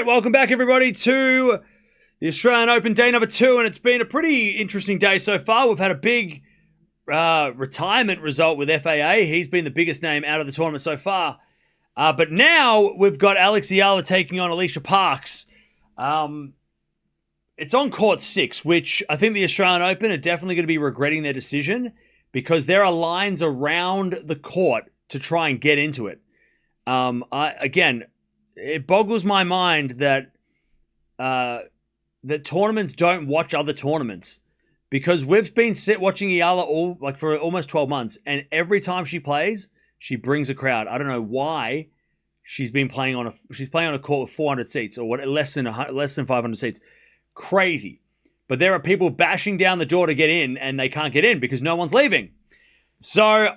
right, welcome back everybody to the Australian Open day number 2, and it's been a pretty interesting day so far. We've had a big retirement result with FAA. He's been the biggest name out of the tournament so far. But now we've got Alexandra Eala taking on Alycia Parks. It's on court 6, which I think the Australian Open are definitely going to be regretting their decision because there are lines around the court to try and get into it. It boggles my mind that that tournaments don't watch other tournaments, because we've been watching Eala for almost 12 months, and every time she plays, she brings a crowd. I don't know why. She's playing on a court with 400 seats or less than 500 seats. Crazy. But there are people bashing down the door to get in, and they can't get in because no one's leaving. So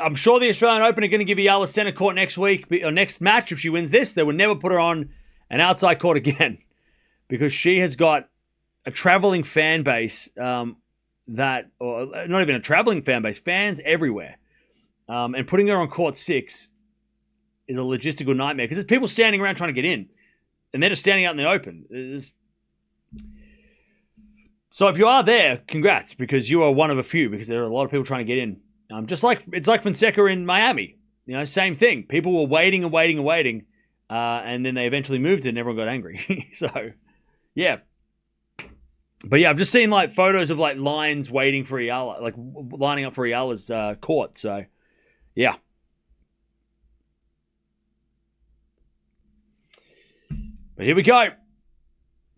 I'm sure the Australian Open are going to give Eala center court next week or next match. If she wins this, they would never put her on an outside court again, because she has got a traveling fan base or not even a traveling fan base, fans everywhere. And putting her on court 6 is a logistical nightmare because there's people standing around trying to get in, and they're just standing out in the open. So if you are there, congrats, because you are one of a few, because there are a lot of people trying to get in. It's like Fonseca in Miami. Same thing. People were waiting and waiting and waiting, and then they eventually moved it and everyone got angry. So, yeah. But yeah, I've just seen photos of lines waiting for Eala, lining up for Eala's court. So, yeah. But here we go.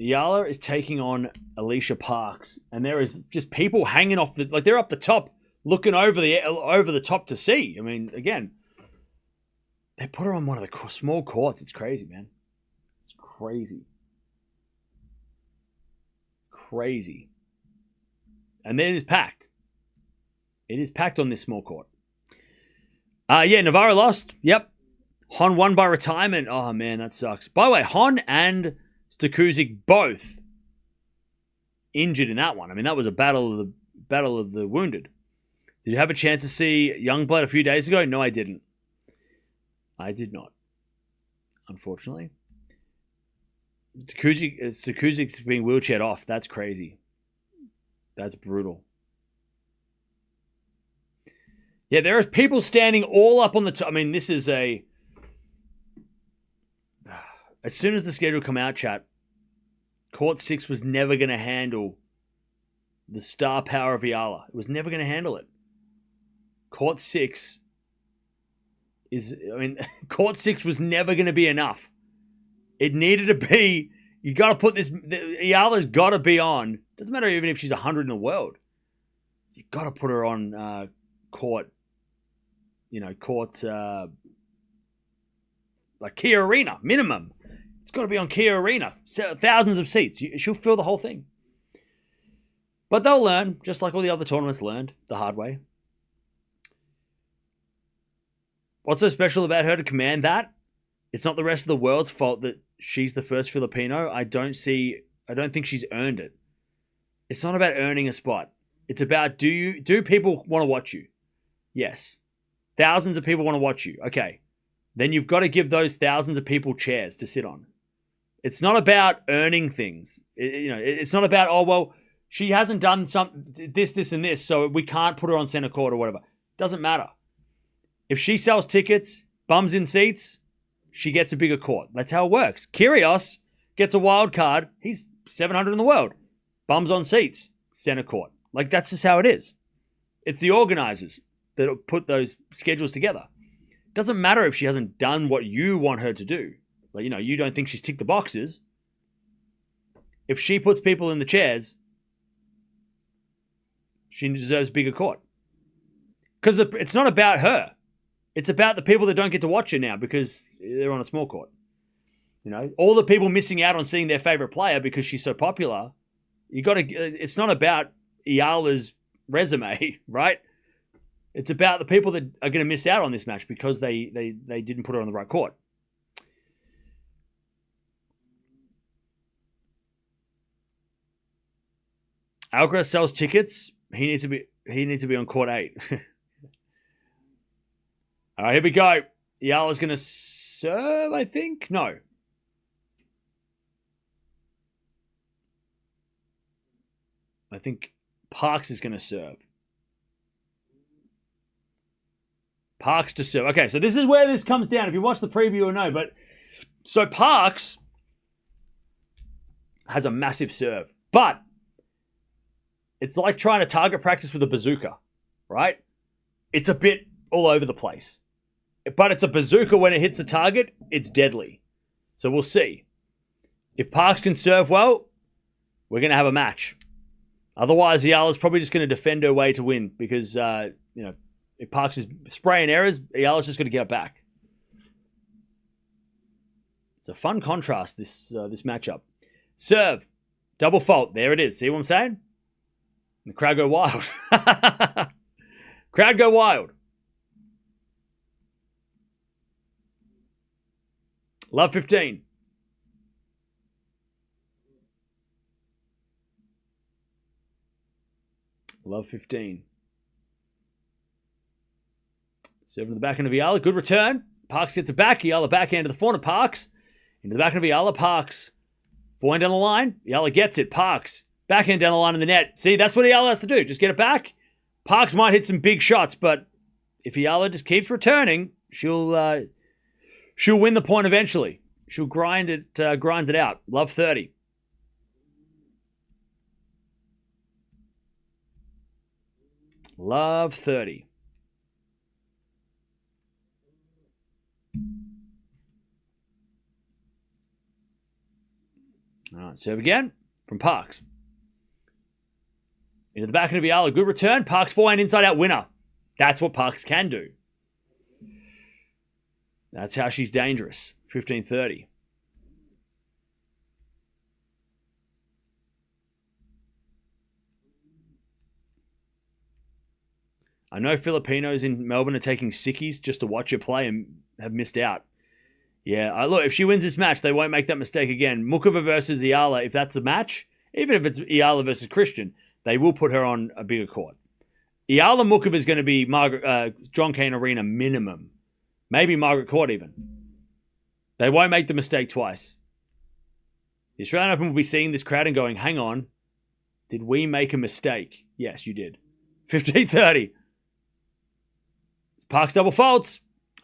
Eala is taking on Alycia Parks, and there is just people hanging off they're up the top, looking over the top to see. I mean, again, they put her on one of the small courts. It's crazy, man. It's crazy. Crazy. And then it is packed. It is packed on this small court. Navarro lost. Yep. Hon won by retirement. Oh, man, that sucks. By the way, Hon and Stakuzic both injured in that one. I mean, that was a battle of the wounded. Did you have a chance to see Youngblood a few days ago? No, I didn't. I did not, unfortunately. Stakuzic's being wheelchaired off. That's crazy. That's brutal. Yeah, there is people standing all up on the top. I mean, this is as soon as the schedule come out, chat, Court 6 was never going to handle the star power of Eala. It was never going to handle it. Court 6 Court 6 was never going to be enough. It needed to be, you got to put this, Eala's got to be on. Doesn't matter even if she's 100 in the world. You got to put her on court, like Kia Arena, minimum. It's got to be on Kia Arena. Thousands of seats. She'll fill the whole thing. But they'll learn, just like all the other tournaments learned, the hard way. What's so special about her to command that? It's not the rest of the world's fault that she's the first Filipino. I don't think she's earned it. It's not about earning a spot. It's about, do people want to watch you? Yes. Thousands of people want to watch you. Okay. Then you've got to give those thousands of people chairs to sit on. It's not about earning things. It's not about, she hasn't done this, and this, so we can't put her on center court or whatever. Doesn't matter. If she sells tickets, bums in seats, she gets a bigger court. That's how it works. Kyrgios gets a wild card. He's 700 in the world. Bums on seats, center court. That's just how it is. It's the organizers that put those schedules together. Doesn't matter if she hasn't done what you want her to do. You don't think she's ticked the boxes. If she puts people in the chairs, she deserves bigger court. Because it's not about her. It's about the people that don't get to watch her now because they're on a small court. All the people missing out on seeing their favorite player because she's so popular. It's not about Eala's resume, right? It's about the people that are going to miss out on this match because they didn't put her on the right court. Alcaraz sells tickets. He needs to be on court 8. All right, here we go. Eala's going to serve, I think. No. I think Parks is going to serve. Parks to serve. Okay, so this is where this comes down. If you watch the preview, you'll know. But so Parks has a massive serve, but it's like trying to target practice with a bazooka, right? It's a bit all over the place. But it's a bazooka when it hits the target, it's deadly. So we'll see. If Parks can serve well, we're going to have a match. Otherwise, Eala's probably just going to defend her way to win because, if Parks is spraying errors, Eala's just going to get it back. It's a fun contrast, this matchup. Serve. Double fault. There it is. See what I'm saying? The crowd go wild. Crowd go wild. Love 15. Love 15. Serving to the backhand of Eala. Good return. Parks gets it back. Eala backhand to the forehand of Parks. Into the backhand of Eala. Parks. Forehand down the line. Eala gets it. Parks. Backhand down the line in the net. See, that's what Eala has to do. Just get it back. Parks might hit some big shots, but if Eala just keeps returning, she'll win the point eventually. She'll grind it out. Love 30. Love 30. All right, serve again from Parks. Into the backhand of Eala. Good return. Parks forehand inside out winner. That's what Parks can do. That's how she's dangerous. 15-30. I know Filipinos in Melbourne are taking sickies just to watch her play and have missed out. Yeah, look, if she wins this match, they won't make that mistake again. Mukova versus Eala, if that's the match, even if it's Eala versus Christian, they will put her on a bigger court. Eala Mukova is going to be John Cain Arena minimum. Maybe Margaret Court even. They won't make the mistake twice. The Australian Open will be seeing this crowd and going, hang on, did we make a mistake? Yes, you did. 15-30. Parks double faults.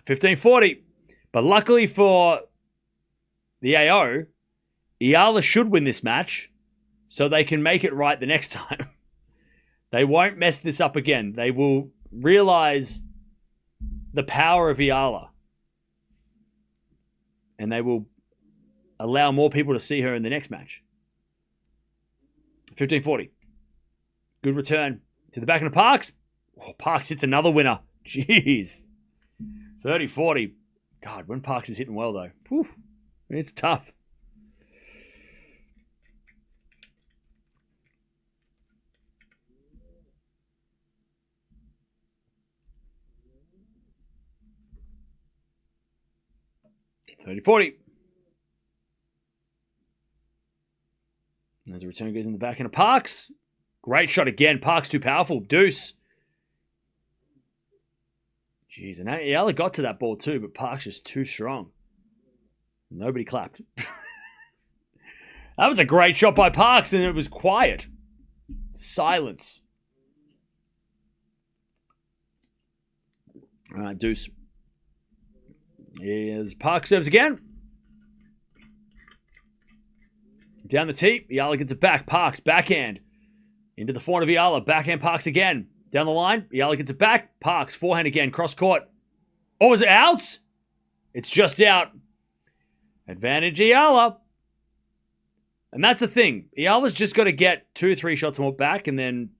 15-40. But luckily for the AO, Eala should win this match so they can make it right the next time. They won't mess this up again. They will realize the power of Eala. And they will allow more people to see her in the next match. 15-40. Good return to the back of the Parks. Oh, Parks hits another winner. Jeez. 30-40. God, when Parks is hitting well, though. Whew, it's tough. $30-40. As the return goes in the backhand of Parks. Great shot again. Parks too powerful. Deuce. Jeez, and Eala got to that ball too, but Parks just too strong. Nobody clapped. That was a great shot by Parks, and it was quiet. Silence. All right, deuce. Here's Parks serves again. Down the tee. Eala gets it back. Parks, backhand. Into the forehand of Eala. Backhand Parks again. Down the line. Eala gets it back. Parks, forehand again. Cross court. Oh, is it out? It's just out. Advantage Eala. And that's the thing. Eala's just got to get 2 or 3 shots more back, and then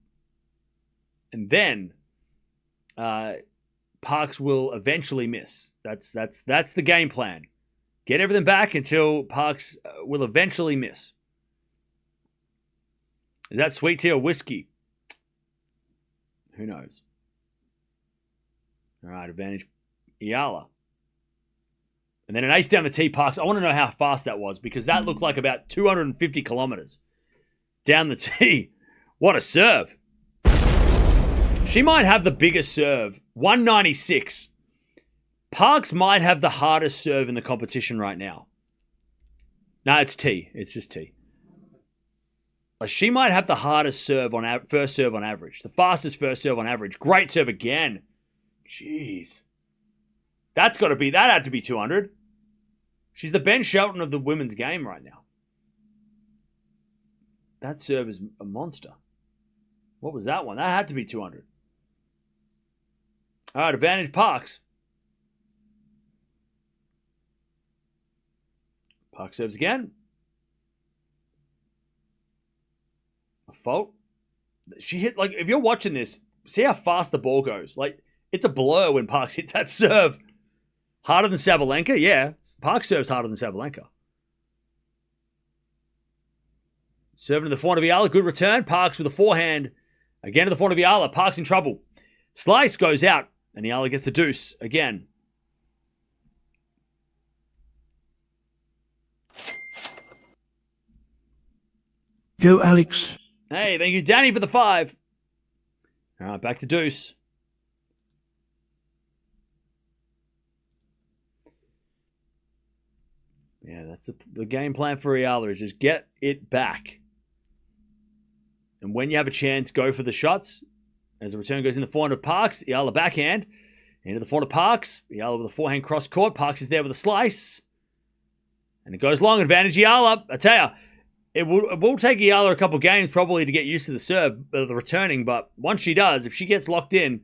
Parks will eventually miss. That's the game plan. Get everything back until Parks will eventually miss. Is that sweet tea or whiskey? Who knows? All right, advantage Eala. And then an ace down the tee, Parks. I want to know how fast that was because that looked like about 250 kilometers down the tee. What a serve. She might have the biggest serve. 196. Parks might have the hardest serve in the competition right now. No, it's tee. It's just tee. She might have the hardest serve on first serve on average. The fastest first serve on average. Great serve again. Jeez. That had to be 200. She's the Ben Shelton of the women's game right now. That serve is a monster. What was that one? That had to be 200. All right, advantage Parks. Parks serves again. A fault. She hit, like, if you're watching this, see how fast the ball goes. Like, it's a blur when Parks hits that serve. Harder than Sabalenka? Yeah. Parks serves harder than Sabalenka. Serving to the forehand of Eala. Good return. Parks with a forehand. Again to the forehand of Eala. Parks in trouble. Slice goes out. And Eala gets the deuce again. Go, Alex. Hey, thank you, Danny, for the 5. All right, back to deuce. Yeah, that's the game plan for Eala is just get it back. And when you have a chance, go for the shots. As the return goes in the forehand of Parks, Eala backhand. Into the forehand of Parks. Eala with a forehand cross court. Parks is there with a slice. And it goes long. Advantage Eala. I tell you, it will take Eala a couple games probably to get used to the serve, the returning. But once she does, if she gets locked in,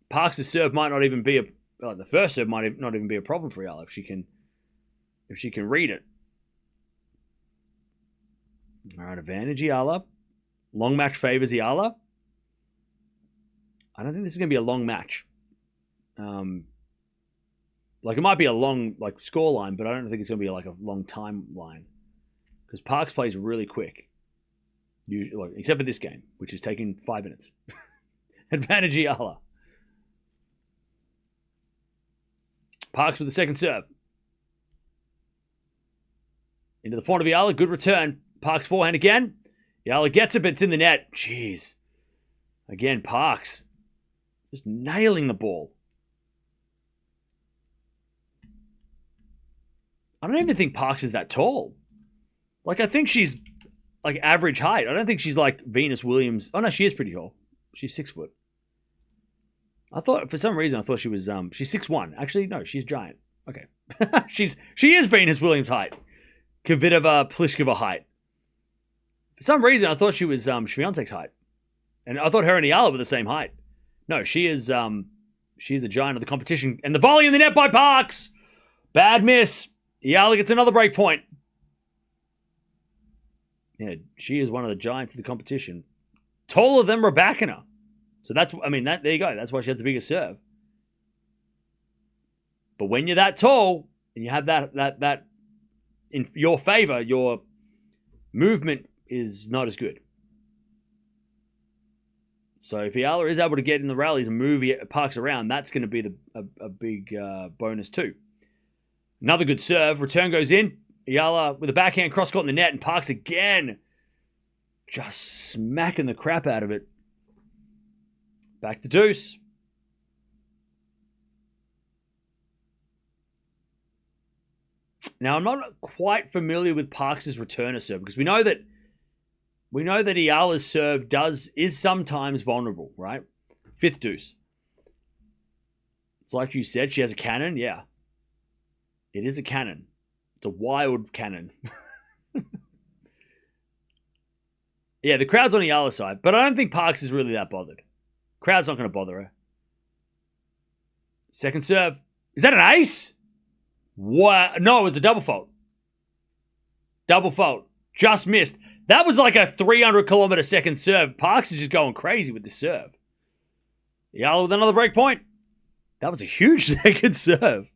Parks' serve might not even be the first serve might not even be a problem for Eala if she can read it. All right, advantage Eala. Long match favors Eala. I don't think this is going to be a long match. It might be a long score line, but I don't think it's going to be like a long timeline because Parks plays really quick, usually, except for this game, which is taking 5 minutes. Advantage Eala. Parks with the second serve. Into the forehand of Eala. Good return. Parks forehand again. Eala gets it, but it's in the net. Jeez. Again, Parks. Just nailing the ball. I don't even think Parks is that tall. I think she's average height. I don't think she's like Venus Williams. Oh no, she is pretty tall. She's 6 foot. I thought for some reason she was she's 6'1". Actually, no, she's giant. Okay. she is Venus Williams height. Kvitova Pliskova height. For some reason I thought she was Swiatek's height. And I thought her and Eala were the same height. No, she is a giant of the competition. And the volley in the net by Parks. Bad miss. Eala gets another break point. Yeah, she is one of the giants of the competition. Taller than Raducanu. So there you go. That's why she has the biggest serve. But when you're that tall and you have that in your favor, your movement is not as good. So if Eala is able to get in the rallies and move Parks around, that's going to be a big bonus too. Another good serve. Return goes in. Eala with a backhand cross court in the net, and Parks again just smacking the crap out of it. Back to deuce. Now I'm not quite familiar with Parks' returner serve because we know that Eala's serve is sometimes vulnerable, right? 5th deuce. It's like you said, she has a cannon. Yeah. It is a cannon. It's a wild cannon. Yeah, the crowd's on Eala's side, but I don't think Parks is really that bothered. Crowd's not going to bother her. Second serve. Is that an ace? What? No, it was a double fault. Double fault. Just missed. That was like a 300-kilometer second serve. Parks is just going crazy with this serve. Eala with another break point. That was a huge second serve.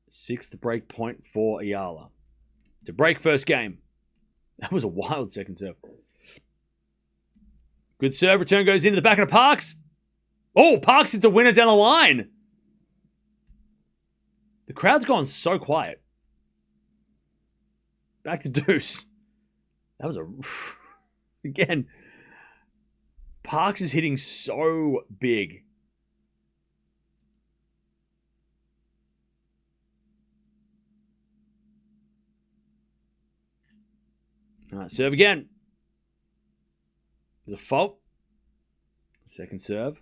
Sixth break point for Eala. To break first game. That was a wild second serve. Good serve. Return goes into the back of the Parks. Oh, Parks hits a winner down the line. The crowd's gone so quiet. Back to deuce. That was again, Parks is hitting so big. All right, serve again. There's a fault. Second serve.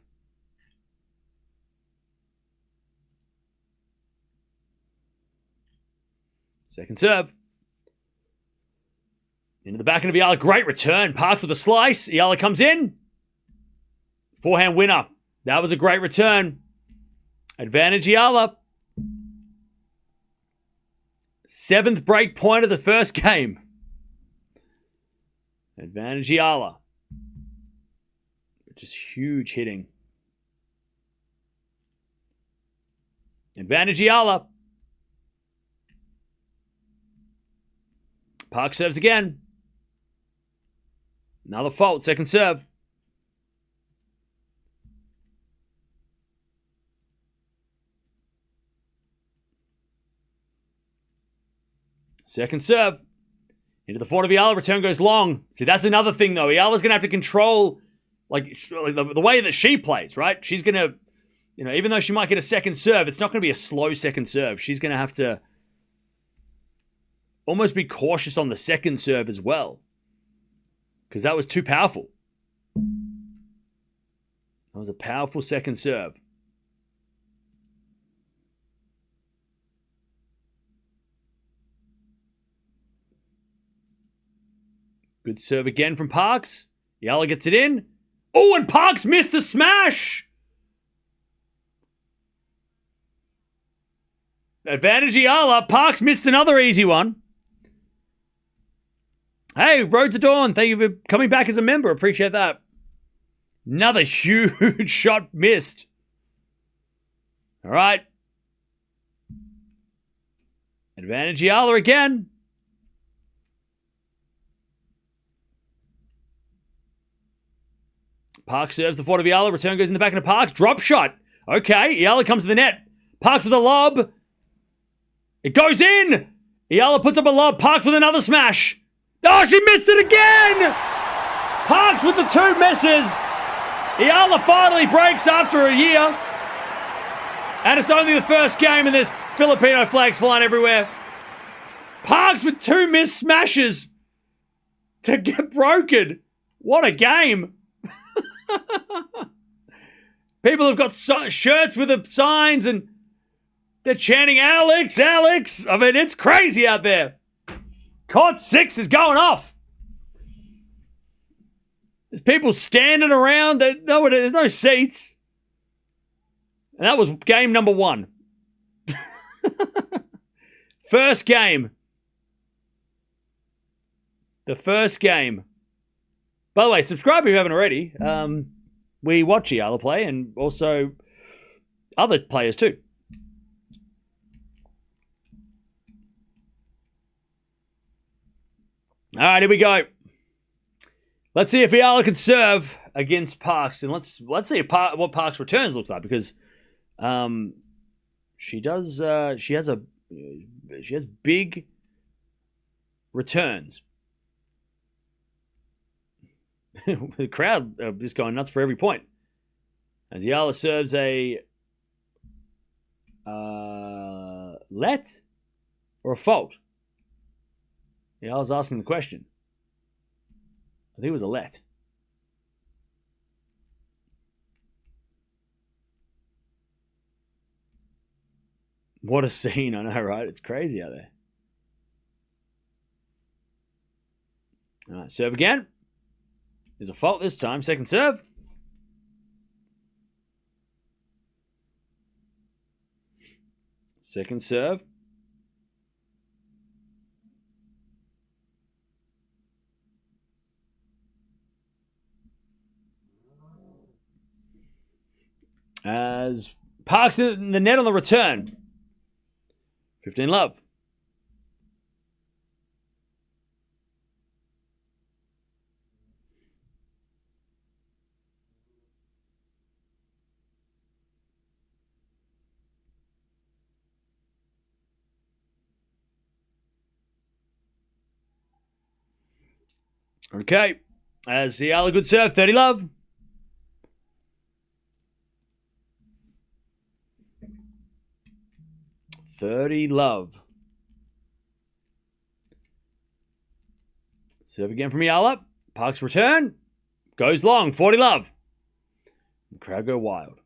Second serve. Into the backhand of Eala. Great return. Parks with a slice. Eala comes in. Forehand winner. That was a great return. Advantage Eala. 7th break point of the first game. Advantage Eala. Just huge hitting. Advantage Eala. Parks serves again. Another fault. Second serve. Second serve. Into the forehand of Eala. Return goes long. See, that's another thing, though. Eala's going to have to control the way that she plays, right? She's going to, even though she might get a second serve, it's not going to be a slow second serve. She's going to have to almost be cautious on the second serve as well. Because that was too powerful. That was a powerful second serve. Good serve again from Parks. Eala gets it in. Oh, and Parks missed the smash! Advantage Eala. Parks missed another easy one. Hey, Road to Dawn, thank you for coming back as a member. Appreciate that. Another huge shot missed. All right. Advantage Eala again. Parks serves the forehand of Eala. Return goes in the back of Parks. Drop shot. Okay, Eala comes to the net. Parks with a lob. It goes in. Eala puts up a lob. Parks with another smash. Oh, she missed it again! Parks with the 2 misses. Eala finally breaks after a year. And it's only the first game and there's Filipino flags flying everywhere. Parks with 2 missed smashes to get broken. What a game. People have got shirts with the signs and they're chanting, Alex, Alex. I mean, it's crazy out there. Court 6 is going off. There's people standing around. There's no seats. And that was game number 1. First game. The first game. By the way, subscribe if you haven't already. We watch Eala play and also other players too. All right, here we go. Let's see if Eala can serve against Parks, and let's see what Parks' returns looks like because she does. She has big returns. The crowd are just going nuts for every point. As Eala serves a let or a fault. I was asking the question. I think it was a let. What a scene, I know, right? It's crazy out there. All right, serve again. There's a fault this time. Second serve. Second serve. As Parks in the net on the return. 15 love. Okay. As Eala good serve, 30 love. Serve again from Eala. Parks return. Goes long. 40 love. The crowd go wild.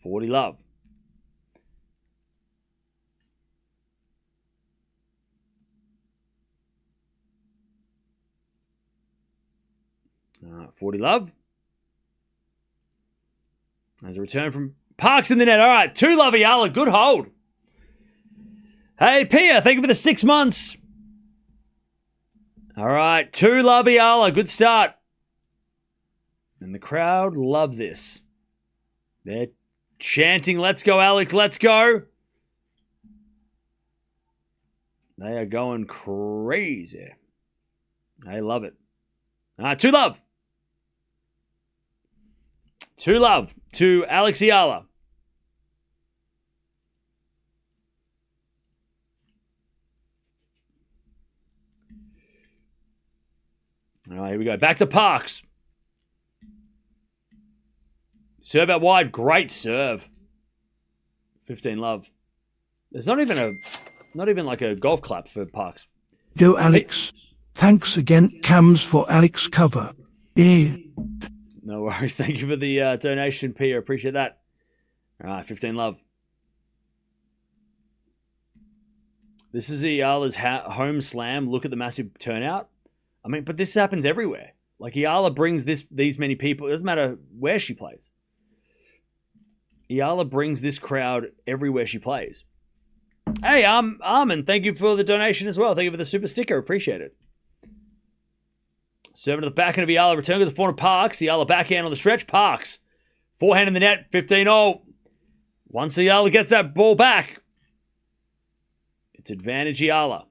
40 love. All right, 40 love. There's a return from Parks in the net. All right, 2 love Eala. Good hold. Hey, Pia, thank you for the 6 months. All right, 2 love Eala. Good start. And the crowd love this. They're chanting, let's go, Alex, let's go. They are going crazy. They love it. All right, 2 love. 2 love to Alexandra Eala. All right, here we go. Back to Parks. Serve out wide. Great serve. 15 love. There's not even like a golf clap for Parks. Go Alex. Thanks again, Cams, for Alex cover. Yeah. No worries. Thank you for the donation, Pia. Appreciate that. All right, 15 love. This is Eala's home slam. Look at the massive turnout. I mean, but this happens everywhere. Like, Eala brings these many people. It doesn't matter where she plays. Eala brings this crowd everywhere she plays. Hey, Armin, thank you for the donation as well. Thank you for the super sticker. Appreciate it. Serving to the backhand of Eala. Return to the forehand of Parks. Eala backhand on the stretch. Parks. Forehand in the net. 15-0. Once Eala gets that ball back, it's advantage Eala.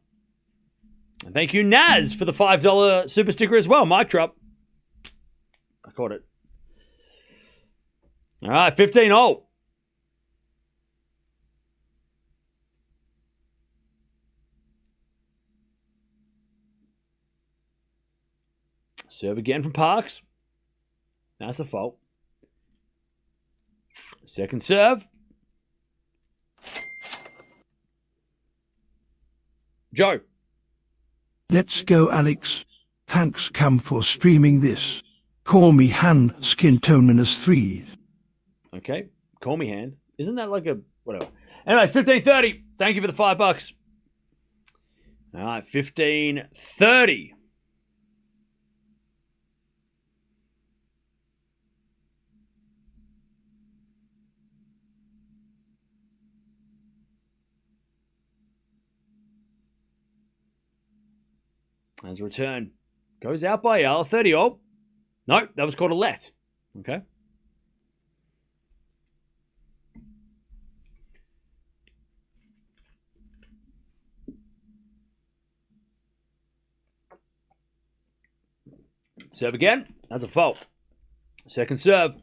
And thank you, Naz, for the $5 super sticker as well. Mic drop. I caught it. All right, 15-0. Serve again from Parks. That's a fault. Second serve. Joe. Let's go, Alex. Thanks, Cam, for streaming this. Call me hand, skin tone as 3. Okay. Call me hand. Isn't that like a whatever? Anyways, 15-30. Thank you for the $5. All right, 15-30. As a return. Goes out by Eala. 30-0. No, that was called a let. Okay. Serve again. That's a fault. Second serve.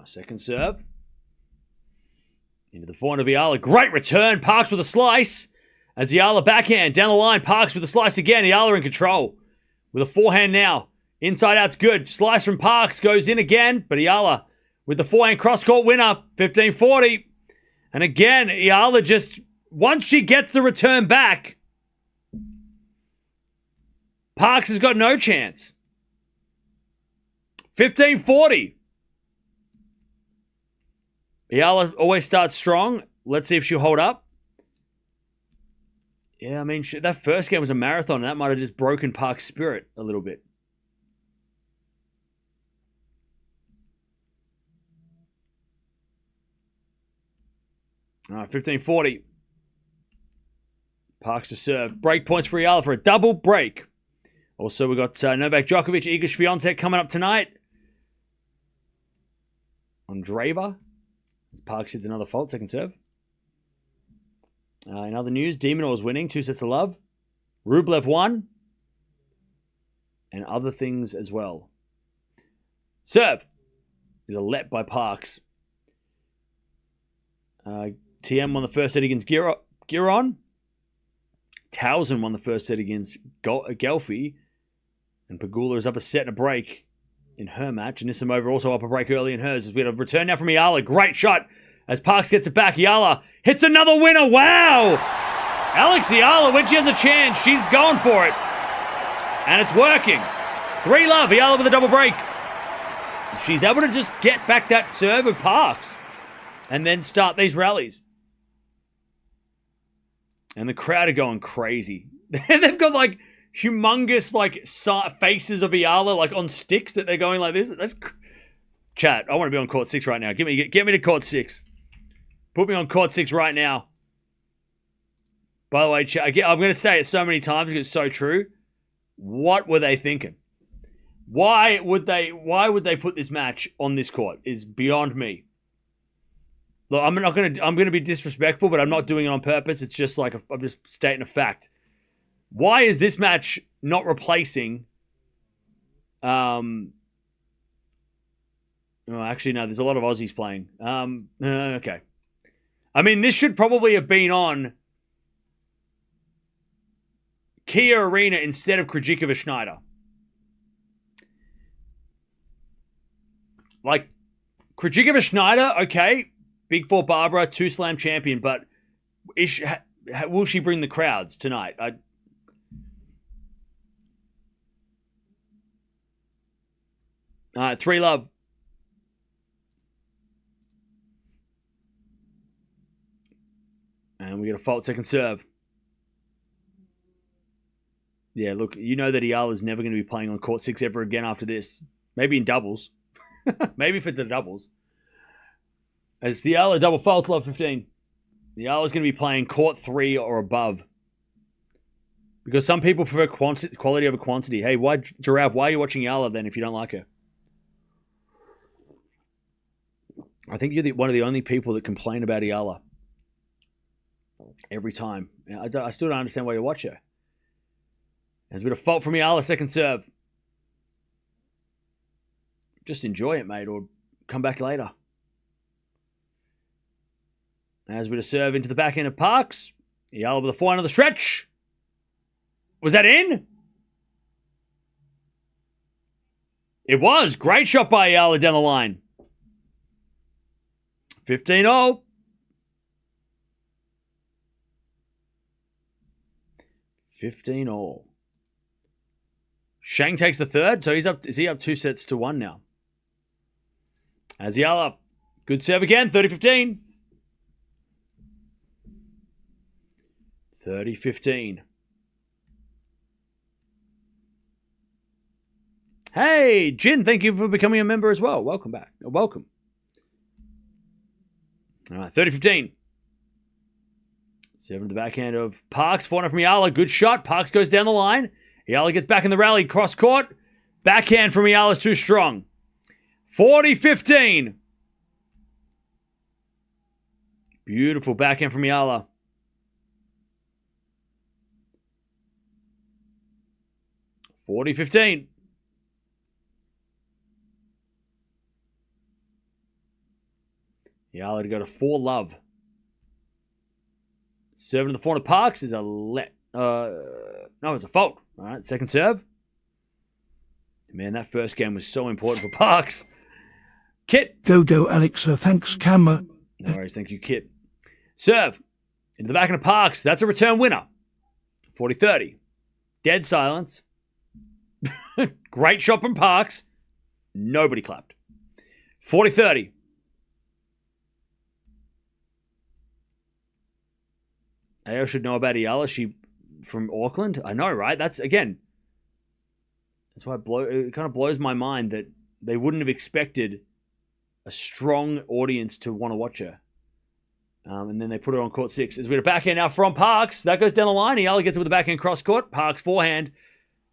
Second serve. Into the forehand of Eala. Great return. Parks with a slice. As Eala backhand. Down the line. Parks with a slice again. Eala in control. With a forehand now. Inside out's good. Slice from Parks. Goes in again. But Eala with the forehand cross-court winner. 15-40. And again, Eala just... Once she gets the return back, Parks has got no chance. 15-40. Eala always starts strong. Let's see if she'll hold up. Yeah, I mean, that first game was a marathon, and that might have just broken Park's spirit a little bit. All right, 15-40. Parks to serve. Break points for Eala for a double break. Also, we got Novak Djokovic, Iga Swiatek coming up tonight. Andreeva. Parks hits another fault, second serve. In other news, Demonor winning, 2 sets to love. Rublev won. And other things as well. Serve is a let by Parks. TM won the first set against Giron. Towson won the first set against Gelfi. And Pegula is up a set and a break in her match. Anisimova also up a break early in hers. As we have a return now from Eala. Great shot as Parks gets it back. Eala hits another winner. Wow! Alexandra Eala, when she has a chance, she's going for it. And it's working. 3-love. Eala with a double break. She's able to just get back that serve of Parks and then start these rallies. And the crowd are going crazy. They've got like humongous like faces of Eala like on sticks that they're going like this. That's chat. I want to be on court 6 right now. Get me to court 6. Put me on court 6 right now. By the way, chat, I'm going to say it so many times because it's so true. What were they thinking? Why would they put this match on this court? Is beyond me. Look, I'm gonna be disrespectful, but I'm not doing it on purpose. It's just like I'm just stating a fact. Why is this match not replacing? Actually, no. There's a lot of Aussies playing. Okay. I mean, this should probably have been on Kia Arena instead of Krejcikova Schneider. Like, Krejcikova Schneider, okay, Big Four Barbara, 2-slam champion, but will she bring the crowds tonight? All right, 3-love. And we get a fault second serve. Yeah, look, you know that Eala is never going to be playing on court 6 ever again after this. Maybe in doubles. Maybe for the doubles. As the Eala double faults, love 15. The Eala is going to be playing court 3 or above. Because some people prefer quality over quantity. Hey, Giraffe, why are you watching Eala then if you don't like her? I think you're one of the only people that complain about Eala. Every time. I still don't understand why you watch her. There's a bit of fault from Eala, second serve. Just enjoy it, mate, or come back later. As a bit of serve into the back end of Parks. Eala with a forehand on the stretch. Was that in? It was. Great shot by Eala down the line. 15-0. 15-0. Shang takes the third, so is he up 2-1 now? As Eala, good serve again, 30-15. 30-15. Hey, Jin, thank you for becoming a member as well. Welcome back. Welcome. All right, 30-15. 7 to the backhand of Parks. Forehand from Eala. Good shot. Parks goes down the line. Eala gets back in the rally. Cross court. Backhand from Eala is too strong. 40-15. Beautiful backhand from Eala. 40-15. Eala to go to 4-love. Serving to the forehand of Parks is no, it's a fault. All right, second serve. Man, that first game was so important for Parks. Kit. Go, Alexa. Thanks, Camera. No worries, thank you, Kit. Serve. Into the back of Parks. That's a return winner. 40-30. Dead silence. Great shot from Parks. Nobody clapped. 40-30. AO should know about Eala. She from Auckland. I know, right? That's why it kind of blows my mind that they wouldn't have expected a strong audience to want to watch her. And then they put her on court 6. As we have a backhand now from Parks. That goes down the line. Eala gets it with the backhand cross court. Parks forehand.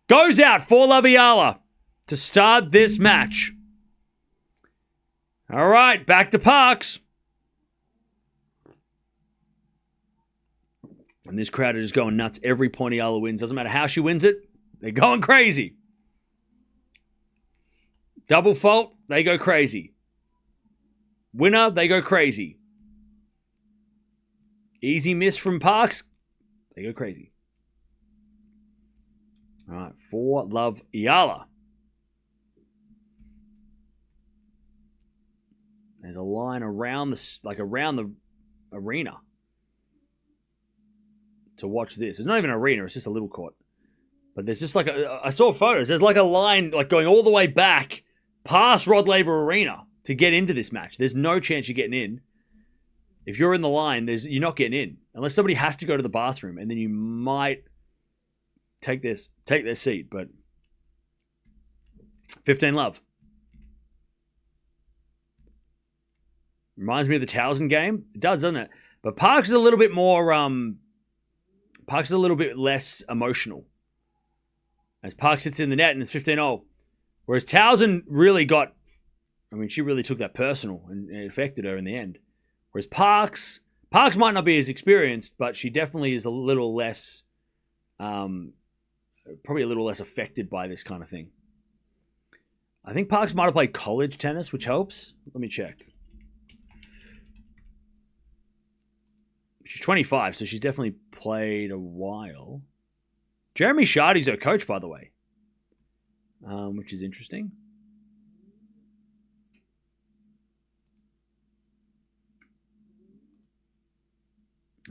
Goes out. 4-love Eala to start this match. All right. Back to Parks. And this crowd are just going nuts. Every point Eala wins. Doesn't matter how she wins it. They're going crazy. Double fault. They go crazy. Winner. They go crazy. Easy miss from Parks. They go crazy. All right. 4-love Eala. There's a line around the arena to watch this. It's not even an arena, it's just a little court. But there's just I saw photos. There's like a line going all the way back past Rod Laver Arena to get into this match. There's no chance you're getting in. If you're in the line, you're not getting in. Unless somebody has to go to the bathroom, and then you might take their seat. But 15 love. Reminds me of the Towson game. It does, doesn't it? But Parks is a little bit more Parks is a little bit less emotional. As Parks sits in the net and it's 15-0. Whereas Towson really she really took that personal and it affected her in the end. Whereas Parks might not be as experienced, but she definitely is a little less, probably a little less affected by this kind of thing. I think Parks might have played college tennis, which helps. Let me check. She's 25, so she's definitely played a while. Jeremy Shardy's her coach, by the way, which is interesting.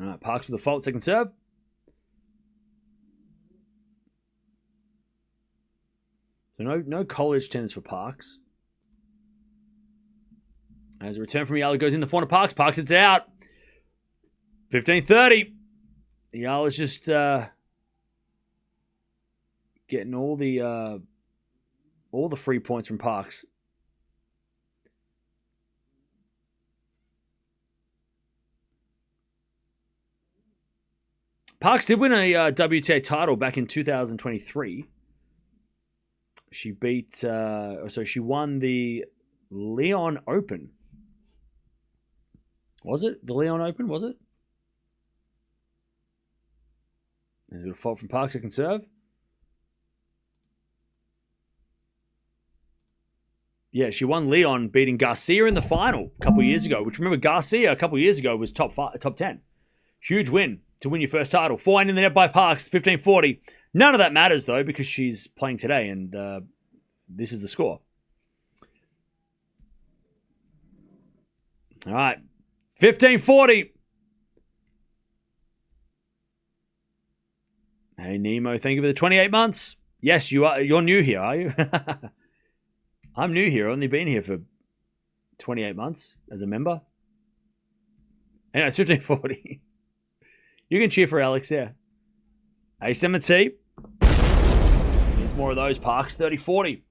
All right, Parks with a fault, second serve. So no college tennis for Parks. As a return from Eala goes in the front of Parks. Parks hits it out. 15-30. Eala's just getting all the free points from Parks. Parks did win a WTA title back in 2023. She she won the Leon Open. Was it? The Leon Open, was it? There's a bit of fault from Parks, second serve. Yeah, she won Leon, beating Garcia in the final a couple years ago. Which, remember, Garcia a couple years ago was top 10. Huge win to win your first title. 4-1 in the net by Parks, 15-40. None of that matters, though, because she's playing today, and this is the score. All right, 15-40. Hey, Nemo, thank you for the 28 months. Yes, you are. You're new here, are you? I'm new here. I've only been here for 28 months as a member. Anyway, it's 15-40. You can cheer for Alex, yeah. Ace M&T. Needs more of those, Parks. 30-40.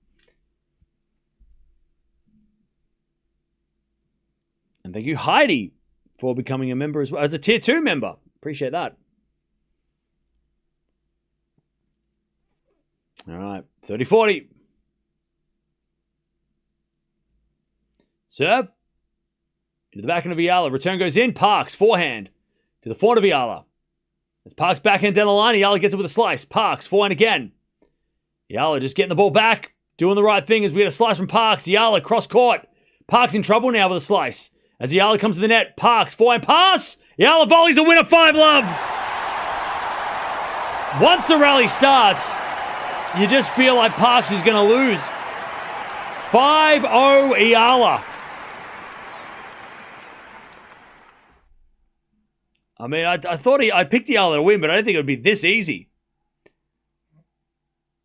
And thank you, Heidi, for becoming a member as well. As a Tier 2 member. Appreciate that. All right. 30-40. Serve. Into the backhand of Eala. Return goes in. Parks, forehand. To the forehand of Eala. As Parks backhand down the line, Eala gets it with a slice. Parks, forehand again. Eala just getting the ball back. Doing the right thing as we get a slice from Parks. Eala cross court. Parks in trouble now with a slice. As Eala comes to the net. Parks, forehand pass. Eala volleys a winner, 5 love. Once the rally starts, you just feel like Parks is going to lose. 5-0 Eala. I mean, I thought I picked Eala to win, but I didn't think it would be this easy.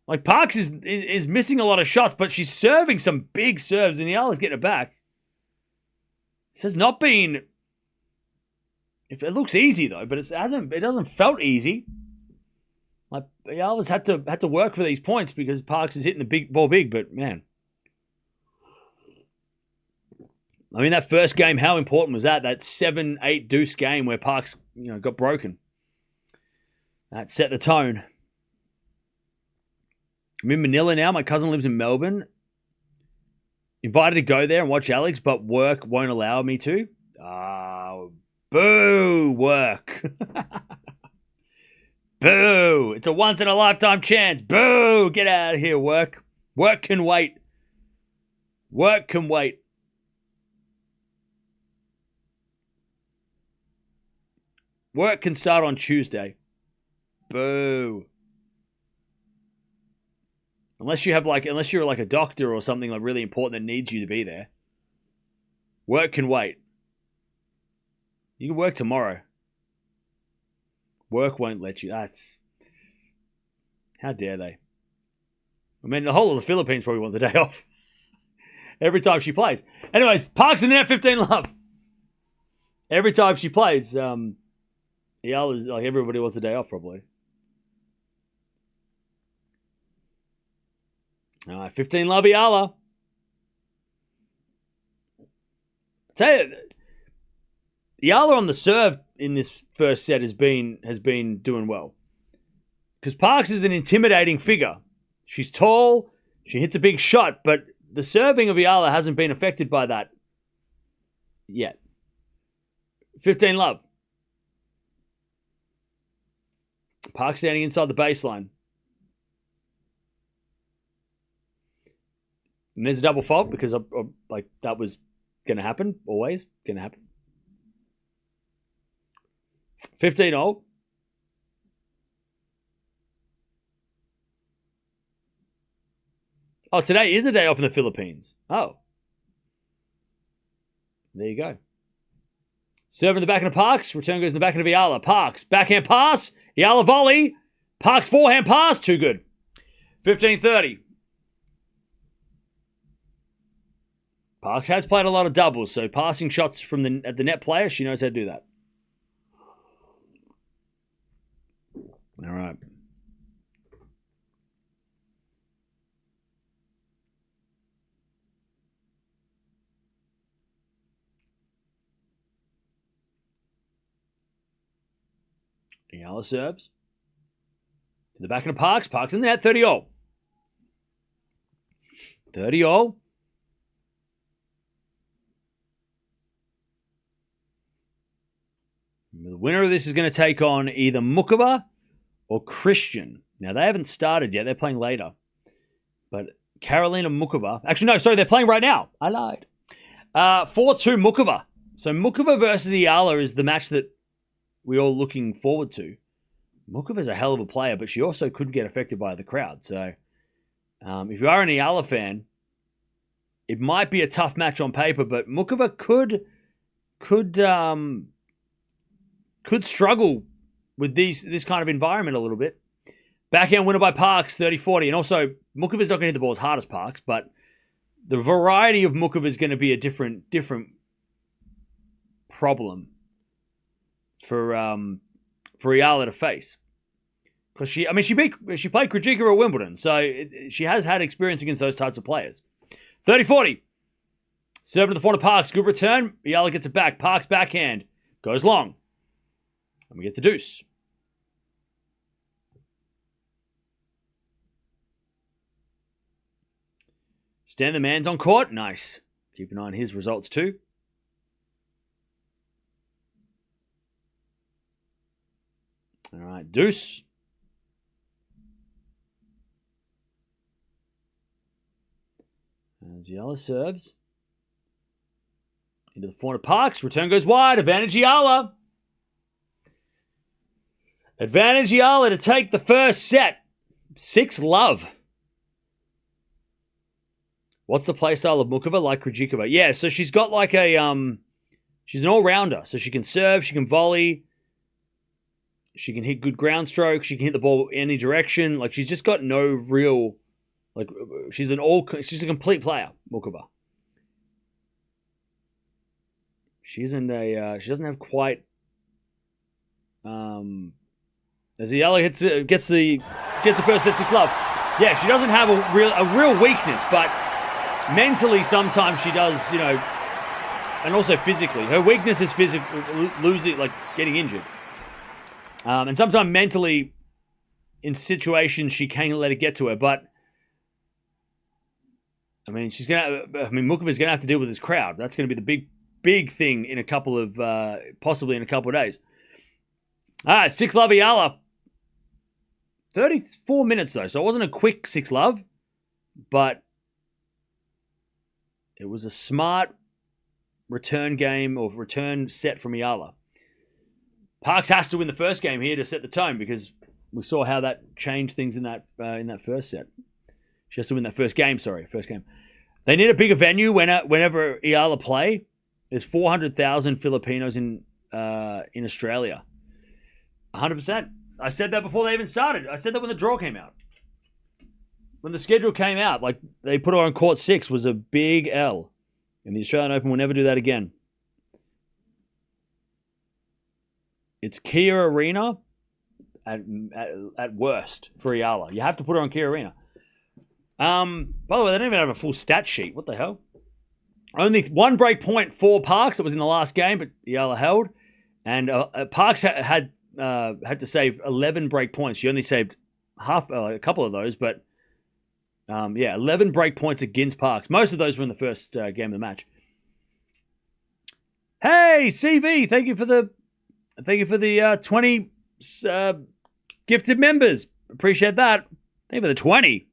Like, Parks is missing a lot of shots, but she's serving some big serves, and Eala's getting it back. This has not been... If it looks easy, though, but it doesn't felt easy. Like, Eala's had to work for these points because Parks is hitting the big ball big, but, man... I mean, that first game, how important was that? That 7-8 deuce game where Parks, got broken. That set the tone. I'm in Manila now. My cousin lives in Melbourne. Invited to go there and watch Alex, but work won't allow me to. Boo, work. Boo. It's a once-in-a-lifetime chance. Boo. Get out of here, work. Work can wait. Work can wait. Work can start on Tuesday. Boo. Unless you're like a doctor or something like really important that needs you to be there. Work can wait. You can work tomorrow. Work won't let you. That's... How dare they? I mean, the whole of the Philippines probably want the day off. Every time she plays. Anyways, Parks in the net, 15-love. Every time she plays, Eala's like everybody wants a day off probably. All right, 15-love Eala. Tell you, Eala on the serve in this first set has been doing well. Because Parks is an intimidating figure. She's tall, she hits a big shot, but the serving of Eala hasn't been affected by that yet. 15-love. Parks standing inside the baseline. And there's a double fault because like that was going to happen. Always going to happen. 15-all. Oh, today is a day off in the Philippines. Oh. There you go. Serve in the back of the Parks. Return goes in the back of Eala. Parks. Backhand pass. Eala volley. Parks forehand pass. Too good. 15-30. Parks has played a lot of doubles, so passing shots from at the net player, she knows how to do that. All right. Eala serves. To the back of the Parks. Parks in the net. 30-all. 30-all. The winner of this is going to take on either Muchova or Christian. Now, they haven't started yet. They're playing later. But Karolina Muchova... Actually, no, sorry. They're playing right now. I lied. 4-2 Muchova. So Muchova versus Eala is the match that we're all looking forward to. Muchova's a hell of a player, but she also could get affected by the crowd. So if you are an Eala fan, it might be a tough match on paper, but Muchova could struggle with this kind of environment a little bit. Backhand winner by Parks, 30-40. And also, Muchova's not going to hit the ball as hard as Parks, but the variety of Muchova is going to be a different problem for Eala to face. Because she played Krejcika at Wimbledon, so she has had experience against those types of players. 30-40. Serving to the front of Parks. Good return. Eala gets it back. Parks backhand. Goes long. And we get the deuce. Stan the man's on court. Nice. Keep an eye on his results too. All right, deuce. As Eala serves. Into the front of Parks. Return goes wide. Advantage Eala. Advantage Eala to take the first set. 6-love. What's the playstyle of Muchova? Like Krejcikova. Yeah, so she's got like a... she's an all-rounder. So she can serve, she can volley, she can hit good ground strokes, she can hit the ball any direction. Like, she's just got no real... Like, she's a complete player, Muchova. She isn't a... she doesn't have quite... as Eala gets the first set 6-love. Yeah, she doesn't have a real weakness, but mentally sometimes she does, and also physically. Her weakness is losing, like getting injured. And sometimes mentally, in situations, she can't let it get to her. But Muchova's gonna have to deal with this crowd. That's gonna be the big thing in possibly in a couple of days. All right, 6-love Eala. 34 minutes though, so it wasn't a quick 6-love, but it was a smart return game or return set from Eala. Parks has to win the first game here to set the tone because we saw how that changed things in that first set. She has to win that first game. They need a bigger venue whenever Eala play. There's 400,000 Filipinos in Australia. 100%. I said that before they even started. I said that when the draw came out. When the schedule came out, like they put her on court 6 was a big L. And the Australian Open will never do that again. It's Kia Arena at worst for Eala. You have to put her on Kia Arena. By the way, they don't even have a full stat sheet. What the hell? Only one break point for Parks. That was in the last game, but Eala held. And Parks had to save 11 break points. She only saved a couple of those, but 11 break points against Parks. Most of those were in the first game of the match. Hey, CV, thank you for the 20 gifted members. Appreciate that. Thank you for the 20.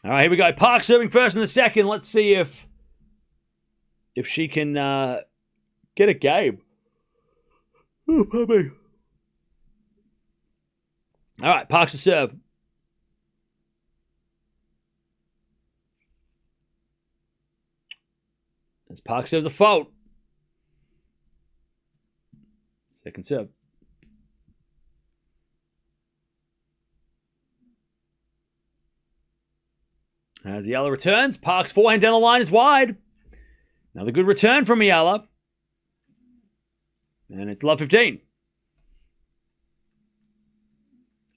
All right, here we go. Parks serving first in the second. Let's see if she can get a game. Oh, pardon me. All right, Parks to serve. As Parks serves a fault. Second serve. As Eala returns, Parks forehand down the line is wide. Another good return from Eala. And it's love 15.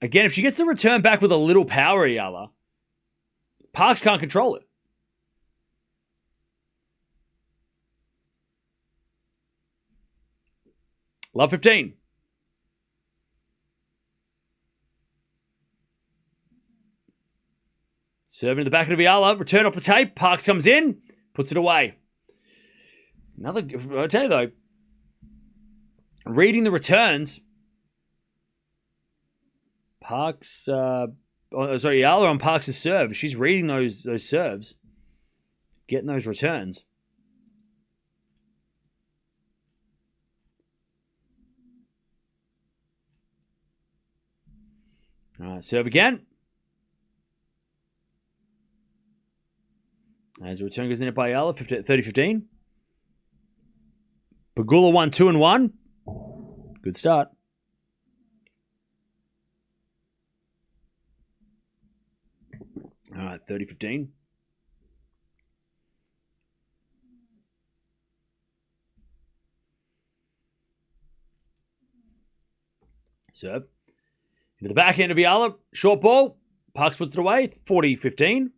Again, if she gets the return back with a little power, Eala, Parks can't control it. Love 15. Serving to the back of Eala. Return off the tape. Parks comes in. Puts it away. I'll tell you though, reading the returns, Parks, Eala on Parks' serve. She's reading those serves, getting those returns. All right, serve again. As the return goes in by Eala, 30-15. Pegula 1-2-1. Good start. All right, 30-15. Serve. Into the back end of Eala. Short ball. Parks puts it away. 40-15.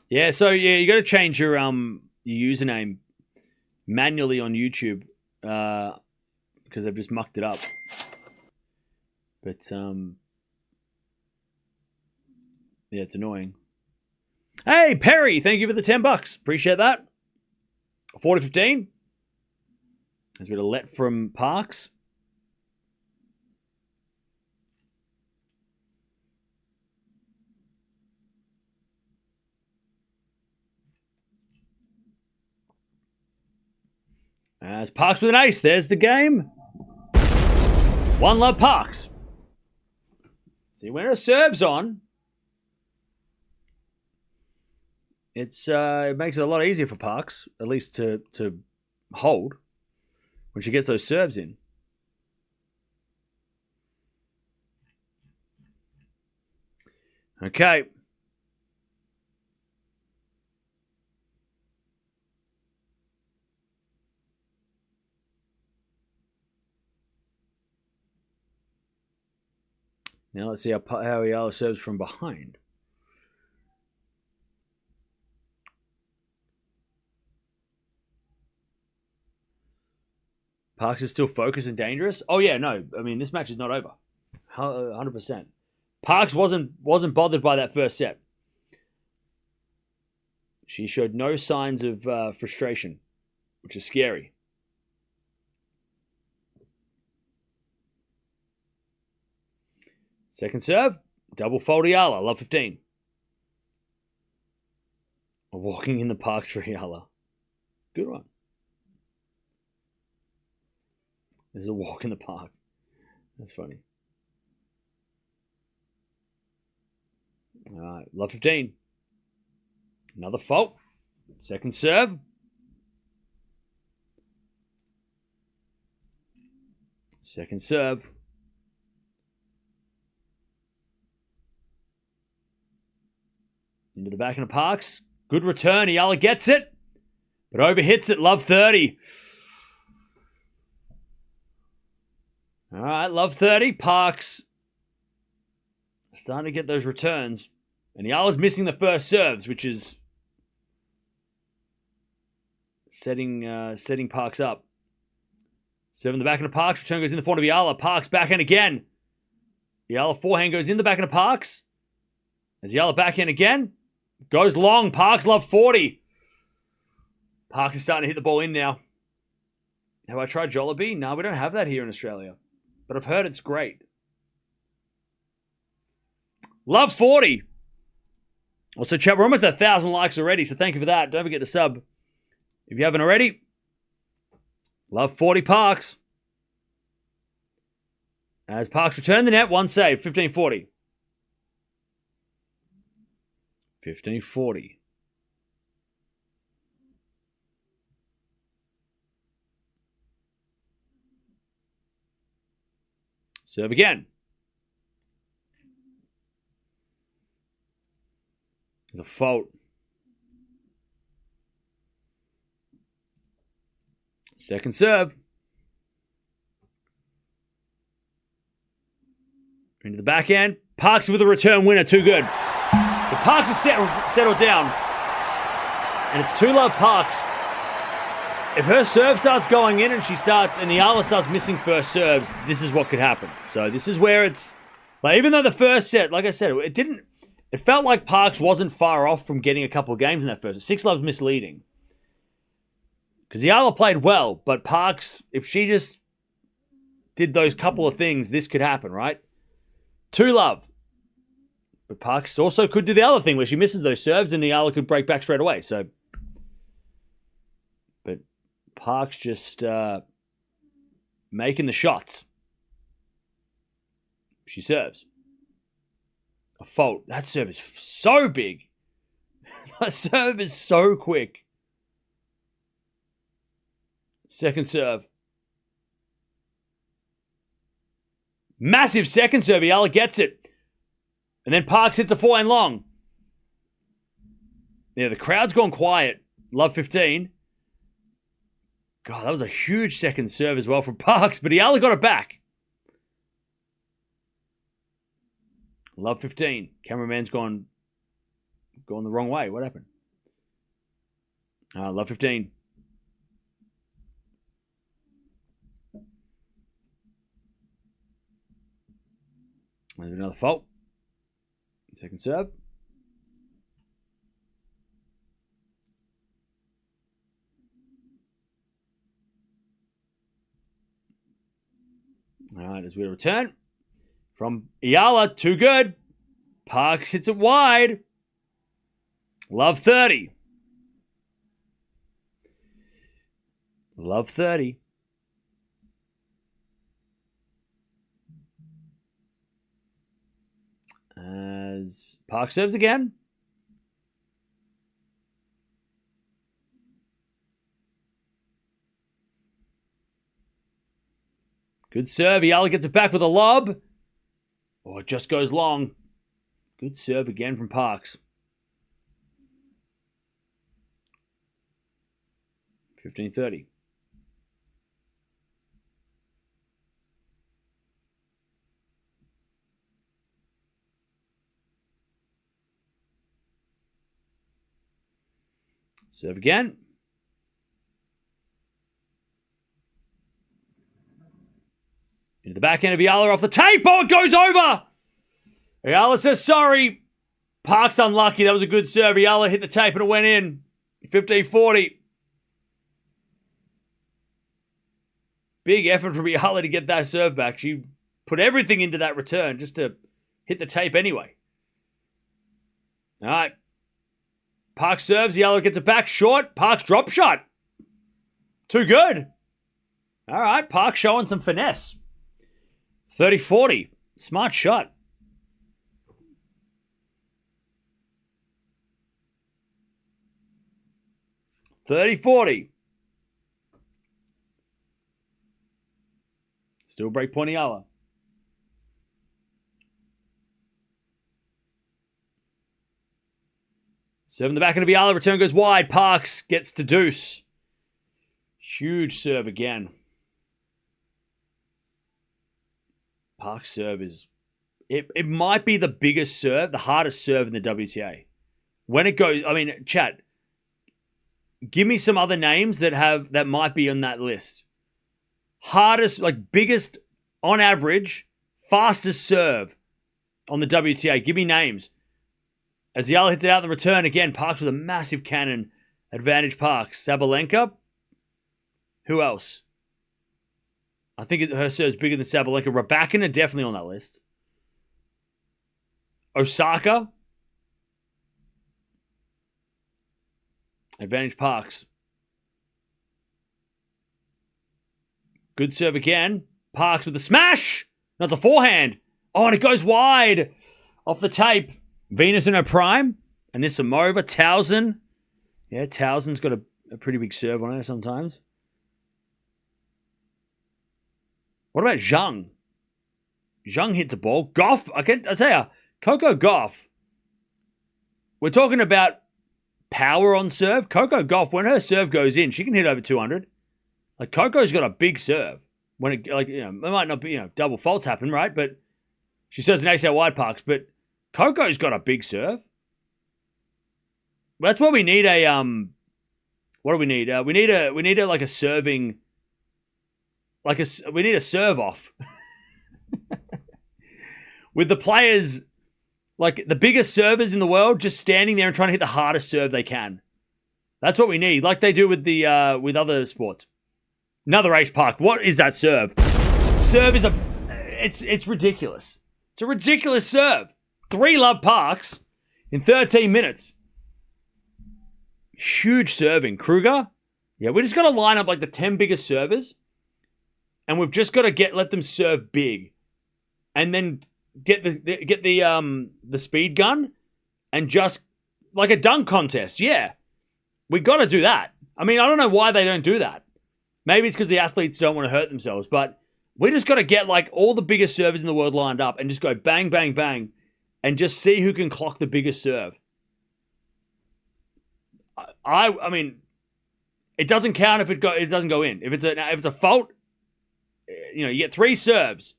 Yeah, so you got to change your username manually on YouTube because they've just mucked it up. But yeah, it's annoying. Hey, Perry, thank you for the $10. Appreciate that. 40-15. There's a bit of let from Parks. As Parks with an ace, there's the game. One love Parks. See, when her serve's on, it makes it a lot easier for Parks, at least to hold when she gets those serves in. Okay. Now let's see how Eala serves from behind. Parks is still focused and dangerous. Oh yeah, no. I mean, this match is not over. 100%. Parks wasn't bothered by that first set. She showed no signs of frustration, which is scary. Second serve, double fold Eala, love 15. Walking in the Parks for Eala. Good one. There's a walk in the park. That's funny. All right, love 15. Another fault. Second serve. Second serve. Into the back of the Parks. Good return. Eala gets it. But overhits it. Love 30. All right, love 30. Parks starting to get those returns. And Eala's missing the first serves, which is setting Parks up. Serve in the back of the Parks. Return goes in the front of Eala. Parks backhand again. Eala forehand goes in the back of the Parks. As Eala backhand again. Goes long. Parks love 40. Parks is starting to hit the ball in now. Have I tried Jollibee? No, we don't have that here in Australia. But I've heard it's great. Love 40. Also, chat, we're almost at 1,000 likes already, so thank you for that. Don't forget to sub if you haven't already. Love 40 Parks. As Parks return the net, one save, 15-40. 15-40. Serve again. There's a fault. Second serve. Into the backhand. Parks with a return winner. Too good. So Parks is settled down. And it's 2-love Parks. If her serve starts going in and Eala starts missing first serves, this is what could happen. So this is where it's like, even though the first set, like I said, it felt like Parks wasn't far off from getting a couple of games in that first. 6-love's misleading. Because Eala played well, but Parks, if she just did those couple of things, this could happen, right? 2-love. But Parks also could do the other thing where she misses those serves and Eala could break back straight away. So, but Parks just making the shots. She serves. A fault. That serve is so big. That serve is so quick. Second serve. Massive second serve. Eala gets it. And then Parks hits a forehand long. Yeah, the crowd's gone quiet. Love 15. God, that was a huge second serve as well from Parks, but Eala got it back. Love 15. Cameraman's gone the wrong way. What happened? Love 15. There's another fault. Second serve. All right, as we return from Eala, too good. Parks hits it wide. Love 30. Love 30. As Parks serves again. Good serve. Eala gets it back with a lob. Oh, it just goes long. Good serve again from Parks. 15-30. Serve again. Into the backhand of Eala off the tape. Oh, it goes over. Eala says sorry. Parks unlucky. That was a good serve. Eala hit the tape and it went in. 15-40. Big effort from Eala to get that serve back. She put everything into that return just to hit the tape anyway. All right. Parks serves. Eala gets it back. Short. Parks drop shot. Too good. All right. Parks showing some finesse. 30-40. Smart shot. 30-40. Still break point Eala. Serve in the back end of Eala. Return goes wide. Parks gets to deuce. Huge serve again. Parks' serve is... It might be the biggest serve, the hardest serve in the WTA. When it goes... I mean, chat. Give me some other names that might be on that list. Hardest, like biggest, on average, fastest serve on the WTA. Give me names. As Eala hits it out in the return again, Parks with a massive cannon. Advantage Parks. Sabalenka. Who else? I think her serve's bigger than Sabalenka. Raducanu definitely on that list. Osaka. Advantage Parks. Good serve again. Parks with a smash. That's a forehand. Oh, and it goes wide off the tape. Venus in her prime. Anisimova. Towson. Yeah, Towson's got a pretty big serve on her sometimes. What about Zhang? Zhang hits a ball. Gauff. I tell you, Coco Gauff. We're talking about power on serve. Coco Gauff, when her serve goes in, she can hit over 200. Like, Coco's got a big serve. When it, like, you know, it might not be, double faults happen, right? But she serves an ace out wide, Parks. But Coco's got a big serve. That's what we need what do we need? We need a like a serving, we need a serve off. With the players, like the biggest servers in the world, just standing there and trying to hit the hardest serve they can. That's what we need, like they do with the with other sports. Another ace, Park. What is that serve? Serve is it's ridiculous. It's a ridiculous serve. 3-love Parks in 13 minutes. Huge serving. Kruger. Yeah, we just got to line up like the 10 biggest servers, and we've just got to let them serve big, and then get the speed gun, and just like a dunk contest. Yeah, we got to do that. I mean, I don't know why they don't do that. Maybe it's because the athletes don't want to hurt themselves, but we just got to get like all the biggest servers in the world lined up and just go bang, bang, bang, and just see who can clock the biggest serve. I mean, it doesn't count if it doesn't go in. If it's a fault, you get 3 serves,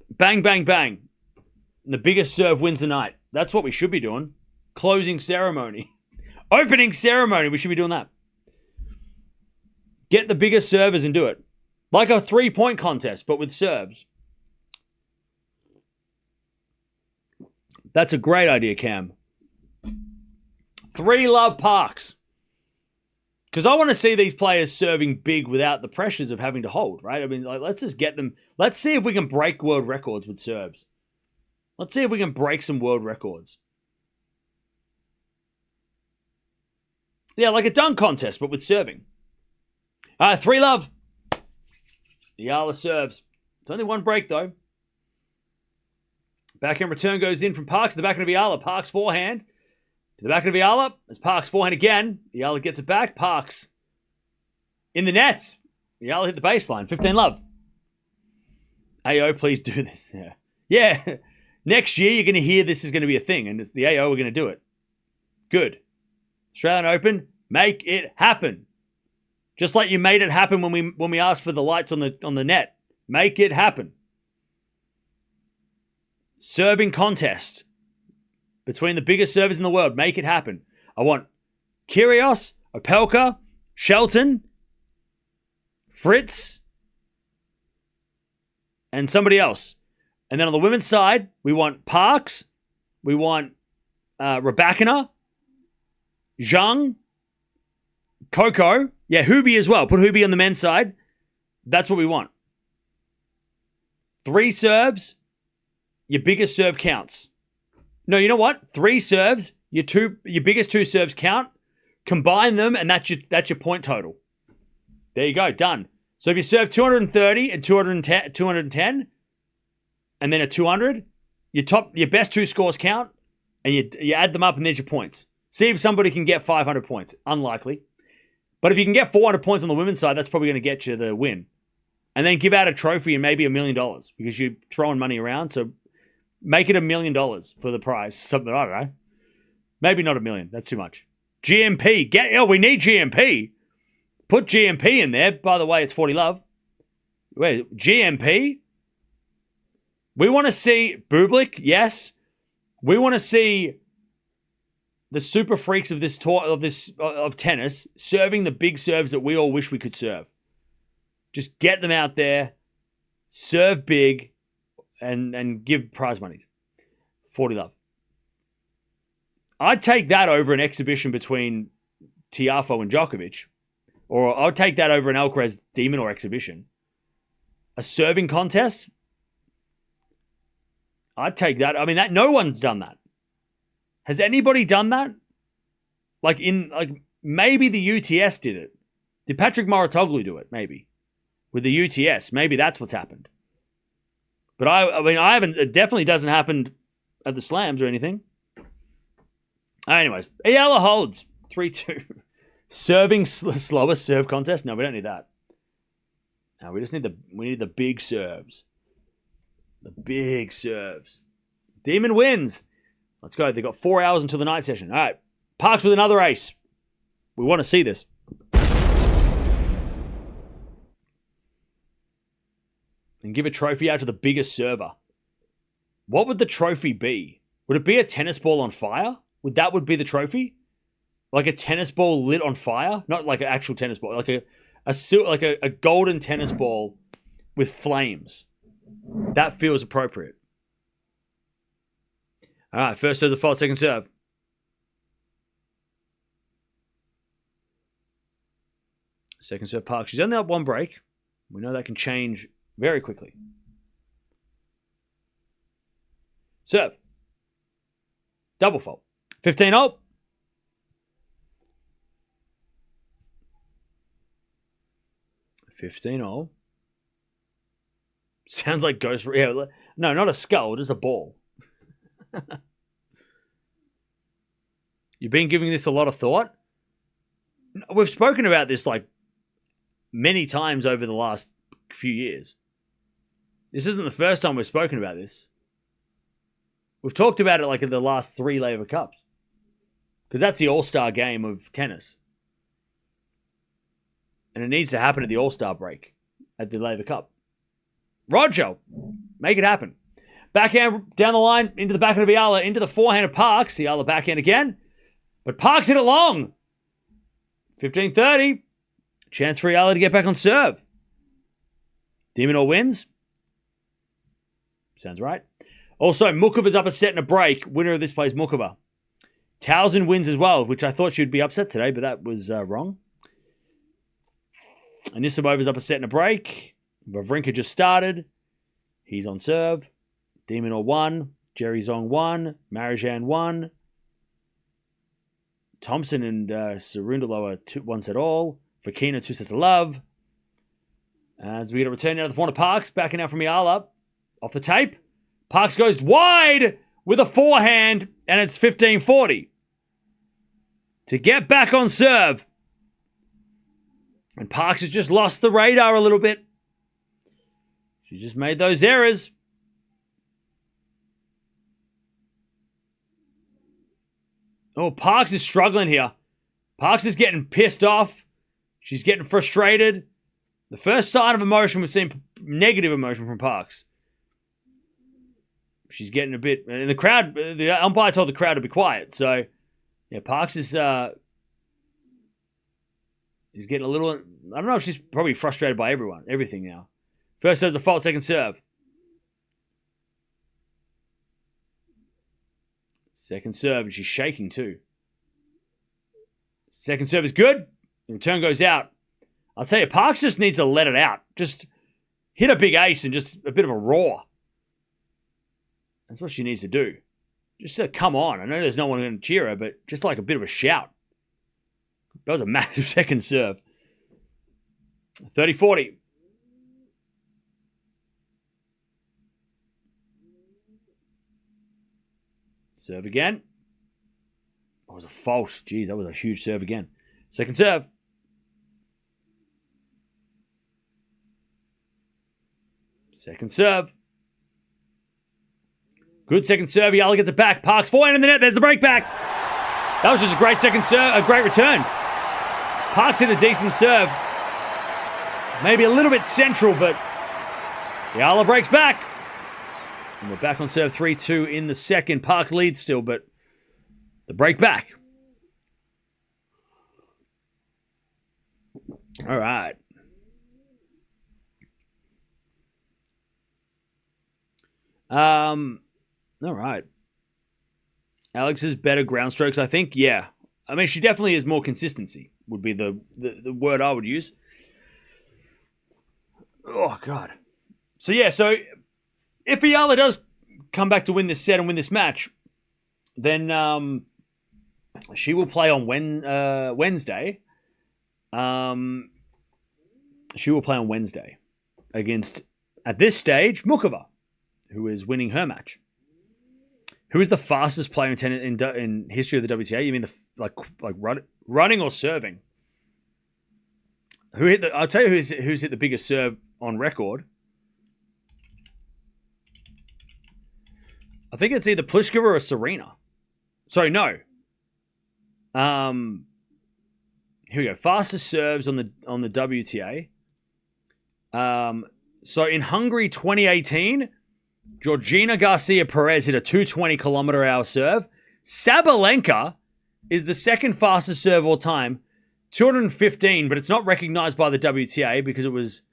bang, bang, bang, and the biggest serve wins the night. That's what we should be doing. Closing ceremony, opening ceremony. We should be doing that. Get the biggest servers and do it. Like a 3-point contest, but with serves. That's a great idea, Cam. 3-love Parks. Because I want to see these players serving big without the pressures of having to hold, right? I mean, like, let's just get them. Let's see if we can break world records with serves. Let's see if we can break some world records. Yeah, like a dunk contest, but with serving. 3-love. Eala serves. It's only 1 break, though. Backhand return goes in from Parks to the backhand of Eala. Parks forehand. To the backhand of Eala. As Parks forehand again. Eala gets it back. Parks in the net. Eala hit the baseline. 15-love. AO, please do this. Yeah. Next year, you're going to hear this is going to be a thing. And it's the AO, we're going to do it. Good. Australian Open. Make it happen. Just like you made it happen when we asked for the lights on the net. Make it happen. Serving contest between the biggest servers in the world. Make it happen. I want Kyrgios, Opelka, Shelton, Fritz, and somebody else. And then on the women's side, we want Parks, we want Raducanu, Zhang, Coco. Yeah, Hubie as well. Put Hubie on the men's side. That's what we want. 3 serves. Your biggest serve counts. No, you know what? 3 serves. Your biggest 2 serves count. Combine them, and that's your point total. There you go. Done. So if you serve 230 and 210, and then a 200, your best 2 scores count, and you add them up, and there's your points. See if somebody can get 500 points. Unlikely. But if you can get 400 points on the women's side, that's probably going to get you the win. And then give out a trophy and maybe $1 million because you're throwing money around. So make it $1 million for the prize. Something, I don't know. Maybe not $1 million. That's too much. GMP. We need GMP. Put GMP in there. By the way, it's 40 love. Wait, GMP? We want to see Bublik, yes. We want to see the super freaks of this tour of tennis serving the big serves that we all wish we could serve. Just get them out there, serve big, and give prize monies. 40 love. I'd take that over an exhibition between Tiafoe and Djokovic. Or I'd take that over an Alcaraz Demon or exhibition. A serving contest? I'd take that. I mean, that no one's done that. Has anybody done that? Maybe the UTS did it. Did Patrick Mouratoglou do it? Maybe. With the UTS. Maybe that's what's happened. But I haven't, it definitely doesn't happen at the slams or anything. Anyways, Eala holds 3-2. Serving slower serve contest? No, we don't need that. No, we just need the big serves. The big serves. Demon wins. Let's go. They've got 4 hours until the night session. All right. Parks with another ace. We want to see this. And give a trophy out to the biggest server. What would the trophy be? Would it be a tennis ball on fire? Would be the trophy? Like a tennis ball lit on fire? Not like an actual tennis ball. Like a golden tennis ball with flames. That feels appropriate. All right, first serve the fault, second serve. Second serve Parks. She's only up one break. We know that can change very quickly. Serve. Double fault. 15-0. Sounds like Ghost. Yeah, no, not a skull, just a ball. You've been giving this a lot of thought. We've spoken about this like many times over the last few years. This isn't the first time we've spoken about this. We've talked about it like in the last 3 Laver Cups. Because that's the all-star game of tennis. And it needs to happen at the all-star break at the Laver Cup. Roger, make it happen. Backhand down the line, into the backhand of Eala, into the forehand of Parks. Eala backhand again. But Parks hit it long. 15-30. Chance for Eala to get back on serve. Demonor wins. Sounds right. Also, Mukova's up a set and a break. Winner of this plays Mukova. Towson wins as well, which I thought she'd be upset today, but that was wrong. Anisimova's up a set and a break. Wawrinka just started. He's on serve. Demonor 1. Jerry Zong 1. Marijan 1. Thompson and Cerundolo are 1 set all. Fokina 2 sets of love. As we get a return out of the front of Parks. Backing out from Eala. Off the tape. Parks goes wide with a forehand. And it's 15-40. To get back on serve. And Parks has just lost the radar a little bit. She just made those errors. Oh, Parks is struggling here. Parks is getting pissed off. She's getting frustrated. The first sign of emotion, we've seen negative emotion from Parks. She's getting a bit... And the crowd, the umpire told the crowd to be quiet. So, yeah, Parks is getting a little... I don't know if she's probably frustrated by everything now. First serve's a fault, second serve. Second serve, and she's shaking too. Second serve is good. The return goes out. I'll tell you, Parks just needs to let it out. Just hit a big ace and just a bit of a roar. That's what she needs to do. Just to come on. I know there's no one going to cheer her, but just like a bit of a shout. That was a massive second serve. 30-40. Serve again. That was a fault. Jeez, that was a huge serve again. Second serve. Second serve. Good second serve. Eala gets it back. Parks forehand in the net. There's the break back. That was just a great second serve, a great return. Parks hit a decent serve. Maybe a little bit central, but Eala breaks back. And we're back on serve 3-2 in the second. Parks leads still, but the break back. All right. All right. Alex's better ground strokes, I think. Yeah. I mean, she definitely has more consistency, would be the word I would use. Oh, God. So, yeah, so if Eala does come back to win this set and win this match, then she will play on Wednesday. She will play on Wednesday against, at this stage, Mukova, who is winning her match. Who is the fastest player in tennis in history of the WTA? You mean like running or serving? I'll tell you who's hit the biggest serve on record. I think it's either Pliskova or Serena. Sorry, no. Here we go. Fastest serves on the WTA. So in Hungary 2018, Georgina Garcia Perez hit a 220 km/h serve. Sabalenka is the second fastest serve of all time, 215, but it's not recognized by the WTA because it was,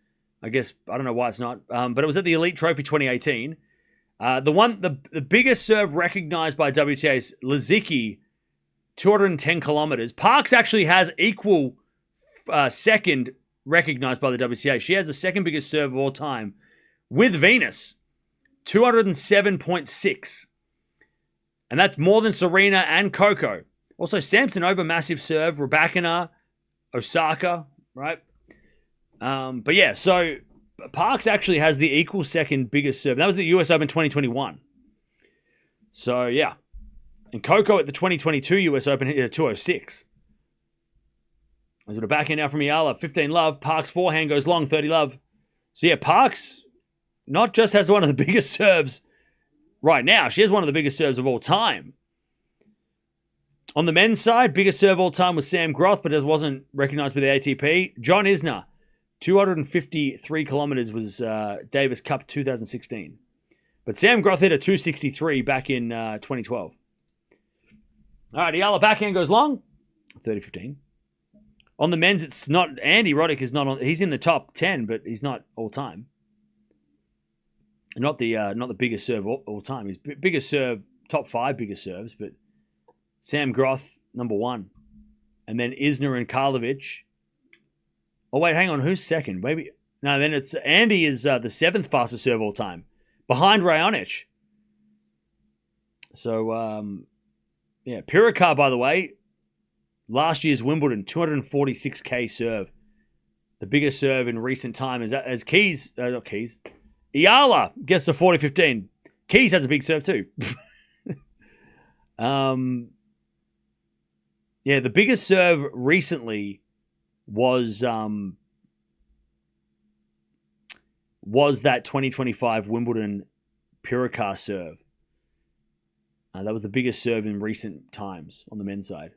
I guess, I don't know why it's not, but it was at the Elite Trophy 2018. The biggest serve recognized by WTA is Lizicki, 210 kilometers. Parks actually has equal second recognized by the WTA. She has the second biggest serve of all time with Venus, 207.6. And that's more than Serena and Coco. Also, Samsonova, massive serve. Raducanu, Osaka, right? But yeah, so Parks actually has the equal second biggest serve. That was the US Open 2021. So yeah. And Coco at the 2022 US Open hit a 206. There's a backhand now from Eala, 15 love. Parks forehand goes long, 30 love. So yeah, Parks not just has one of the biggest serves right now, she has one of the biggest serves of all time. On the men's side, biggest serve of all time was Sam Groth, but it wasn't recognized by the ATP. John Isner, 253 kilometers was Davis Cup 2016. But Sam Groth hit a 263 back in 2012. All right, Eala backhand goes long, 30-15. On the men's, it's not, Andy Roddick is not on, he's in the top 10, but he's not all time. Not the biggest serve all time. He's biggest serve, top 5 biggest serves, but Sam Groth, number 1. And then Isner and Karlovic. Oh, wait, hang on. Who's second? Maybe. No, then it's Andy is the 7th fastest serve all time, behind Raonic. So, yeah. Pirikar, by the way, last year's Wimbledon, 246k serve. The biggest serve in recent time is as Keys, not Keys. Eala gets the 40-15. Keys has a big serve too. Yeah, the biggest serve recently was that 2025 Wimbledon Pirikar serve. That was the biggest serve in recent times on the men's side.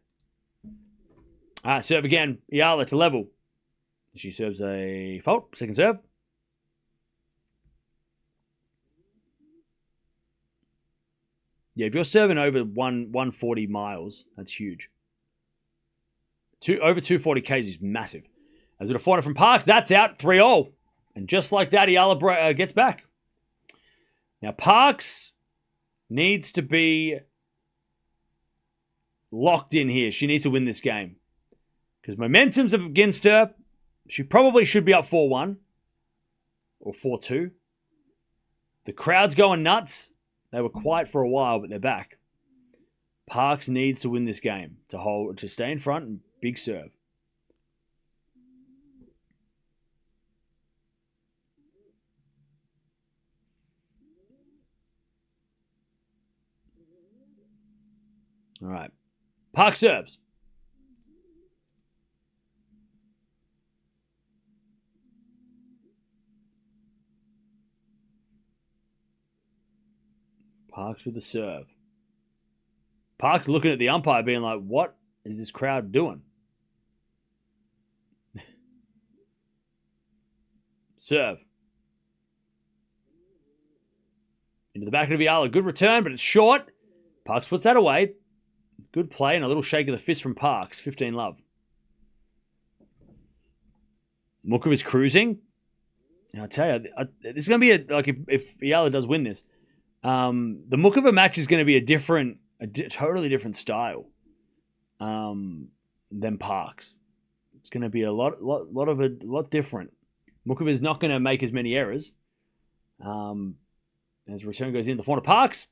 All right, serve again. Eala to level. She serves a fault. Second serve. Yeah, if you're serving over 140 miles, that's huge. Over 240 Ks is massive. As with a corner from Parks, that's out 3-0. And just like that, Eala gets back. Now, Parks needs to be locked in here. She needs to win this game. Because momentum's against her. She probably should be up 4-1. Or 4-2. The crowd's going nuts. They were quiet for a while, but they're back. Parks needs to win this game to stay in front and big serve. All right. Parks serves. Parks with the serve. Parks looking at the umpire being like, what is this crowd doing? Serve. Into the back of Eala. Good return, but it's short. Parks puts that away. Good play and a little shake of the fist from Parks. 15 love. Mukov is cruising. And I'll tell you, this is going to be if Eala does win this, the Mukova match is going to be a totally different style than Parks. It's going to be a lot different. Mukova is not going to make as many errors. As the return goes in, the forehand of Parks.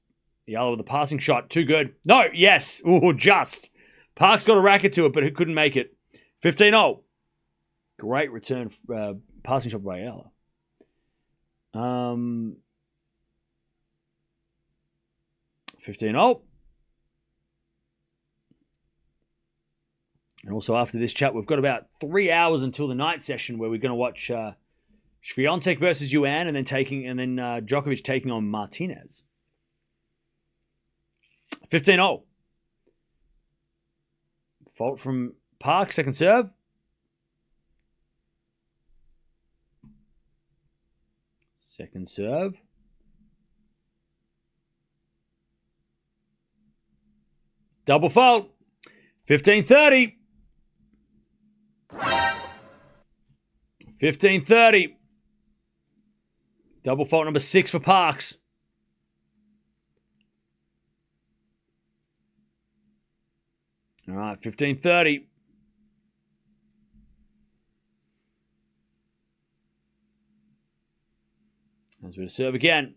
Eala with a passing shot. Too good. No, yes. Ooh, just. Parks got a racket to it, but he couldn't make it. 15-0. Great return, passing shot by Eala. 15-0. And also after this chat, we've got about 3 hours until the night session where we're going to watch Swiatek versus Yuan and then Djokovic taking on Martinez. 15-0. Fault from Park, second serve. Second serve. Double fault. 15-30. 15-30. Double fault number 6 for Parks. All right, 15-30. As we serve again.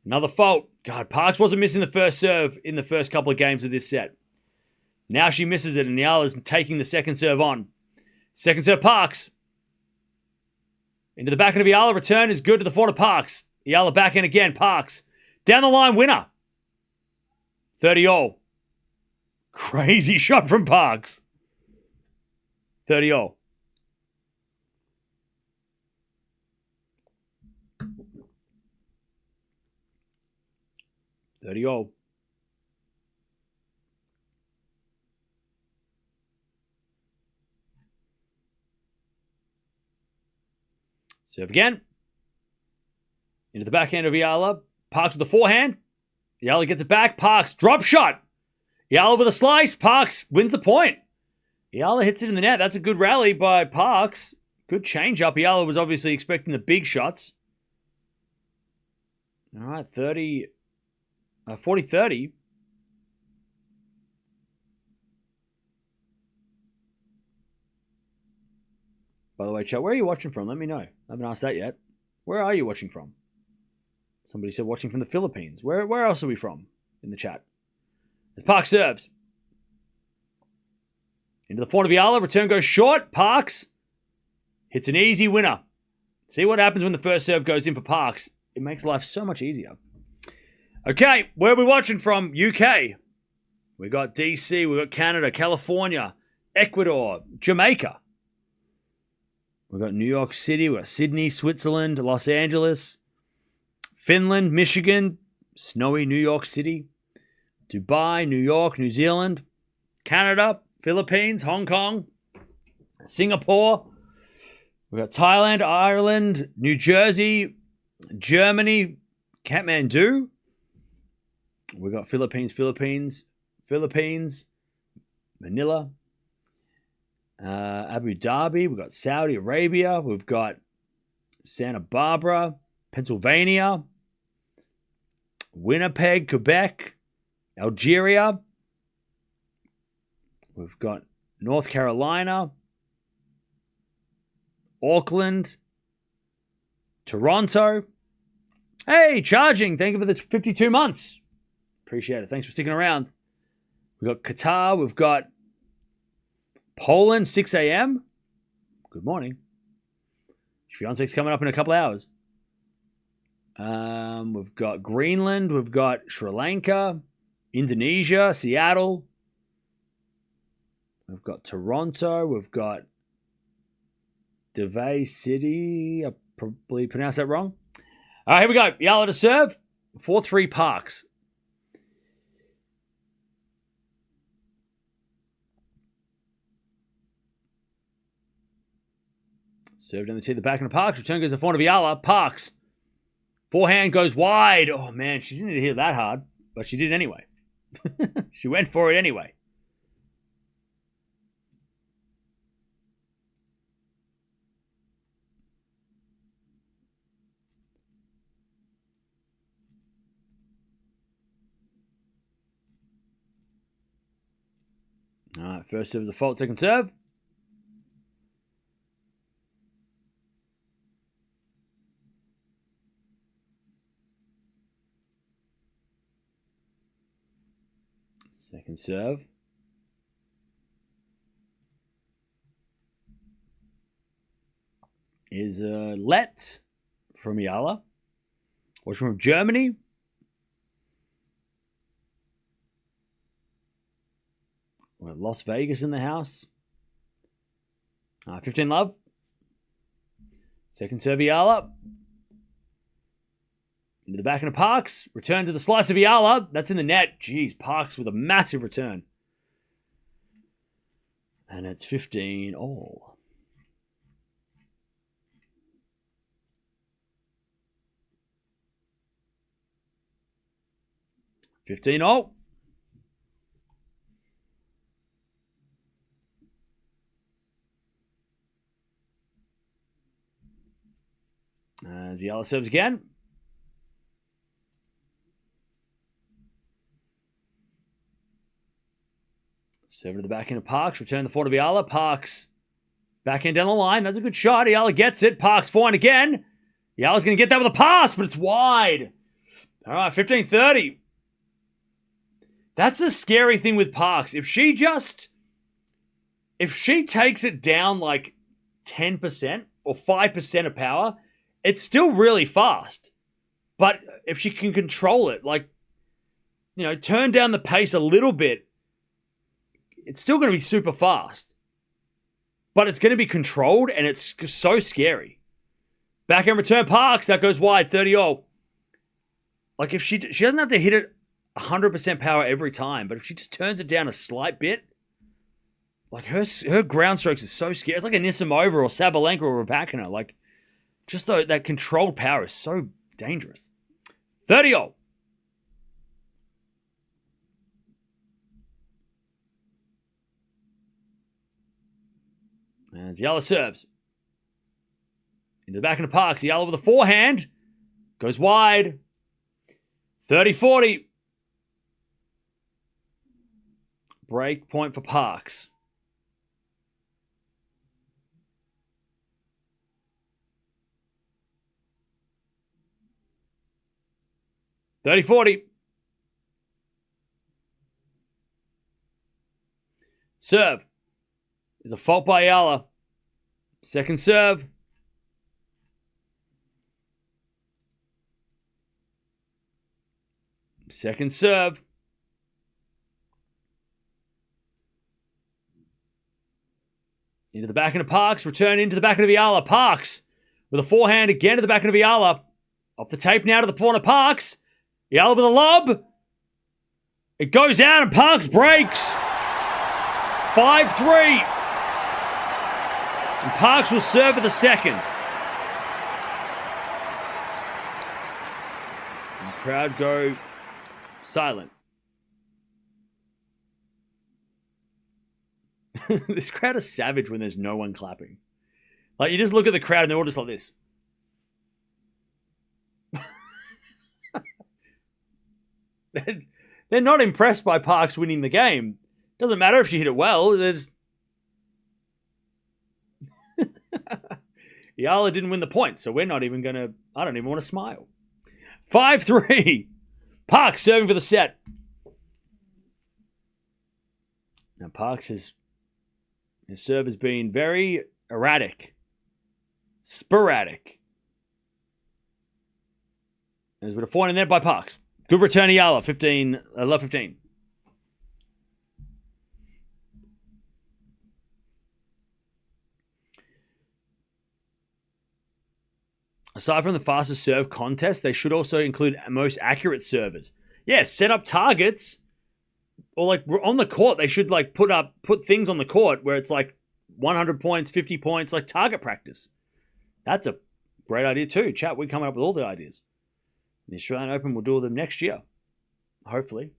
Another fault. God, Parks wasn't missing the first serve in the first couple of games of this set. Now she misses it, and Eala's taking the second serve on. Second serve, Parks. Into the backhand of Eala. Return is good to the forehand of Parks. Eala backhand again. Parks. Down the line, winner. 30-all. Crazy shot from Parks. 30-all. Serve again. Into the backhand of Eala. Parks with the forehand. Eala gets it back. Parks, drop shot. Eala with a slice. Parks wins the point. Eala hits it in the net. That's a good rally by Parks. Good change up. Eala was obviously expecting the big shots. All right, 40-30. By the way, chat, where are you watching from? Let me know. I haven't asked that yet. Where are you watching from? Somebody said watching from the Philippines. Where else are we from in the chat? As Parks serves. Into the forehand of Eala. Return goes short. Parks hits an easy winner. See what happens when the first serve goes in for Parks. It makes life so much easier. Okay, where are we watching from? UK. We got DC, we got Canada, California, Ecuador, Jamaica. We got New York City, we got Sydney, Switzerland, Los Angeles, Finland, Michigan, snowy New York City, Dubai, New York, New Zealand, Canada, Philippines, Hong Kong, Singapore. We got Thailand, Ireland, New Jersey, Germany, Kathmandu. We got Philippines, Manila, Abu Dhabi. We've got Saudi Arabia. We've got Santa Barbara, Pennsylvania, Winnipeg, Quebec, Algeria. We've got North Carolina, Auckland, Toronto. Hey, charging. Thank you for the 52 months. Appreciate it. Thanks for sticking around. We've got Qatar. We've got Poland, 6 a.m. Good morning. Swiatek's coming up in a couple hours. We've got Greenland. We've got Sri Lanka, Indonesia, Seattle. We've got Toronto. We've got Davao City. I probably pronounced that wrong. All right, here we go. Eala to serve. 4-3 Parks. Served in the tee, the back in the Parks. Return goes in front of Eala. Parks. Forehand goes wide. Oh, man, she didn't hit it that hard, but she did anyway. She went for it anyway. All right, first serve is a fault, second serve. Second serve. Is let from Eala. Watch from Germany. We're at Las Vegas in the house. 15 love. Second serve Eala. Into the back of the Parks. Return to the slice of Eala. That's in the net. Jeez, Parks with a massive return. And it's 15 all. $15 all. As Eala serves again. Serve to the back end of Parks. Return the forehand of Eala. Parks backhand down the line. That's a good shot. Eala gets it. Parks forehand again. Eala's going to get that with a pass, but it's wide. All right, 15-30. That's the scary thing with Parks. If she takes it down like 10% or 5% of power, it's still really fast. But if she can control it, like, turn down the pace a little bit, it's still going to be super fast. But it's going to be controlled, and it's so scary. Backhand return Parks. That goes wide, 30-all. Like, if she doesn't have to hit it 100% power every time, but if she just turns it down a slight bit, like, her ground strokes is so scary. It's like a Nisimova or Sabalenka or Raducanu. Like, just that controlled power is so dangerous. 30-all. As Eala serves. Into the back of the Parks. Eala with a forehand. Goes wide. 30-40. Break point for Parks. $30-40. Serve. Is a fault by Eala. Second serve. Second serve. Into the back end of Parks. Return into the back end of Eala. Parks with a forehand again to the back end of Eala. Off the tape now to the front of Parks. Eala with a lob. It goes out and Parks breaks. 5-3. And Parks will serve for the second. And the crowd go silent. This crowd is savage when there's no one clapping. Like, you just look at the crowd and they're all just like this. They're not impressed by Parks winning the game. Doesn't matter if she hit it well. Eala didn't win the point, so we're not even going to... I don't even want to smile. 5-3. Parks serving for the set. Now, Parks his serve has been very erratic. Sporadic. There's been a forehand in there by Parks. Good return, Eala. 15. aside from the fastest serve contest, they should also include most accurate servers. Yeah, set up targets, or like on the court, they should like put things on the court where it's like 100 points, 50 points, like target practice. That's a great idea too. Chat, we're coming up with all the ideas. The Australian Open, we'll do them next year. Hopefully.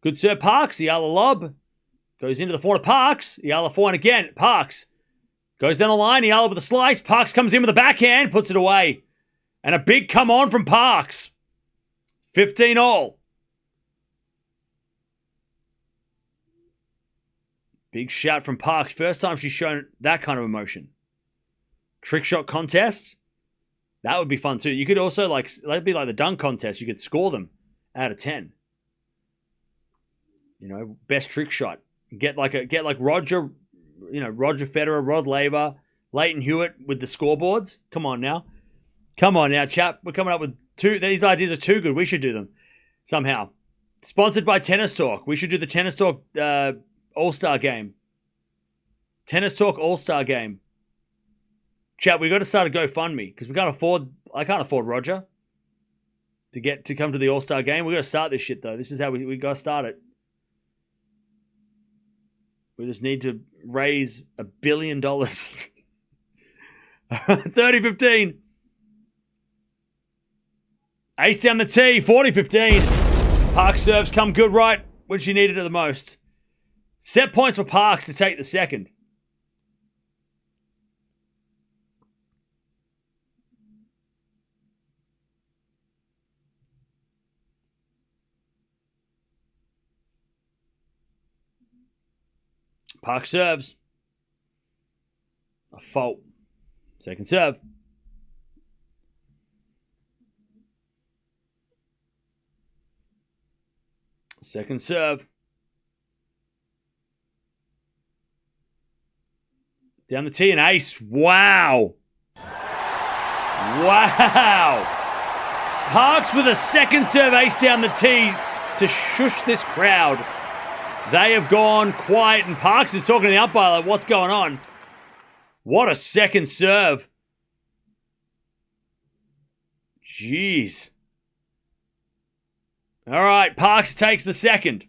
Good serve, Parks. Eala lob. Goes into the forehand of Parks. Eala forehand again. Parks. Goes down the line. Eala with a slice. Parks comes in with a backhand. Puts it away. And a big come on from Parks. 15 all. Big shout from Parks. First time she's shown that kind of emotion. Trick shot contest. That would be fun too. You could also that'd be like the dunk contest. You could score them out of 10. You know, best trick shot. Get like Roger, Roger Federer, Rod Laver, Leighton Hewitt with the scoreboards. Come on now, chap. We're coming up with two. These ideas are too good. We should do them somehow. Sponsored by Tennis Talk. We should do the Tennis Talk All-Star Game. Tennis Talk All-Star Game. Chat, we got to start a GoFundMe because I can't afford Roger to come to the All-Star Game. We got to start this shit though. This is how we got to start it. We just need to raise $1 billion. 30-15. Ace down the tee, 40-15. Parks serves come good right when she needed it the most. Set points for Parks to take the second. Parks serves. A fault. Second serve. Second serve. Down the tee and ace. Wow. Wow. Parks with a second serve ace down the tee to shush this crowd. They have gone quiet, and Parks is talking to the umpire like, what's going on? What a second serve. Jeez. All right, Parks takes the second.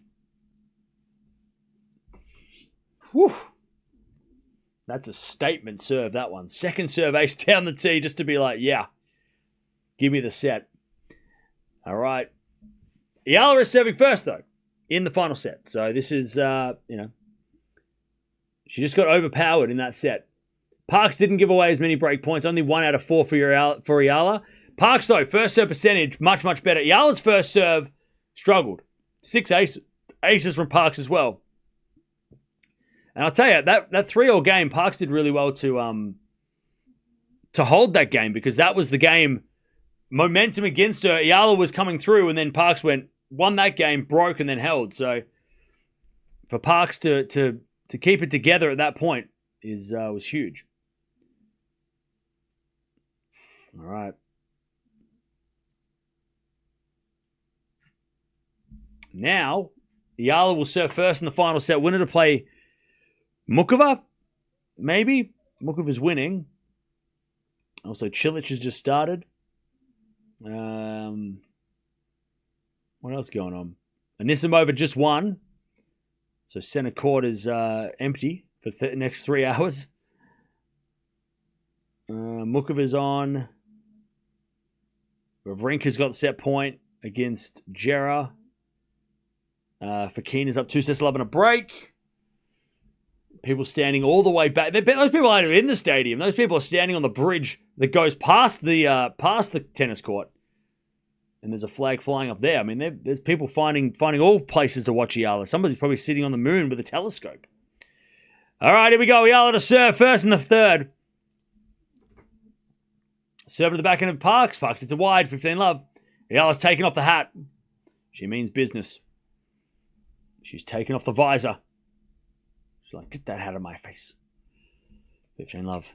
Whew. That's a statement serve, that one. Second serve ace down the tee just to be like, yeah, give me the set. All right. Eala is serving first, though, in the final set. So this is, she just got overpowered in that set. Parks didn't give away as many break points. Only 1 out of 4 for Eala. Parks, though, first serve percentage, much, much better. Eala's first serve struggled. 6 aces from Parks as well. And I'll tell you, that 3-all game, Parks did really well to hold that game because that was the game. Momentum against her. Eala was coming through, and then Parks won that game, broke, and then held. So for Parks to keep it together at that point was huge. All right. Now, Eala will serve first in the final set. Winner to play Mukova, maybe. Mukova's winning. Also, Cilic has just started. What else going on? Anisimova just won. So center court is empty for the next 3 hours. Mukova's on. Wawrinka's got the set point against Jera. Fokina's up 2-6-11 a break. People standing all the way back. Those people aren't even in the stadium. Those people are standing on the bridge that goes past the tennis court. And there's a flag flying up there. I mean, there's people finding all places to watch Eala. Somebody's probably sitting on the moon with a telescope. All right, here we go. Eala to serve first in the third. Serving to the back end of Parks. Parks, it's a wide, 15-love. Eala's taking off the hat. She means business. She's taking off the visor. She's like, get that hat out of my face. 15-love.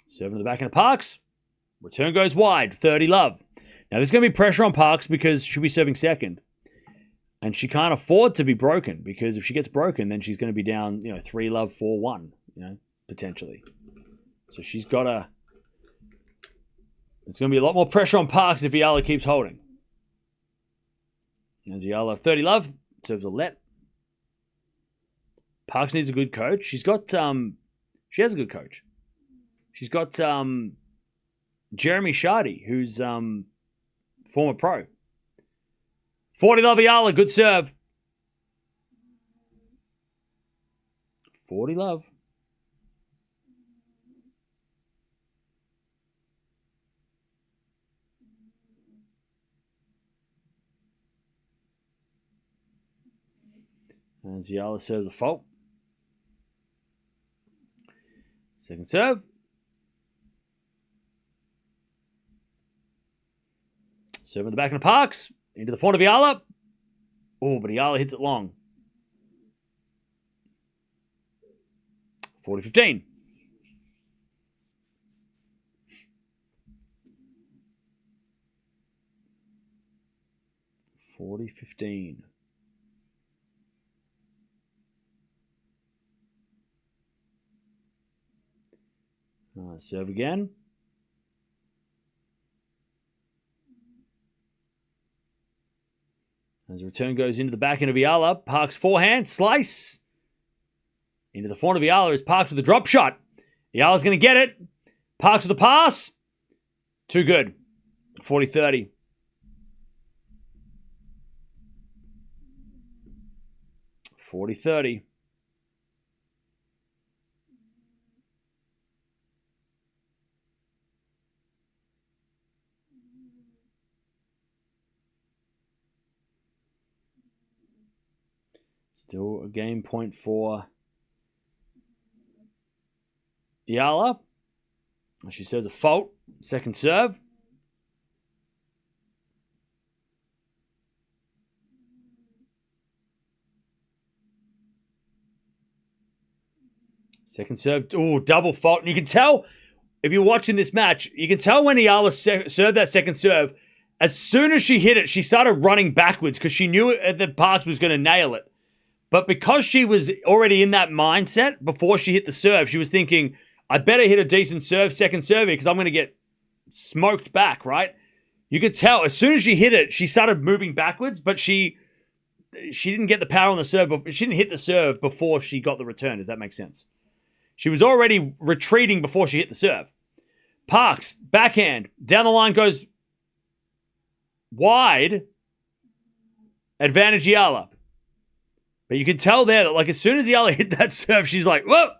Serving to the back end of Parks. Return goes wide. 30-love. Now, there's going to be pressure on Parks because she'll be serving second. And she can't afford to be broken because if she gets broken, then she's going to be down, 3-love, 4-1. potentially. So she's got to... It's going to be a lot more pressure on Parks if Eala keeps holding. As Eala 30 love, serves a let. Parks needs a good coach. She's got... she has a good coach. She's got Jeremy Shardy, who's former pro. 40 love Eala, good serve. 40 love. And Eala serves a fault. Second serve. Serve in the back of the Parks. Into the front of Eala. Oh, but Eala hits it long. 40-15. Serve again. As the return goes into the back end of Eala, Parks forehand, slice. Into the front of Eala is Parks with a drop shot. Eala's going to get it. Parks with a pass. Too good. 40-30. Still a game point for Eala. She serves a fault. Second serve. Second serve. Oh, double fault. And you can tell, if you're watching this match, you can tell when Eala served that second serve, as soon as she hit it, she started running backwards because she knew that Parks was going to nail it. But because she was already in that mindset before she hit the serve, she was thinking, I better hit a decent serve, second serve here, because I'm going to get smoked back, right? You could tell, as soon as she hit it, she started moving backwards, but she didn't get the power on the serve. She didn't hit the serve before she got the return, if that makes sense. She was already retreating before she hit the serve. Parks, backhand, down the line goes wide. Advantage Eala. But you can tell there that, like, as soon as Eala hit that serve, she's like, whoa!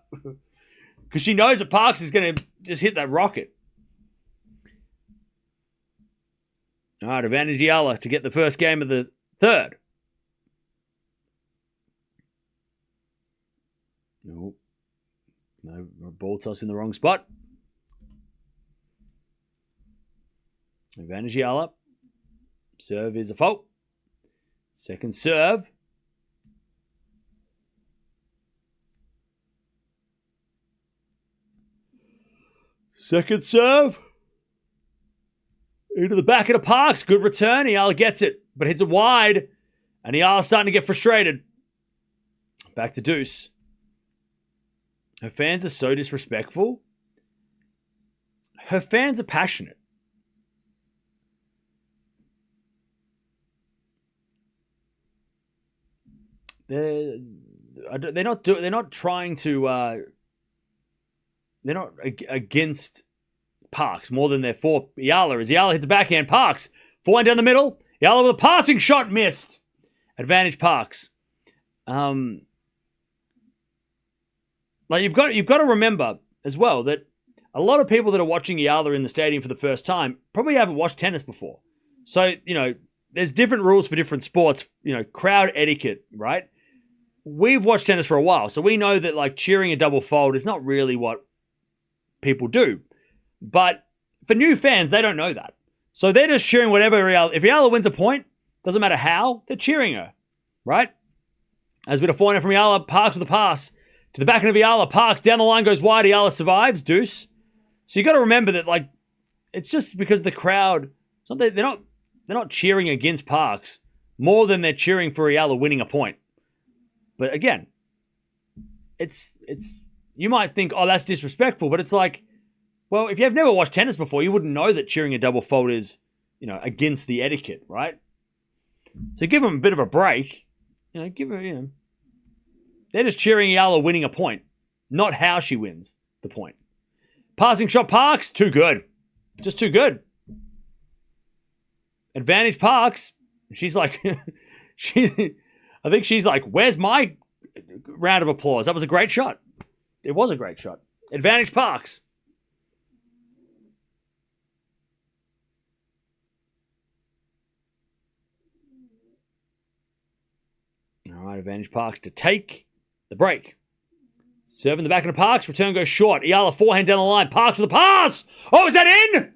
Because she knows that Parks is going to just hit that rocket. All right, advantage Eala to get the first game of the third. Nope. No, ball toss in the wrong spot. Advantage Eala. Serve is a fault. Second serve. Second serve. Into the back of the Parks. Good return. Eala gets it, but hits it wide. And Eala's starting to get frustrated. Back to deuce. Her fans are so disrespectful. Her fans are passionate. They're not trying to. They're not against Parks more than they're for Eala. As Eala hits a backhand, Parks forehand down the middle. Eala with a passing shot, missed. Advantage Parks. Like you've got to remember as well that a lot of people that are watching Eala in the stadium for the first time probably haven't watched tennis before. So, there's different rules for different sports, crowd etiquette, right? We've watched tennis for a while, so we know that like cheering a double fault is not really what people do. But for new fans, they don't know that. So they're just cheering whatever Eala. If Eala wins a point, doesn't matter how, they're cheering her, right? As with a forehand from Eala, Parks with a pass to the back end of Eala. Parks down the line goes wide. Eala survives, deuce. So you got to remember that like it's just because the crowd. It's not that they're not cheering against Parks more than they're cheering for Eala winning a point. But again, it's you might think, oh, that's disrespectful, but it's like, well, if you've never watched tennis before, you wouldn't know that cheering a double fault is, against the etiquette, right? So give them a bit of a break. They're just cheering Eala winning a point, not how she wins the point. Passing shot Parks, too good. Just too good. Advantage Parks. She's like, I think she's like, where's my round of applause? That was a great shot. It was a great shot. Advantage Parks. All right, advantage Parks to take the break. Serve in the back of the Parks. Return goes short. Eala forehand down the line. Parks with a pass. Oh, is that in?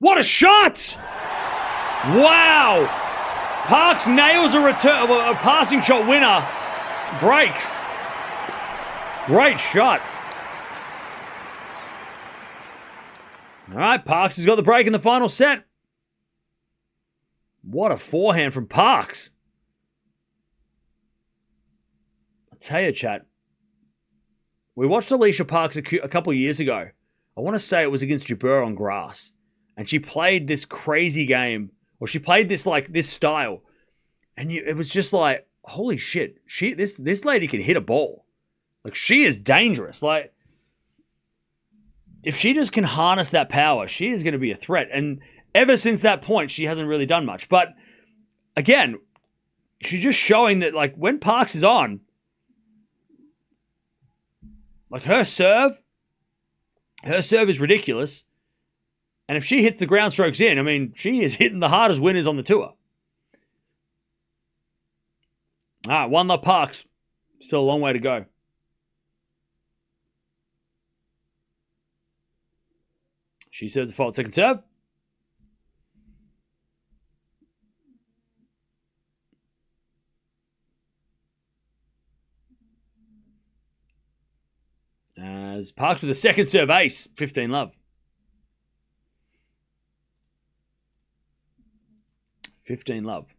What a shot! Wow! Parks nails a passing shot winner. Breaks. Great shot. All right, Parks has got the break in the final set. What a forehand from Parks. I'll tell you, chat. We watched Alycia Parks a couple of years ago. I want to say it was against Jabeur on grass. And she played this crazy game. Or she played this style. And it was just like, holy shit. This lady can hit a ball. Like, she is dangerous. Like, if she just can harness that power, she is going to be a threat. And ever since that point, she hasn't really done much. But, again, she's just showing that, like, when Parks is on, like, her serve is ridiculous. And if she hits the ground strokes in, I mean, she is hitting the hardest winners on the tour. All right, 1-0 Parks. Still a long way to go. She serves a fault second serve. As Parks with a second serve ace, 15-love. 15-love.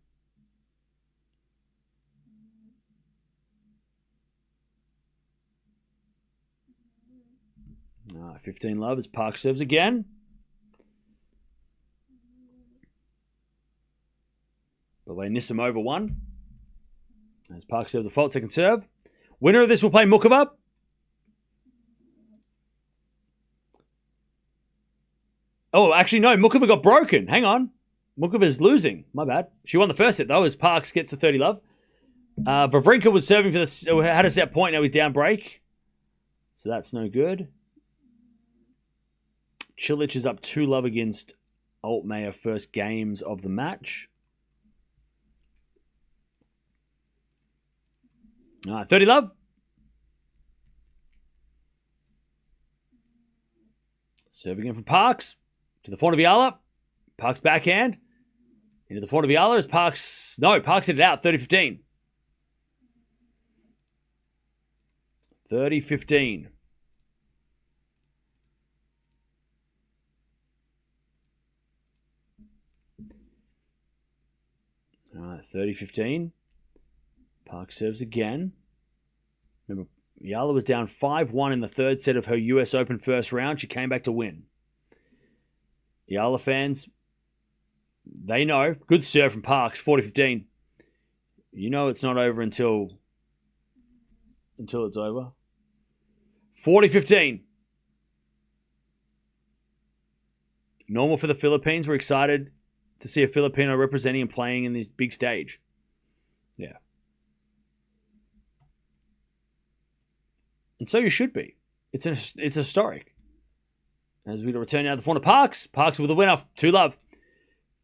15-love as Parks serves again. Nissimova won. As Parks serves the fault second serve. Winner of this will play Mukova. Oh, actually, no. Mukova got broken. Hang on. Mukova's losing. My bad. She won the first set, though, as Parks gets the 30-love. Wawrinka was serving had a set point. Now he's down break. So that's no good. Cilic is up 2-love against Altmaier, first games of the match. 30-love. Serve again from Parks. To the front of Eala. Parks backhand. Into the front of Eala as Parks... No, Parks hit it out. 30-15. 30-15. 30-15. Parks serves again. Remember, Eala was down 5-1 in the third set of her US Open first round. She came back to win. Eala fans, they know. Good serve from Parks, 40-15. You know it's not over until it's over. 40-15. Normal for the Philippines. We're excited to see a Filipino representing and playing in this big stage. Yeah. And so you should be. It's historic. As we return now to the front of Parks. Parks with a winner, 2-love.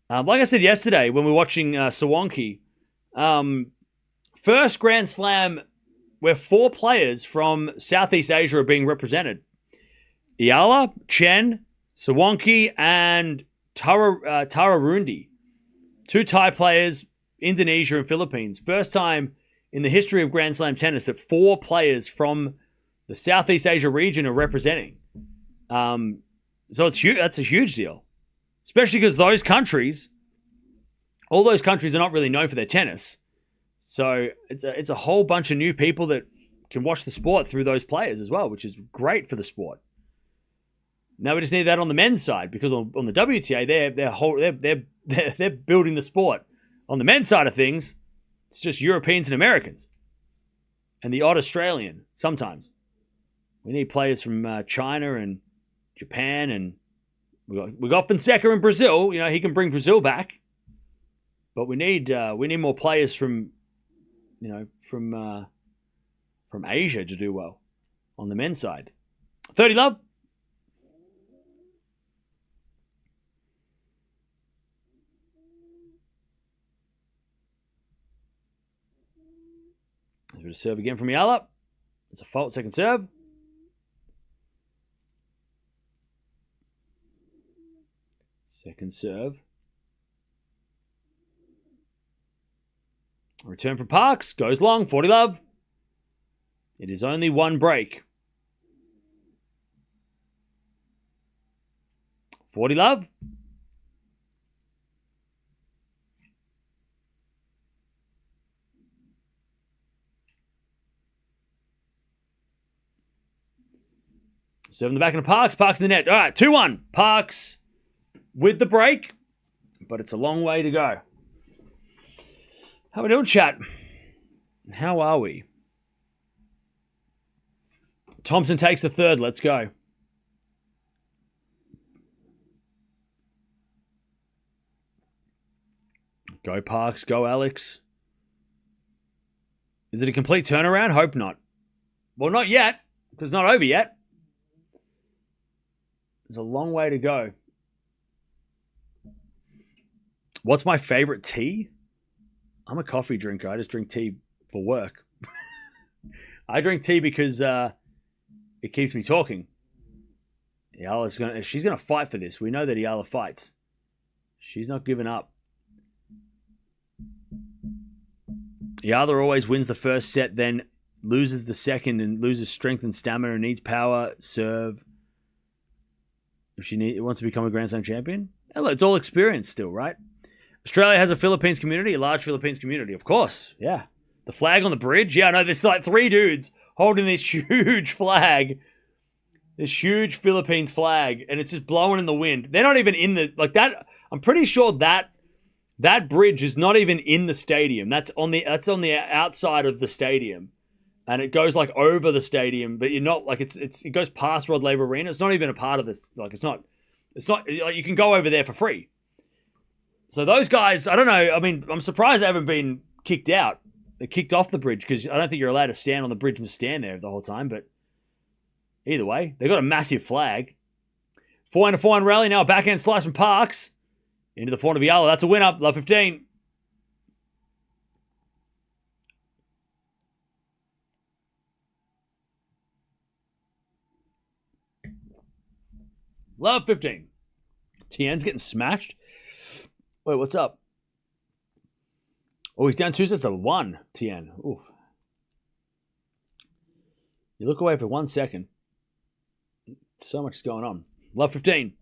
Like I said yesterday when we were watching Swanky, first Grand Slam where 4 players from Southeast Asia are being represented. Eala, Chen, Swanky, and Tara Rundi. 2 Thai players, Indonesia and Philippines. First time in the history of Grand Slam tennis that 4 players from the Southeast Asia region are representing. So that's a huge deal. Especially because all those countries are not really known for their tennis. So it's a whole bunch of new people that can watch the sport through those players as well, which is great for the sport. Now we just need that on the men's side, because on the WTA they're building the sport. On the men's side of things, it's just Europeans and Americans, and the odd Australian sometimes. We need players from China and Japan, and we got Fonseca in Brazil. He can bring Brazil back, but we need more players from Asia to do well on the men's side. 30 love. There's a bit of serve again from Eala. It's a fault, second serve. Second serve. Return from Parks. Goes long. 40 love. It is only one break. 40 love. Serve in the back of the Parks. Parks in the net. All right, 2-1. Parks with the break, but it's a long way to go. How are we doing, chat? How are we? Thompson takes the third. Let's go. Go Parks. Go Alex. Is it a complete turnaround? Hope not. Well, not yet, because it's not over yet. There's a long way to go. What's my favorite tea? I'm a coffee drinker. I just drink tea for work. I drink tea because it keeps me talking. She's gonna fight for this. We know that Eala fights. She's not giving up. Eala always wins the first set, then loses the second and loses strength and stamina and needs power, serve. If she wants to become a Grand Slam champion, it's all experience still, right? Australia has a Philippines community, a large Philippines community, of course. Yeah. The flag on the bridge. Yeah, no, there's like 3 dudes holding this huge flag. This huge Philippines flag, and it's just blowing in the wind. They're not even in the that. I'm pretty sure that bridge is not even in the stadium. That's on the outside of the stadium. And it goes like over the stadium, but you're not like it goes past Rod Laver Arena. It's not even a part of this. Like it's not like you can go over there for free. So those guys, I don't know. I mean, I'm surprised they haven't been kicked out. They kicked off the bridge because I don't think you're allowed to stand on the bridge and stand there the whole time. But either way, they got a massive flag. 4-4 rally now. Backhand slice from Parks into the forehand of Eala. That's a win up. Love 15. Love 15. Tien's getting smashed. Wait, what's up? Oh, he's down 2-1, Tien. Oof. You look away for 1 second. So much is going on. Love 15.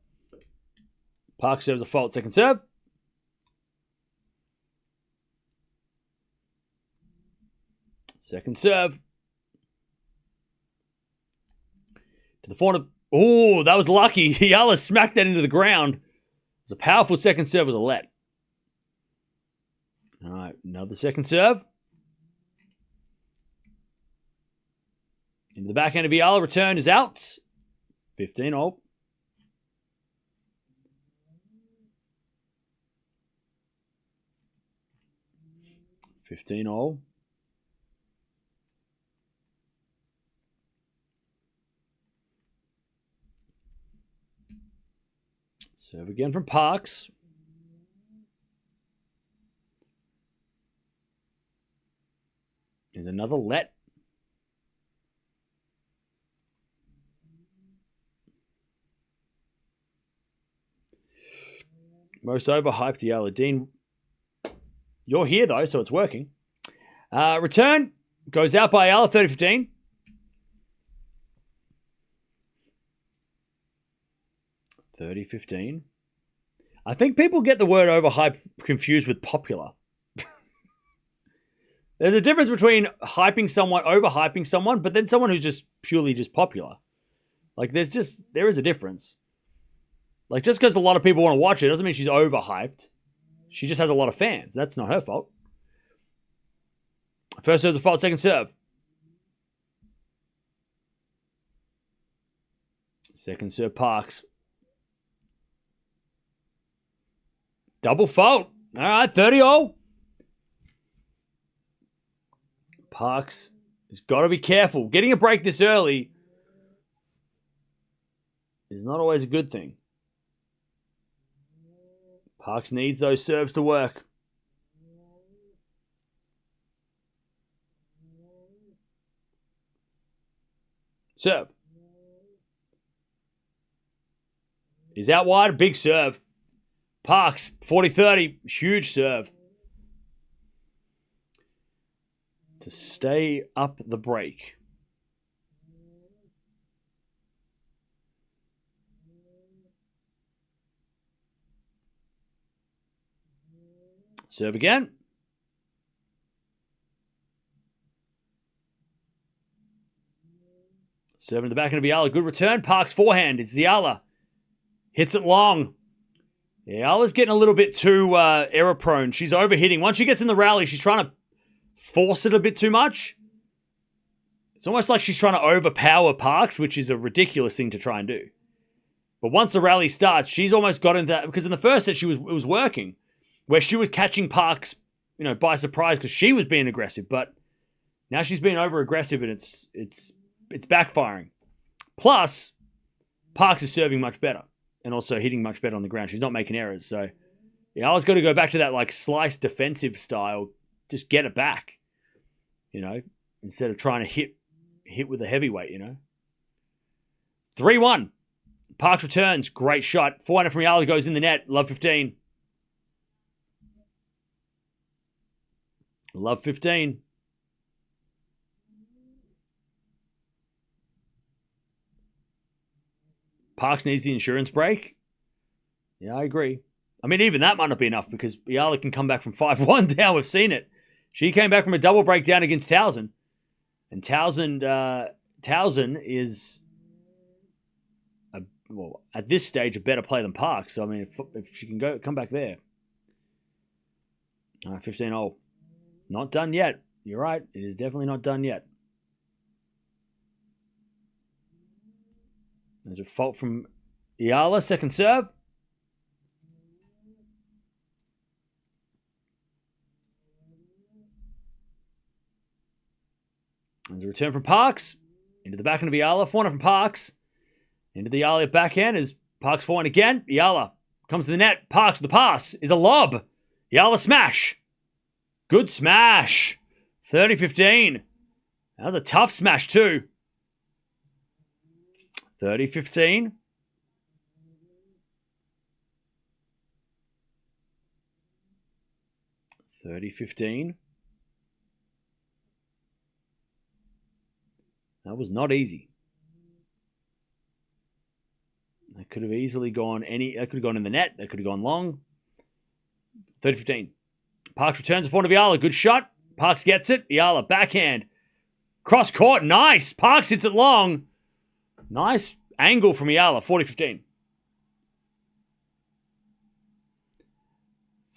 Park serves a fault. Second serve. Second serve. To the forehand of... Oh, that was lucky. Eala smacked that into the ground. It was a powerful second serve. It was a let. All right, another second serve. Into the backhand of Eala. Return is out. 15 all. Serve again from Parks. There's another let. Most overhyped Eala. Dean, you're here though, so it's working. Return goes out by Eala, 30-15. I think people get the word overhyped confused with popular. There's a difference between hyping someone, overhyping someone, but then someone who's just purely just popular. Like, there is a difference. Like, just because a lot of people want to watch it doesn't mean she's overhyped. She just has a lot of fans. That's not her fault. First serve's a fault, second serve. Second serve, Parks. Double fault. All right, 30-all. Parks has got to be careful. Getting a break this early is not always a good thing. Parks needs those serves to work. Serve. He's out wide. Big serve. Parks, 40-30. Huge serve. To stay up the break. Serve again. Serve in the back end of Eala. Good return. Parks forehand. It's Eala. Hits it long. Eala's getting a little bit too error prone. She's overhitting. Once she gets in the rally, she's trying to force it a bit too much. It's almost like she's trying to overpower Parks, which is a ridiculous thing to try and do. But once the rally starts, she's almost got into that, because in the first set it was working, where she was catching Parks, by surprise because she was being aggressive. But now she's being over aggressive and it's backfiring. Plus, Parks is serving much better and also hitting much better on the ground. She's not making errors. So I was going to go back to that like slice defensive style. Just get it back, instead of trying to hit with a heavyweight, 3-1. Parks returns. Great shot. 400 from Eala goes in the net. Love 15. Love 15. Parks needs the insurance break. Yeah, I agree. I mean, even that might not be enough because Eala can come back from 5-1 down. We've seen it. She came back from a double breakdown against Towson. And Towson is, at this stage, a better player than Parks. So, I mean, if she can come back there. 15-0. Not done yet. You're right. It is definitely not done yet. There's a fault from Eala. Second serve. There's a return from Parks. Into the backhand of Eala. Forehand from Parks. Into the Eala backhand as Parks forehand again. Eala comes to the net. Parks with the pass is a lob. Eala smash. Good smash. 30-15. That was a tough smash too. 30-15. That was not easy. That could have easily gone that could have gone in the net. That could have gone long. 30-15. Parks returns the forehand of Eala. Good shot. Parks gets it. Eala backhand. Cross court. Nice. Parks hits it long. Nice angle from Eala. 40-15.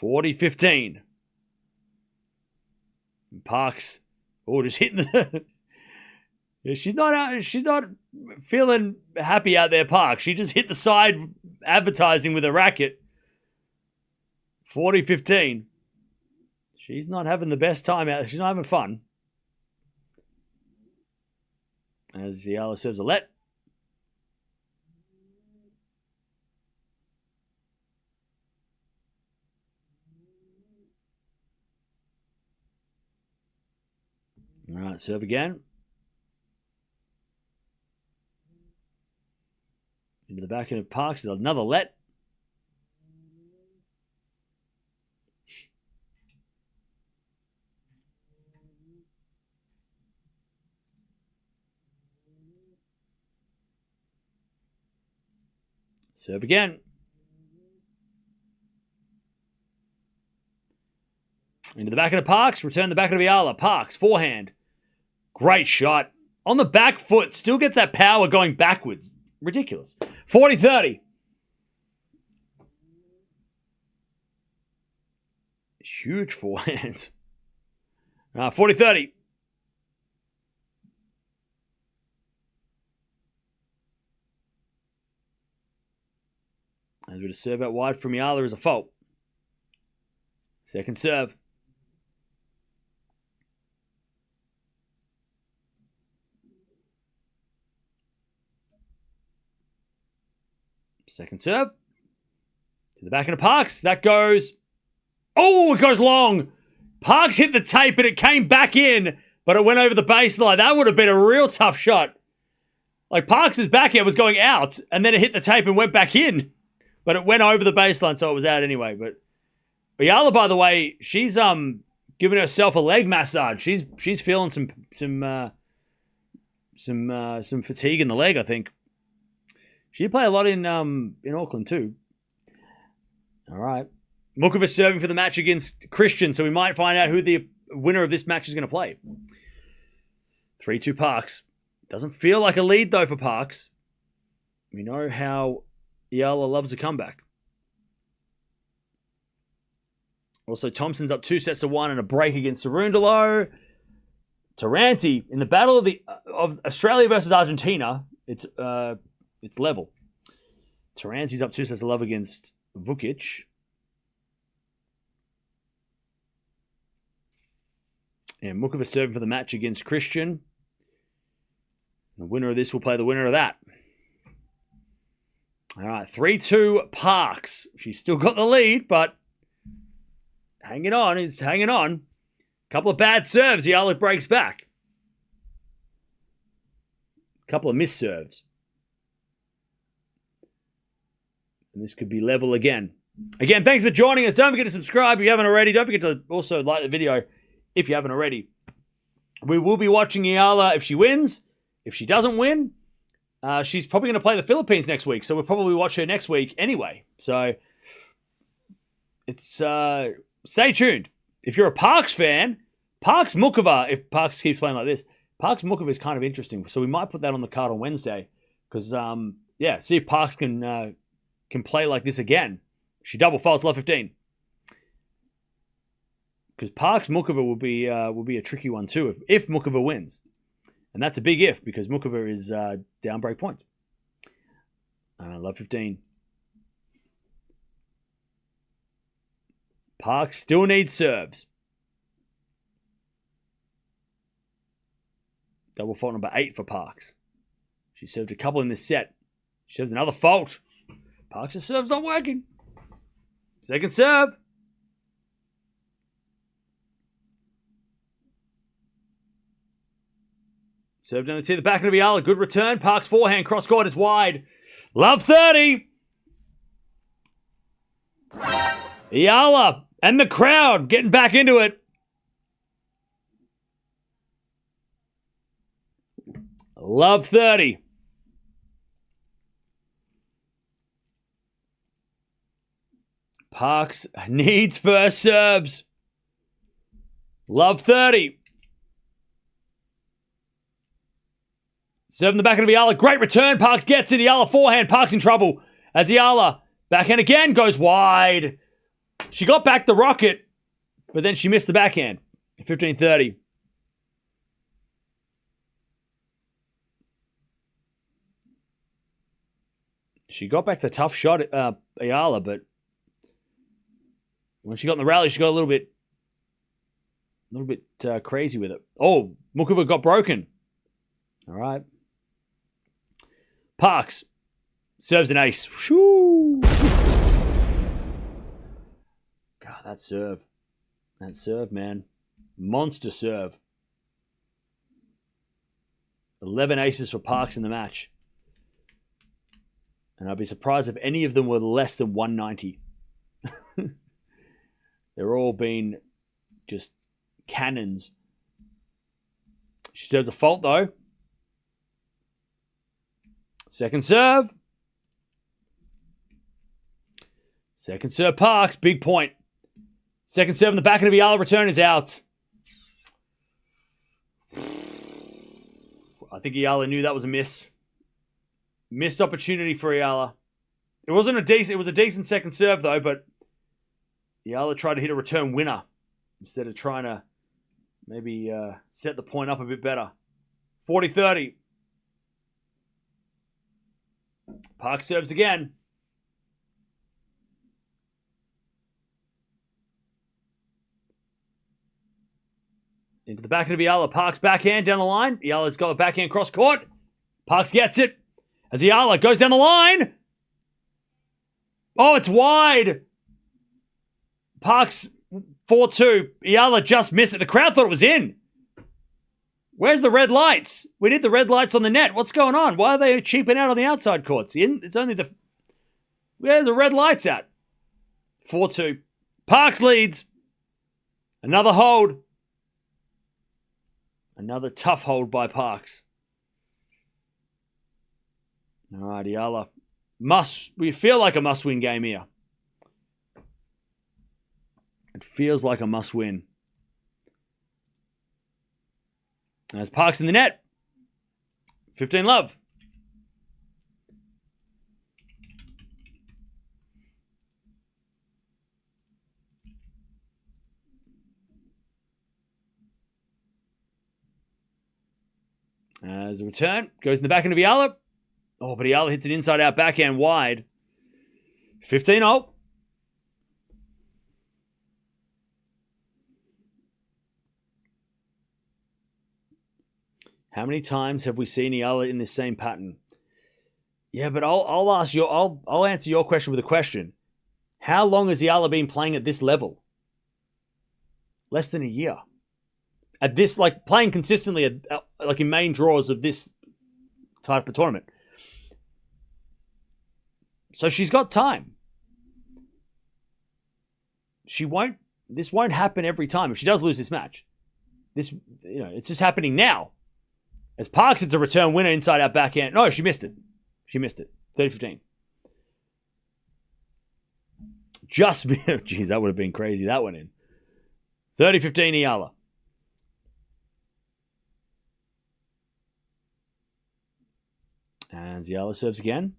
40-15. Parks. Just hitting the... She's not feeling happy out there, Parks. She just hit the side advertising with a racket. 40-15. She's not having the best time out. She's not having fun. As Eala serves a let. All right, serve again. Into the backhand of Parks is another let. Serve again. Into the backhand of Parks. Return the backhand of Eala. Parks, forehand. Great shot. On the back foot. Still gets that power going backwards. Ridiculous. 40-30. Huge forehand. 40-30. As we just serve out wide from Eala is a fault. Second serve. Second serve. To the backhand of Parks. That goes... Oh, it goes long. Parks hit the tape and it came back in, but it went over the baseline. That would have been a real tough shot. Like, Parks' backhand was going out, and then it hit the tape and went back in. But it went over the baseline, so it was out anyway. But Eala, by the way, she's giving herself a leg massage. She's feeling some fatigue in the leg, I think. She play a lot in Auckland too. All right. Mukovic serving for the match against Christian, so we might find out who the winner of this match is going to play. 3-2 Parks. Doesn't feel like a lead, though, for Parks. We know how Eala loves a comeback. Also, Thompson's up 2-1 and a break against Cerundolo. Taranti, in the battle of Australia versus Argentina, it's level. Taranti's up 2-love against Vukic. And Mukovic serving for the match against Christian. The winner of this will play the winner of that. All right, 3-2 Parks. She's still got the lead, but hanging on. He's hanging on. Couple of bad serves. Eala breaks back. Couple of missed serves. And this could be level again. Again, thanks for joining us. Don't forget to subscribe if you haven't already. Don't forget to also like the video if you haven't already. We will be watching Eala if she wins. If she doesn't win, she's probably going to play the Philippines next week. So we'll probably watch her next week anyway. So it's stay tuned. If you're a Parks fan, Parks Mukova, if Parks keeps playing like this, Parks Mukova is kind of interesting. So we might put that on the card on Wednesday. Because, see if Parks can play like this again. She double faults love 15. Because Parks Mukova will be a tricky one too if Mukova wins. And that's a big if, because Mukova is down break points. Love 15. Parks still needs serves. Double fault number 8 for Parks. She served a couple in this set. She serves another fault. Parks' serve's not working. Second serve. Served down the tee, the back of Eala. Good return. Parks forehand. Cross court is wide. Love 30. Eala and the crowd getting back into it. Love 30. Parks needs first serves. Love 30. Serve in the back of Eala. Great return. Parks gets it. Eala forehand. Parks in trouble. As Eala backhand again goes wide. She got back the rocket, but then she missed the backhand. 15-30. She got back the tough shot at Eala, but when she got in the rally, she got a little bit crazy with it. Oh, Mukova got broken. All right. Parks serves an ace. Whew. God, that serve. That serve, man. Monster serve. 11 aces for Parks in the match. And I'd be surprised if any of them were less than 190. They're all been just cannons. She serves a fault, though. Second serve. Second serve, Parks. Big point. Second serve in the back end of Eala. Return is out. I think Eala knew that was a miss. Missed opportunity for Eala. It was a decent second serve though, but Eala tried to hit a return winner instead of trying to maybe set the point up a bit better. 40-30. Parks serves again. Into the backhand of Eala. Parks backhand down the line. Eala's got a backhand cross court. Parks gets it. As Eala goes down the line. Oh, it's wide. Parks 4-2. Eala just missed it. The crowd thought it was in. Where's the red lights? We need the red lights on the net. What's going on? Why are they cheaping out on the outside courts? It's only the... Where's the red lights at? 4-2. Parks leads. Another hold. Another tough hold by Parks. All right, Eala. We feel like a must-win game here. It feels like a must-win. As Parks in the net. 15-love. As a return, goes in the backhand of Eala. Oh, but Eala hits it inside-out backhand wide. 15-0. How many times have we seen Eala in this same pattern? Yeah, but I'll answer your question with a question. How long has Eala been playing at this level? Less than a year. At this, like, playing consistently, like in main draws of this type of tournament. So she's got time. This won't happen every time. If she does lose this match, it's just happening now. As Parks hits a return winner inside out backhand. No, she missed it. 30-15. Jeez, that would have been crazy. That went in. 30-15 Eala. And Eala serves again.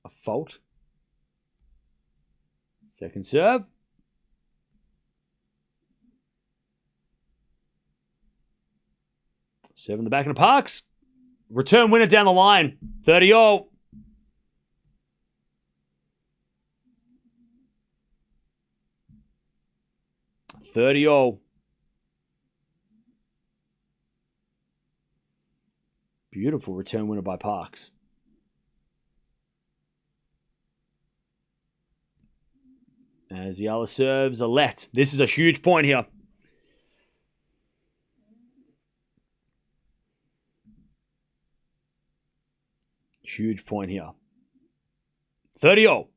A fault. Second serve. Serve in the back of the Parks. Return winner down the line. 30-0. Beautiful return winner by Parks. As Eala serves a let. This is a huge point here. Huge point here. 30-0.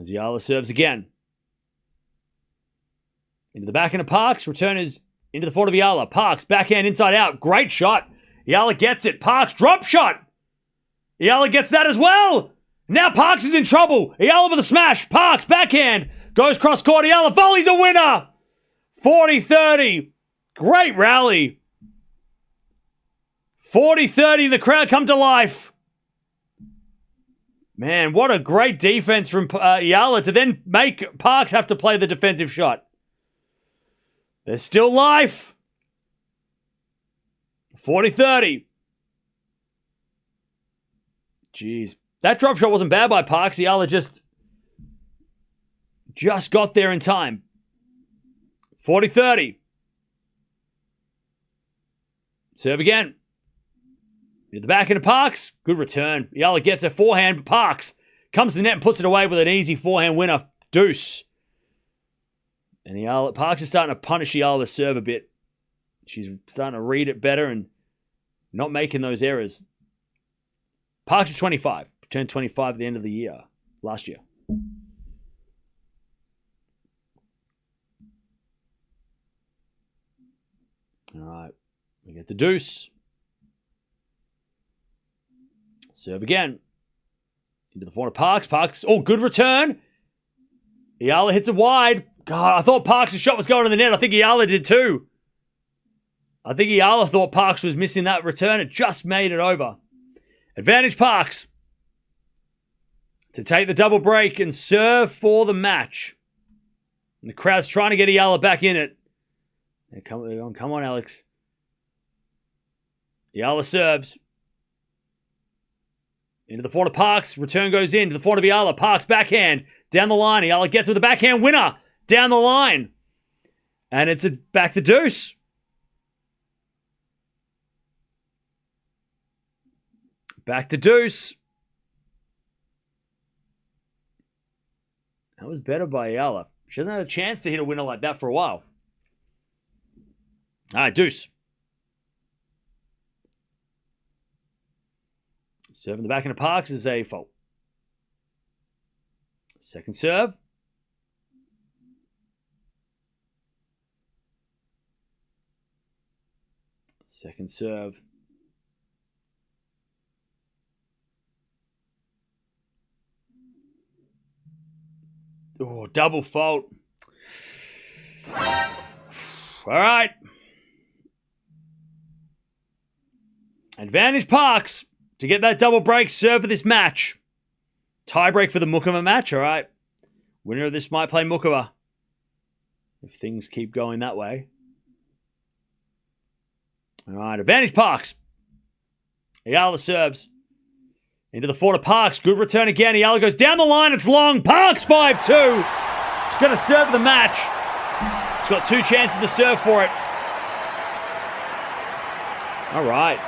As Eala serves again. Into the backhand of Parks. Return is into the forward of Eala. Parks, backhand inside out. Great shot. Eala gets it. Parks, drop shot. Eala gets that as well. Now Parks is in trouble. Eala with a smash. Parks, backhand. Goes cross court. Eala volleys a winner. 40-30. Great rally. 40-30. The crowd come to life. Man, what a great defense from Eala to then make Parks have to play the defensive shot. There's still life. 40-30. Jeez. That drop shot wasn't bad by Parks. Eala just got there in time. 40-30. Serve again. Into the backhand of Parks. Good return. Eala gets a forehand, but Parks comes to the net and puts it away with an easy forehand winner. Deuce. And Parks is starting to punish Eala with serve a bit. She's starting to read it better and not making those errors. Parks is 25. Turned 25 at the end of the year. Last year. All right. We get the deuce. Serve again. Into the forehand of Parks. Parks, oh, good return. Eala hits it wide. God, I thought Parks' shot was going in the net. I think Eala did too. I think Eala thought Parks was missing that return. It just made it over. Advantage Parks to take the double break and serve for the match. And the crowd's trying to get Eala back in it. Come on, Alex. Eala serves. Into the forehand of Parks. Return goes in to the forehand of Eala. Parks backhand. Down the line. Eala gets with the backhand winner. Down the line. And it's back to deuce. Back to deuce. That was better by Eala. She hasn't had a chance to hit a winner like that for a while. All right, deuce. Serve in the backhand of Parks is a fault. Second serve. Second serve. Oh, double fault. All right. Advantage Parks to get that double break serve for this match. Tie break for the Mukova match, all right. Winner of this might play Mukova if things keep going that way. All right, advantage Parks. Eala serves. Into the forehand of Parks. Good return again. Eala goes down the line. It's long. Parks 5-2. She's going to serve the match. She's got 2 chances to serve for it. All right.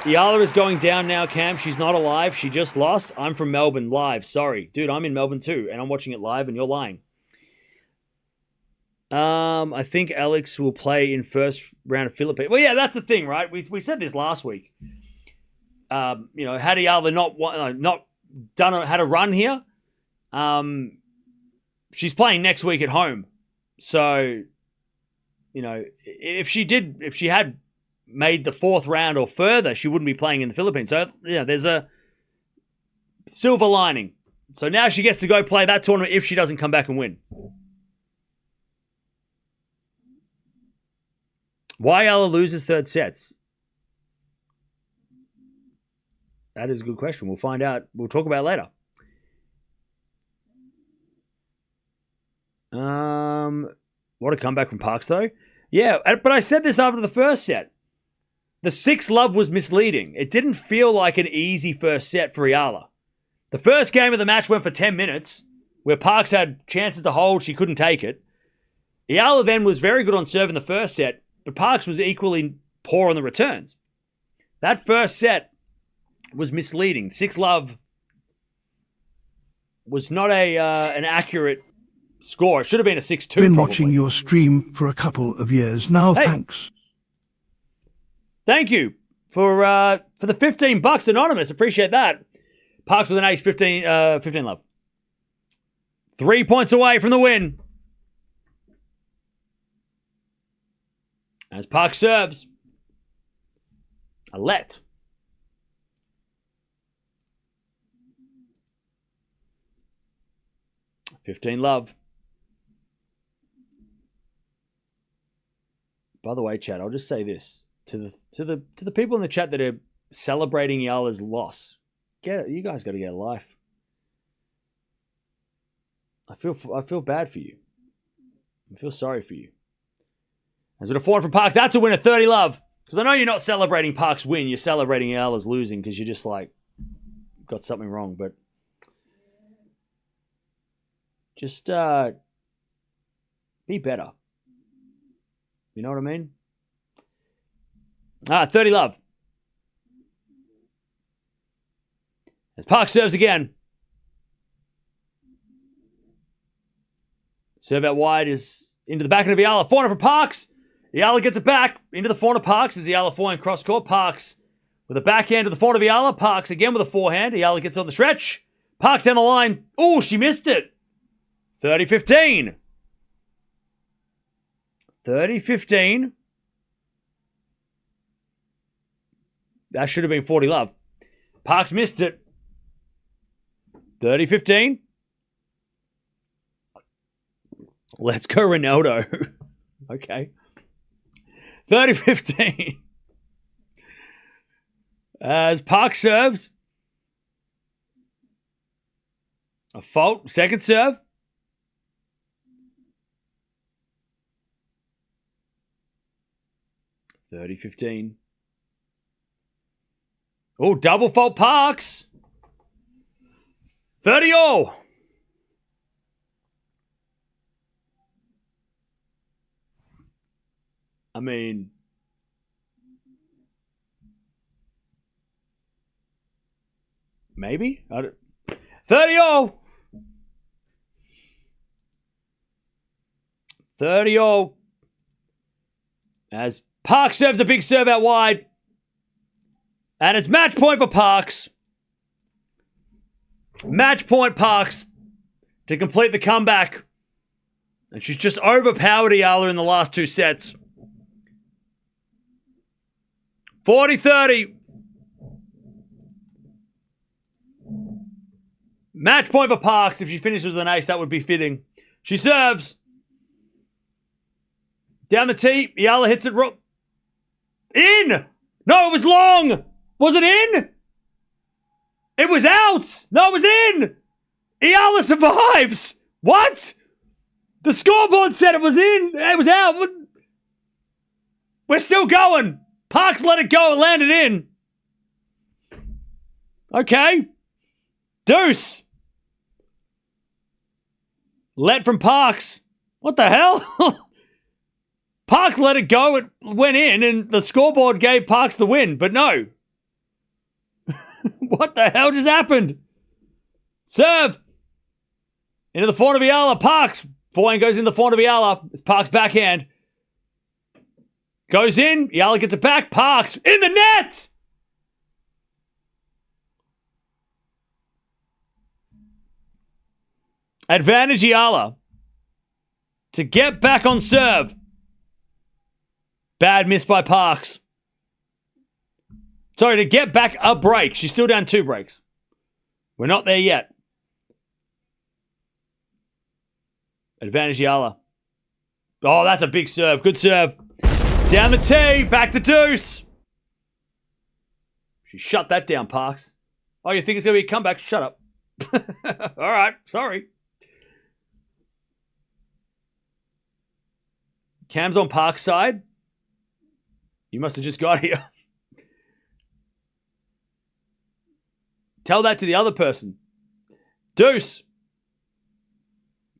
Eala is going down now, Cam. She's not alive. She just lost. I'm from Melbourne live. Sorry. Dude, I'm in Melbourne too, and I'm watching it live, and you're lying. I think Alex will play in first round of Philippines. Well, yeah, that's the thing, right? We said this last week. Had Eala not had a run here, she's playing next week at home. So, if she had made the 4th round or further, she wouldn't be playing in the Philippines. So, there's a silver lining. So now she gets to go play that tournament if she doesn't come back and win. Why Eala loses third sets? That is a good question. We'll find out. We'll talk about it later. What a comeback from Parks, though. Yeah, but I said this after the first set. The 6-love was misleading. It didn't feel like an easy first set for Eala. The first game of the match went for 10 minutes, where Parks had chances to hold. She couldn't take it. Eala then was very good on serve in the first set, but Parks was equally poor on the returns. That first set was misleading. 6-love was not an accurate score. It should have been a 6-2. Been watching your stream for a couple of years now. Hey, thanks. Thank you for the $15 anonymous. Appreciate that. Parks with an ace. 15 love. 3 points away from the win. As Parks serves. A let. $15 love. By the way, chat, I'll just say this to the people in the chat that are celebrating Eala's loss. You guys got to get a life. I feel bad for you. I feel sorry for you. As with a forehand from Parks, that's a win at 30 love. Because I know you're not celebrating Parks' win. You're celebrating Eala's losing because you're just like got something wrong. But just be better. You know what I mean? 30 love. As Parks serves again. Serve out wide is into the backhand of Eala. Forehand for Parks. Eala gets it back into the forehand of Parks as Eala forehand cross court. Parks with a backhand to the forehand of Eala. Parks again with a forehand. Eala gets on the stretch. Parks down the line. Oh, she missed it. 30-15. 30-15. That should have been 40 love. Parks missed it. 30-15. Let's go, Ronaldo. Okay. 30-15. As Parks serves. A fault. Second serve. $30-15. Oh, double fault Parks. 30-all. I mean, maybe? 30-all. 30-all. As Parks serves a big serve out wide. And it's match point for Parks. Match point Parks to complete the comeback. And she's just overpowered Eala in the last two sets. 40-30. Match point for Parks. If she finishes with an ace, that would be fitting. She serves. Down the tee. Eala hits it. In! No, it was long! Was it in? It was out! No, it was in! Eala survives! What? The scoreboard said it was in. It was out. We're still going. Parks let it go. It landed in. Okay. Deuce. Let from Parks. What the hell? Parks let it go. It went in, and the scoreboard gave Parks the win. But no. What the hell just happened? Serve. Into the forehand of Eala. Parks. Forehand goes in the forehand of Eala. It's Parks' backhand. Goes in. Eala gets it back. Parks in the net. Advantage Eala to get back on serve. Bad miss by Parks. Sorry, to get back a break. She's still down 2 breaks. We're not there yet. Advantage Eala. Oh, that's a big serve. Good serve. Down the tee. Back to deuce. She shut that down, Parks. Oh, you think it's going to be a comeback? Shut up. All right. Sorry. Cam's on Parks' side. You must have just got here. Tell that to the other person. Deuce.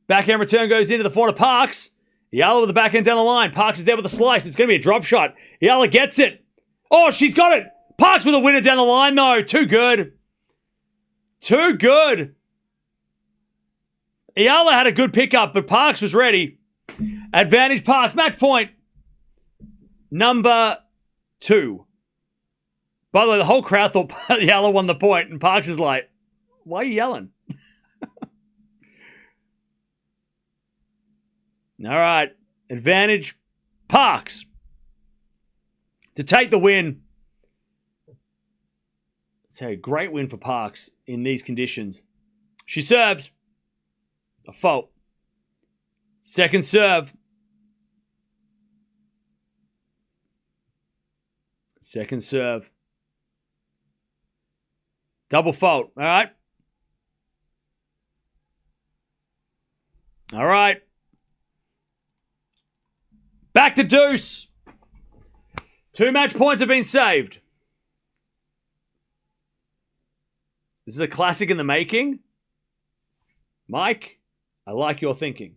Backhand return goes into the forehand of Parks. Eala with the backhand down the line. Parks is there with a slice. It's going to be a drop shot. Eala gets it. Oh, she's got it. Parks with a winner down the line, though. Too good. Too good. Eala had a good pickup, but Parks was ready. Advantage Parks. Match point. Number 2. By the way, the whole crowd thought Eala won the point, and Parks is like, why are you yelling? All right. Advantage Parks to take the win. It's a great win for Parks in these conditions. She serves. A fault. Second serve. Second serve. Double fault. All right. All right. Back to deuce. 2 match points have been saved. This is a classic in the making. Mike, I like your thinking.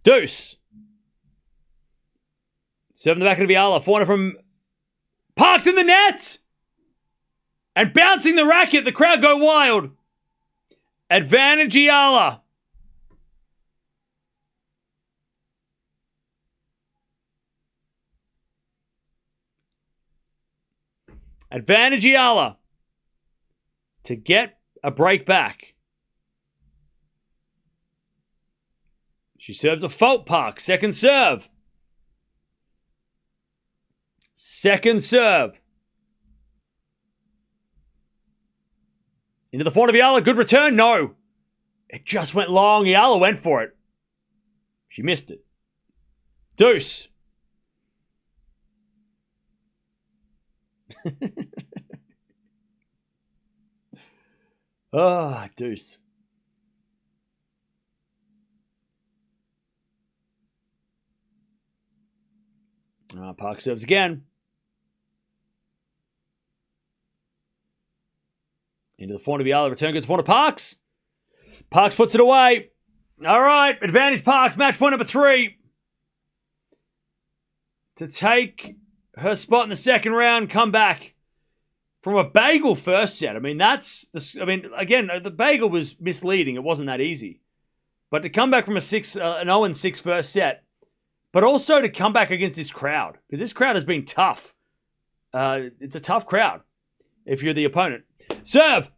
Deuce. Serve in the back of the Eala. Forehand from Parks in the net. And bouncing the racket. The crowd go wild. Advantage Eala. Advantage Eala to get a break back. She serves a fault Park. Second serve. Second serve. Into the forehand of Eala. Good return. No. It just went long. Eala went for it. She missed it. Deuce. Deuce. Parks serves again. Into the forehand of Eala. Return goes to forehand of Parks. Parks puts it away. All right. Advantage Parks. Match point number 3. To take her spot in the second round. Come back from a bagel first set. I mean, again, the bagel was misleading. It wasn't that easy. But to come back from an 0-6 first set, but also to come back against this crowd, because this crowd has been tough. It's a tough crowd if you're the opponent. Serve.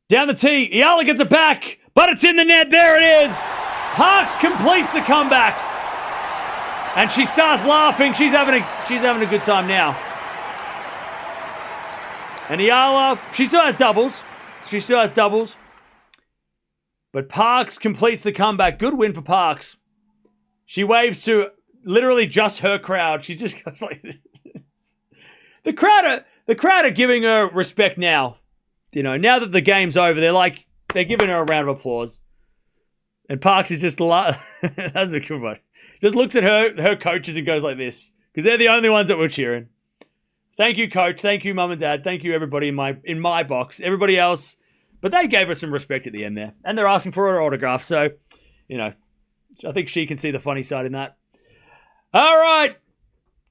Down the tee. Eala gets it back, but it's in the net. There it is. Parks completes the comeback. And she starts laughing. She's having a good time now. And Eala, she still has doubles. But Parks completes the comeback. Good win for Parks. She waves to literally just her crowd. She just goes like this. The crowd are giving her respect now. You know, now that the game's over, they're giving her a round of applause. And Parks is just that's a good one. Just looks at her coaches and goes like this. Because they're the only ones that were cheering. Thank you, coach. Thank you, mum and dad. Thank you, everybody in my box. Everybody else. But they gave her some respect at the end there. And they're asking for her autograph. So, you know, I think she can see the funny side in that. All right.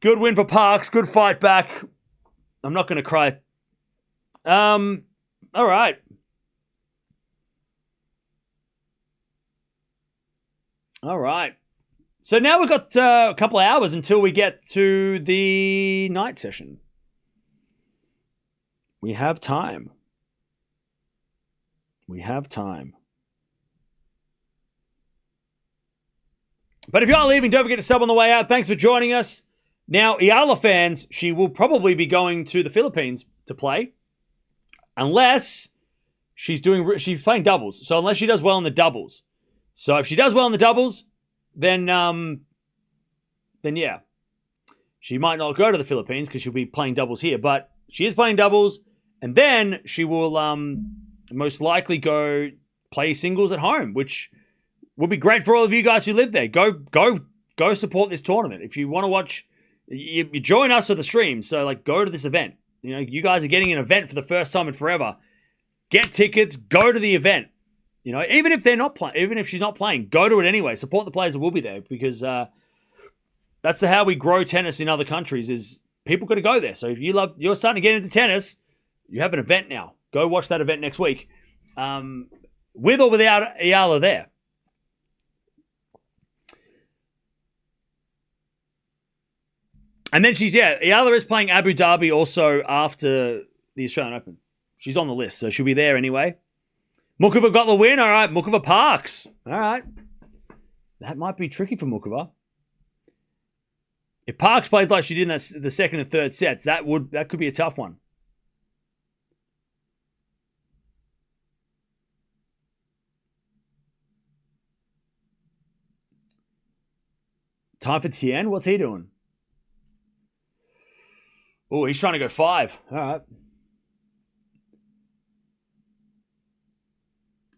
Good win for Parks. Good fight back. I'm not going to cry. All right. All right. So now we've got a couple of hours until we get to the night session. We have time. But if you are leaving, don't forget to sub on the way out. Thanks for joining us. Now, Eala fans, she will probably be going to the Philippines to play. Unless she's playing doubles. So unless she does well in the doubles. So if she does well in the doubles, then yeah. She might not go to the Philippines because she'll be playing doubles here. But she is playing doubles. And then she will most likely go play singles at home, which would be great for all of you guys who live there. Go support this tournament. If you want to watch, you join us for the stream. So go to this event. You know, you guys are getting an event for the first time in forever. Get tickets, go to the event. You know, even if they're not playing, even if she's not playing, go to it anyway. Support the players that will be there because that's how we grow tennis in other countries. Is people got to go there. So if you're starting to get into tennis, you have an event now. Go watch that event next week, with or without Eala there. And then Eala is playing Abu Dhabi also after the Australian Open. She's on the list, so she'll be there anyway. Mukova got the win. All right, Mukova Parks. All right. That might be tricky for Mukova. If Parks plays like she did in the second and third sets, that could be a tough one. Time for Tien. What's he doing? Oh, he's trying to go 5. All right.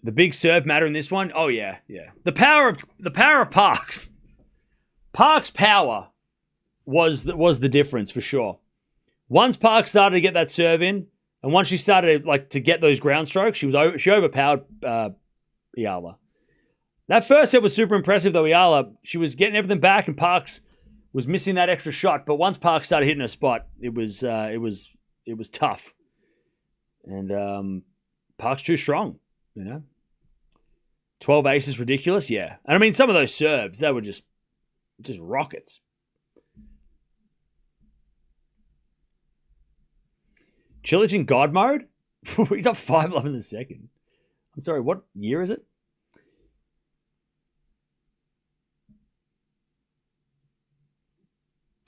The big serve matter in this one? Oh, yeah. The power of Parks. Parks' power was the difference for sure. Once Parks started to get that serve in, and once she started to get those ground strokes, she overpowered Eala. That first set was super impressive though. Eala, she was getting everything back, and Parks was missing that extra shot. But once Parks started hitting her spot, it was tough. And Parks too strong, you know. 12 aces, ridiculous, yeah. And I mean, some of those serves, they were just rockets. Cilic in God mode? He's up 5-love in the second. I'm sorry, what year is it?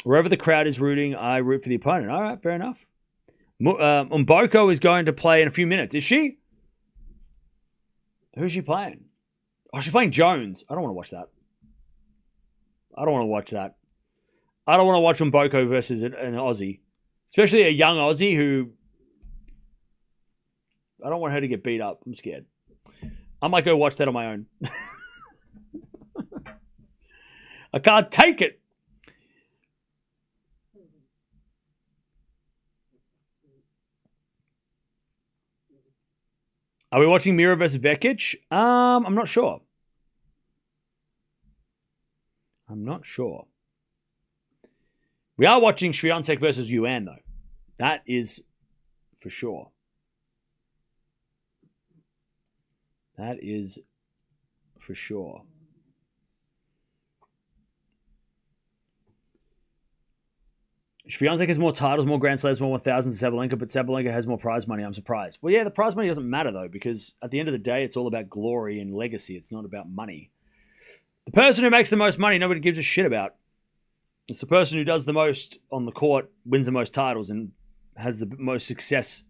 Wherever the crowd is rooting, I root for the opponent. All right, fair enough. Mboko is going to play in a few minutes. Is she? Who's she playing? Oh, she's playing Jones. I don't want to watch that. I don't want to watch that. I don't want to watch Mboko versus an Aussie. Especially a young Aussie who... I don't want her to get beat up. I'm scared. I might go watch that on my own. I can't take it. Are we watching Mirra versus Vekic? I'm not sure. I'm not sure. We are watching Swiatek versus Yuan, though. That is for sure. That is for sure. Swiatek has more titles, more Grand Slams, more 1000s than Sabalenka, but Sabalenka has more prize money. I'm surprised. Well, yeah, the prize money doesn't matter, though, because at the end of the day, it's all about glory and legacy. It's not about money. The person who makes the most money, nobody gives a shit about. It's the person who does the most on the court, wins the most titles, and has the most success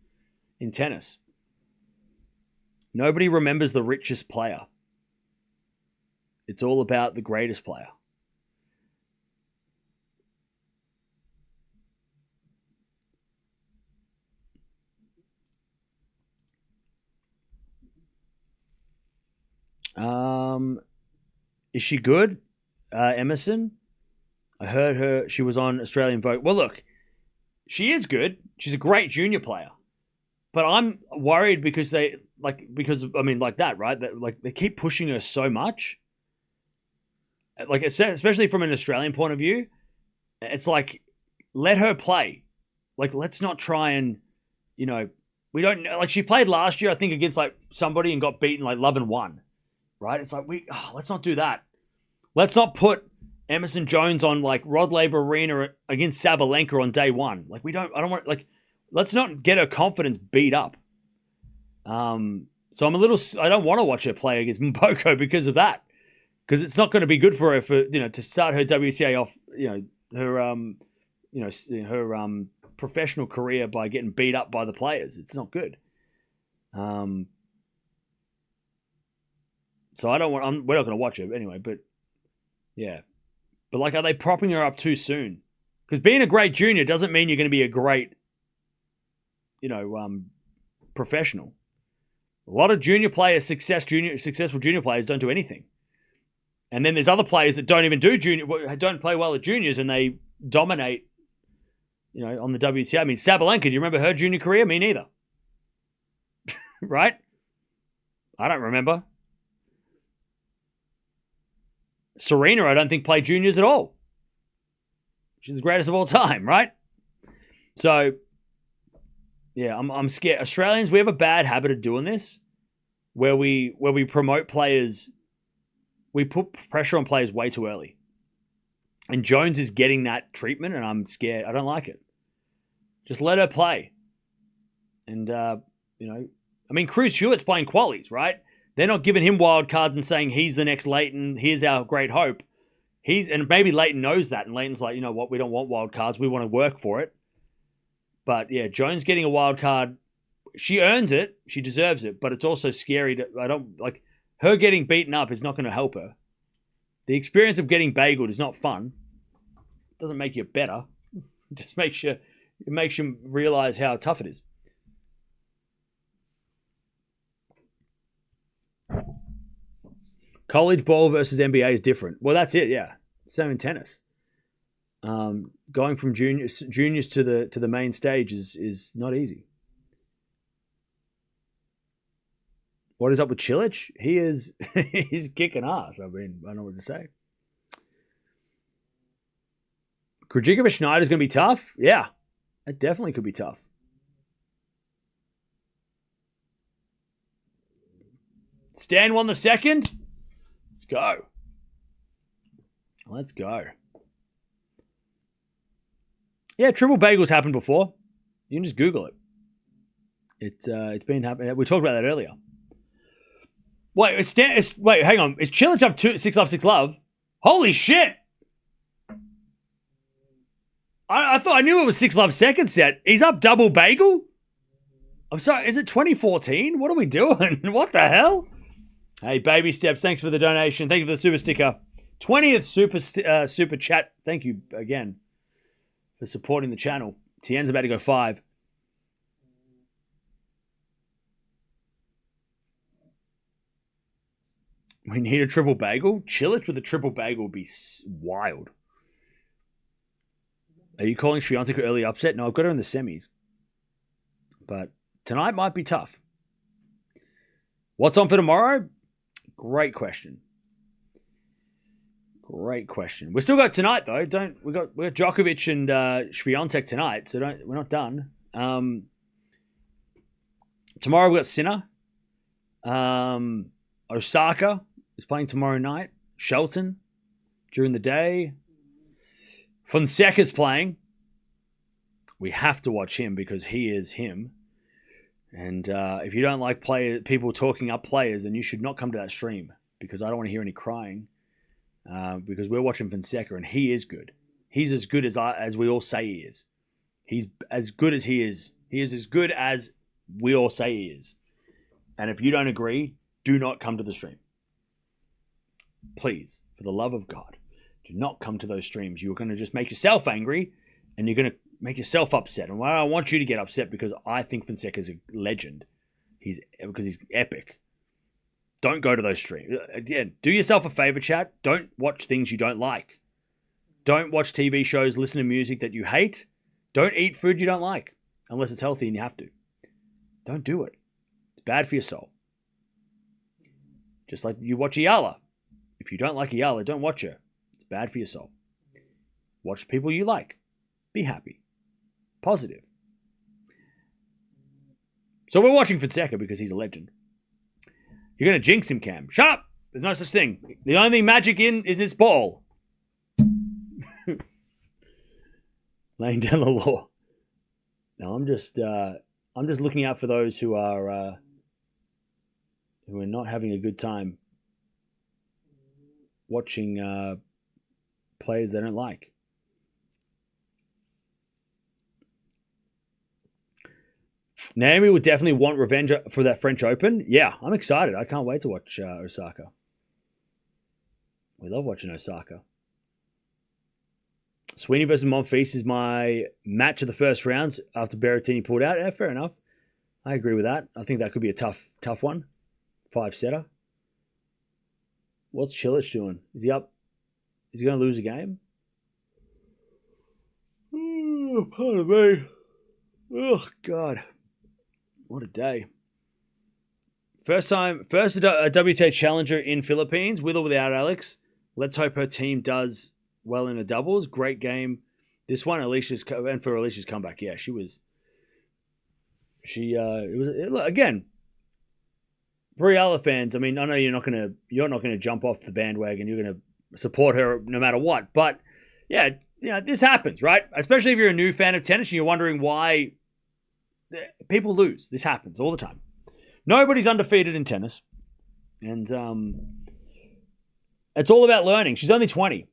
in tennis. Nobody remembers the richest player. It's all about the greatest player. Is she good? Emerson? I heard her. She was on Australian Vogue. Well, look, she is good. She's a great junior player. But I'm worried because they like that, right? Like they keep pushing her so much. Like especially from an Australian point of view, it's like let her play. Like let's not try and, we don't like she played last year I think against like somebody and got beaten like 11-1. Right? It's like let's not do that. Let's not put Emerson Jones on like Rod Laver Arena against Sabalenka on day one. Like let's not get her confidence beat up. So I don't want to watch her play against Mboko because of that. Because it's not going to be good for her to start her WTA off, her professional career by getting beat up by the players. It's not good. So we're not going to watch her anyway, but yeah. But like, are they propping her up too soon? Because being a great junior doesn't mean you're going to be a great, professional. A lot of junior players, successful junior players don't do anything. And then there's other players that don't even don't play well at juniors and they dominate, on the WTA. I mean, Sabalenka, do you remember her junior career? Me neither. Right? I don't remember. Serena, I don't think played juniors at all. She's the greatest of all time, right? So, yeah, I'm scared. Australians, we have a bad habit of doing this, where we promote players, we put pressure on players way too early. And Jones is getting that treatment, and I'm scared. I don't like it. Just let her play. And, Cruz Hewitt's playing qualies, right? They're not giving him wild cards and saying he's the next Leighton, here's our great hope. And maybe Leighton knows that, and Leighton's like, you know what, we don't want wild cards, we want to work for it. But yeah, Jones getting a wild card, she earns it, she deserves it, but it's also scary her getting beaten up is not going to help her. The experience of getting bageled is not fun. It doesn't make you better. It just makes you realize how tough it is. College ball versus NBA is different. Well, that's it, yeah. Same in tennis. Going from juniors to the main stage is not easy. What is up with Cilic? He's kicking ass. I mean, I don't know what to say. Krejcikovic Schneider is going to be tough? Yeah, that definitely could be tough. Stan won the second? Let's go. Let's go. Yeah, triple bagels happened before. You can just Google it. It's been happening. We talked about that earlier. Wait, hang on. Is Cilic up 6-love, 6-love? Holy shit! I thought I knew it was 6-love second set. He's up double bagel? I'm sorry, is it 2014? What are we doing? What the hell? Hey, baby steps, thanks for the donation. Thank you for the super sticker. 20th super chat. Thank you again for supporting the channel. Tien's about to go 5. We need a triple bagel? Chilich with a triple bagel would be wild. Are you calling Swiatek early upset? No, I've got her in the semis. But tonight might be tough. What's on for tomorrow? Great question. Great question. We still got tonight though. We got Djokovic and Swiatek tonight, so we're not done. Tomorrow we got Sinner. Osaka is playing tomorrow night. Shelton during the day. Fonseca's playing. We have to watch him because he is him. And if you don't like people talking up players, then you should not come to that stream because I don't want to hear any crying. Because we're watching Fonseca and he is good. He's as good as we all say he is. He's as good as he is. He is as good as we all say he is. And if you don't agree, do not come to the stream. Please, for the love of God, do not come to those streams. You're going to just make yourself angry and you're going to make yourself upset. And I want you to get upset because I think Fonseca's a legend. Because he's epic. Don't go to those streams. Again, do yourself a favor, chat. Don't watch things you don't like. Don't watch TV shows, listen to music that you hate. Don't eat food you don't like. Unless it's healthy and you have to. Don't do it. It's bad for your soul. Just like you watch Eala. If you don't like Eala, don't watch her. It's bad for your soul. Watch people you like. Be happy. Positive. So we're watching Fonseca because he's a legend. You're going to jinx him, Cam. Shut up! There's no such thing. The only thing magic in is this ball. Laying down the law. No, I'm just looking out for those who are not having a good time watching players they don't like. Naomi would definitely want revenge for that French Open. Yeah, I'm excited. I can't wait to watch Osaka. We love watching Osaka. Sweeney versus Monfils is my match of the first rounds after Berrettini pulled out. Yeah, fair enough. I agree with that. I think that could be a tough one. 5-setter. What's Chilich doing? Is he up? Is he going to lose a game? Oh, pardon me. Oh, God. What a day. First WTA challenger in Philippines, with or without Alex. Let's hope her team does well in the doubles. Great game. This one, and for Alicia's comeback, yeah, it was, again, for Eala fans, I mean, I know you're not gonna jump off the bandwagon. You're gonna support her no matter what. But yeah, this happens, right? Especially if you're a new fan of tennis and you're wondering why people lose. This happens all the time. Nobody's undefeated in tennis. And it's all about learning. She's only 20.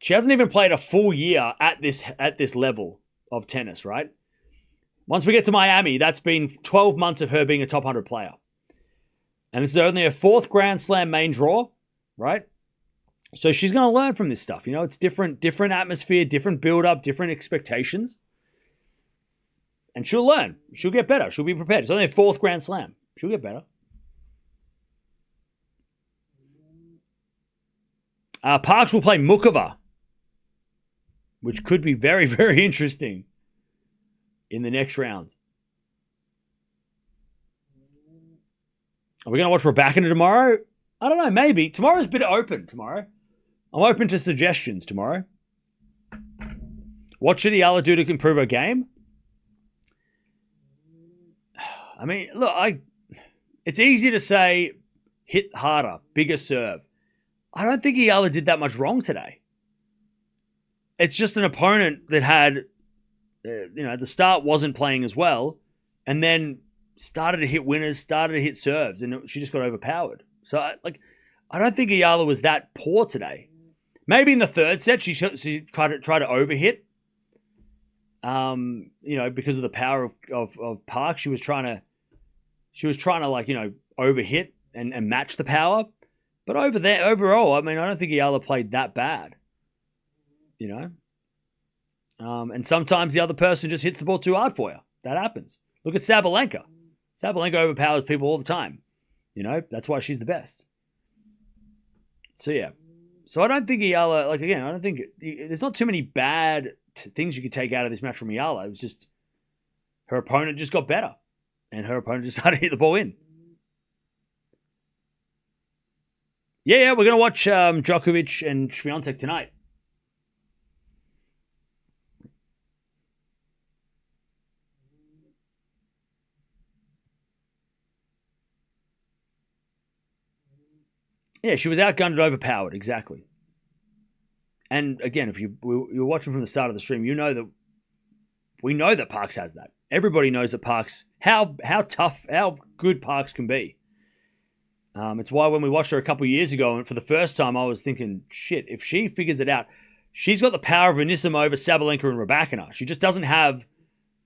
She hasn't even played a full year at this level of tennis, right? Once we get to Miami, that's been 12 months of her being a top 100 player. And this is only her 4th Grand Slam main draw, right? So she's going to learn from this stuff. It's different atmosphere, different build-up, different expectations. And she'll learn. She'll get better. She'll be prepared. It's only a 4th Grand Slam. She'll get better. Parks will play Mukova, which could be very, very interesting in the next round. Are we going to watch Raducanu tomorrow? I don't know. Maybe. Tomorrow's a bit open tomorrow. I'm open to suggestions tomorrow. What should Eala do to improve her game? I mean, look, it's easy to say hit harder, bigger serve. I don't think Eala did that much wrong today. It's just an opponent that had, at the start wasn't playing as well, and then started to hit winners, started to hit serves, and she just got overpowered. So, I don't think Eala was that poor today. Maybe in the 3rd set, she tried to overhit, Because of the power of Park, she was trying to like, overhit and match the power. But overall, I mean, I don't think Eala played that bad. And sometimes the other person just hits the ball too hard for you. That happens. Look at Sabalenka. Sabalenka overpowers people all the time. That's why she's the best. So, yeah. So, I don't think Eala, I don't think there's not too many bad things you could take out of this match from Eala. It was just her opponent just got better. And her opponent just started to hit the ball in. Yeah, we're going to watch Djokovic and Swiatek tonight. Yeah, she was outgunned and overpowered, exactly. And again, if you're watching from the start of the stream, we know that Parks has that. Everybody knows that Parks, how good Parks can be. It's why when we watched her a couple of years ago, and for the first time, I was thinking, shit, if she figures it out, she's got the power of Anisimova, Sabalenka, and Raducanu. She just doesn't have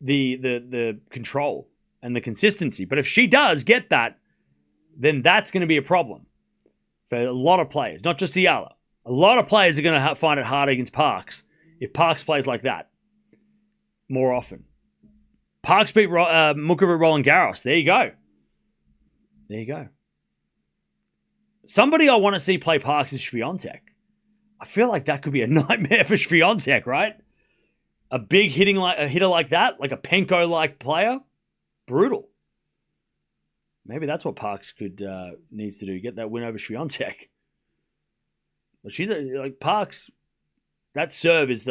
the control and the consistency. But if she does get that, then that's going to be a problem for a lot of players, not just Eala. A lot of players are going to find it hard against Parks if Parks plays like that more often. Parks beat Mukova at Roland Garros. There you go. Somebody I want to see play Parks is Swiatek. I feel like that could be a nightmare for Swiatek, right? A big hitter like that, like a Penko-like player, brutal. Maybe that's what Parks needs to do, get that win over Swiatek. But she's Parks. That serve is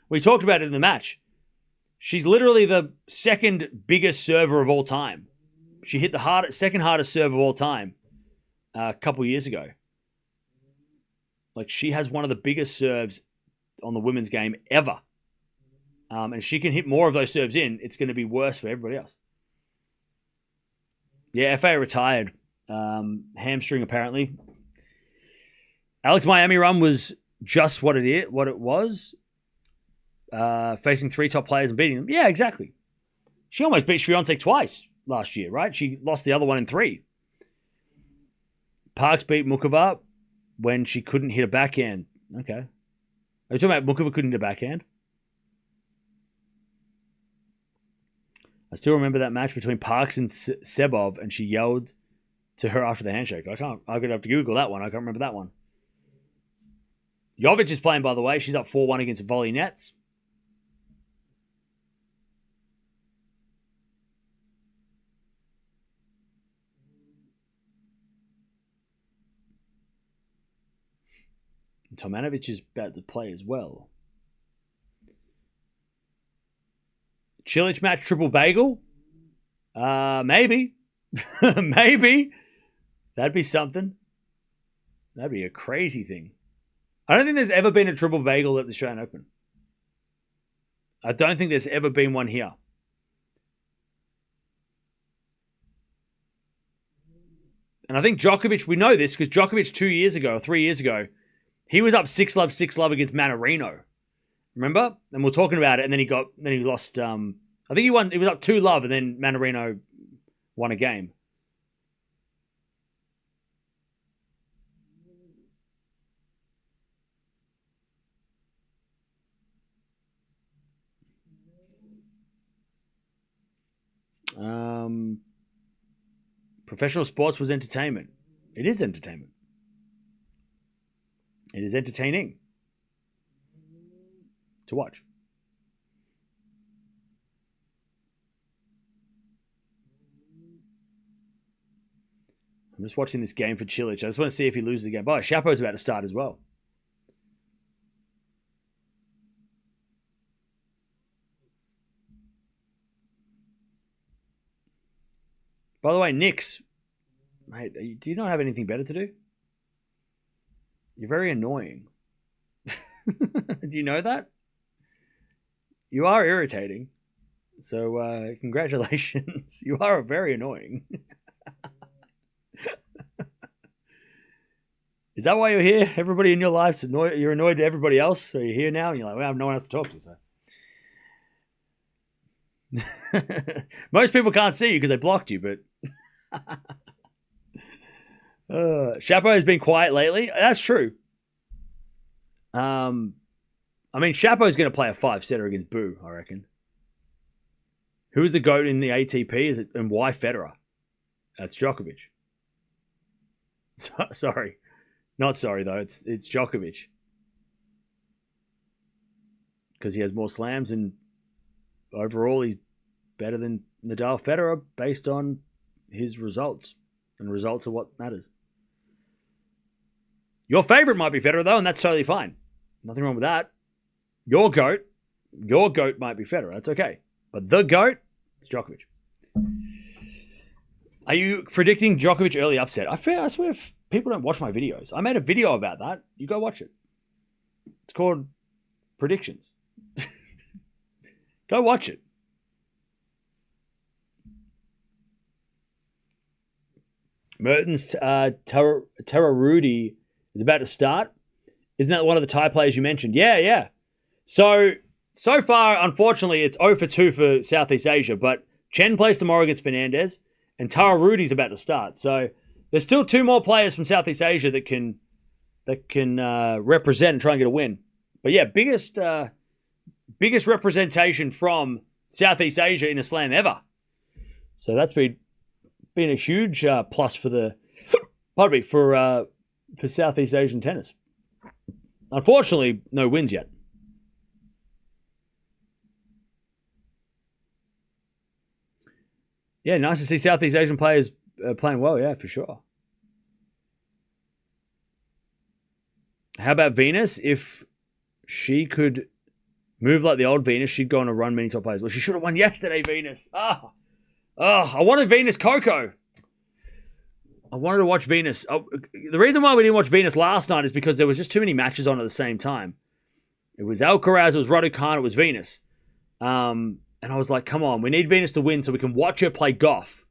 we talked about it in the match. She's literally the second biggest server of all time. She hit the second hardest serve of all time a couple years ago. Like, she has one of the biggest serves on the women's game ever. And she can hit more of those serves in. It's going to be worse for everybody else. Yeah, FA retired. Hamstring, apparently. Alex Miami run was just what it was. Facing three top players and beating them. Yeah, exactly. She almost beat Swiatek twice last year, right? She lost the other one in 3. Parks beat Mukova when she couldn't hit a backhand. Okay. Are you talking about Mukova couldn't hit a backhand? I still remember that match between Parks and Sebov, and she yelled to her after the handshake. I'm going to have to Google that one. I can't remember that one. Jovic is playing, by the way. She's up 4-1 against Volley Nets. And Tomanovic is about to play as well. Cilic match triple bagel? Maybe. Maybe. That'd be something. That'd be a crazy thing. I don't think there's ever been a triple bagel at the Australian Open. I don't think there's ever been one here. And I think Djokovic, we know this because Djokovic 2 years ago or 3 years ago, he was up 6-love against Mannarino. Remember? And we're talking about it, and then he lost. I think he won. He was up 2-love, and then Mannarino won a game. Professional sports was entertainment. It is entertainment. It is entertaining to watch. I'm just watching this game for Cilic. I just want to see if he loses the game. Oh, Shapo's about to start as well. By the way, Knicks, mate, do you not have anything better to do? You're very annoying. Do you know that? You are irritating. So, congratulations. You are very annoying. Is that why you're here? Everybody in your life's annoyed. You're annoyed to everybody else, so you're here now, and you're like, well, I have no one else to talk to. So, Most people can't see you because they blocked you, but Shapo has been quiet lately. That's true. I mean, Shapo's going to play a 5-setter against Boo, I reckon. Who's the GOAT in the ATP? Is it, and why Federer? That's Djokovic. Sorry. Not sorry, though. It's Djokovic. Because he has more slams, and overall he's better than Nadal. Federer based on his results. And results are what matters. Your favorite might be Federer, though, and that's totally fine. Nothing wrong with that. Your GOAT might be Federer. That's okay. But the GOAT is Djokovic. Are you predicting Djokovic early upset? I swear people don't watch my videos. I made a video about that. You go watch it. It's called Predictions. Go watch it. Mertens Terrarudi is about to start. Isn't that one of the Thai players you mentioned? Yeah. So far, unfortunately, it's 0 for 2 for Southeast Asia, but Chen plays tomorrow against Fernandez, and Tara Rudi's about to start. So there's still 2 more players from Southeast Asia that can represent and try and get a win. But yeah, biggest representation from Southeast Asia in a slam ever. So that's been a huge plus for Southeast Asian tennis. Unfortunately, no wins yet. Yeah, nice to see Southeast Asian players playing well. Yeah, for sure. How about Venus? If she could move like the old Venus, she'd go on a run many top players. Well, she should have won yesterday, Venus. I wanted Venus Coco. I wanted to watch Venus. The reason why we didn't watch Venus last night is because there was just too many matches on at the same time. It was Alcaraz, it was Raducanu, it was Venus. And I was like, come on, we need Venus to win so we can watch her play Gauff.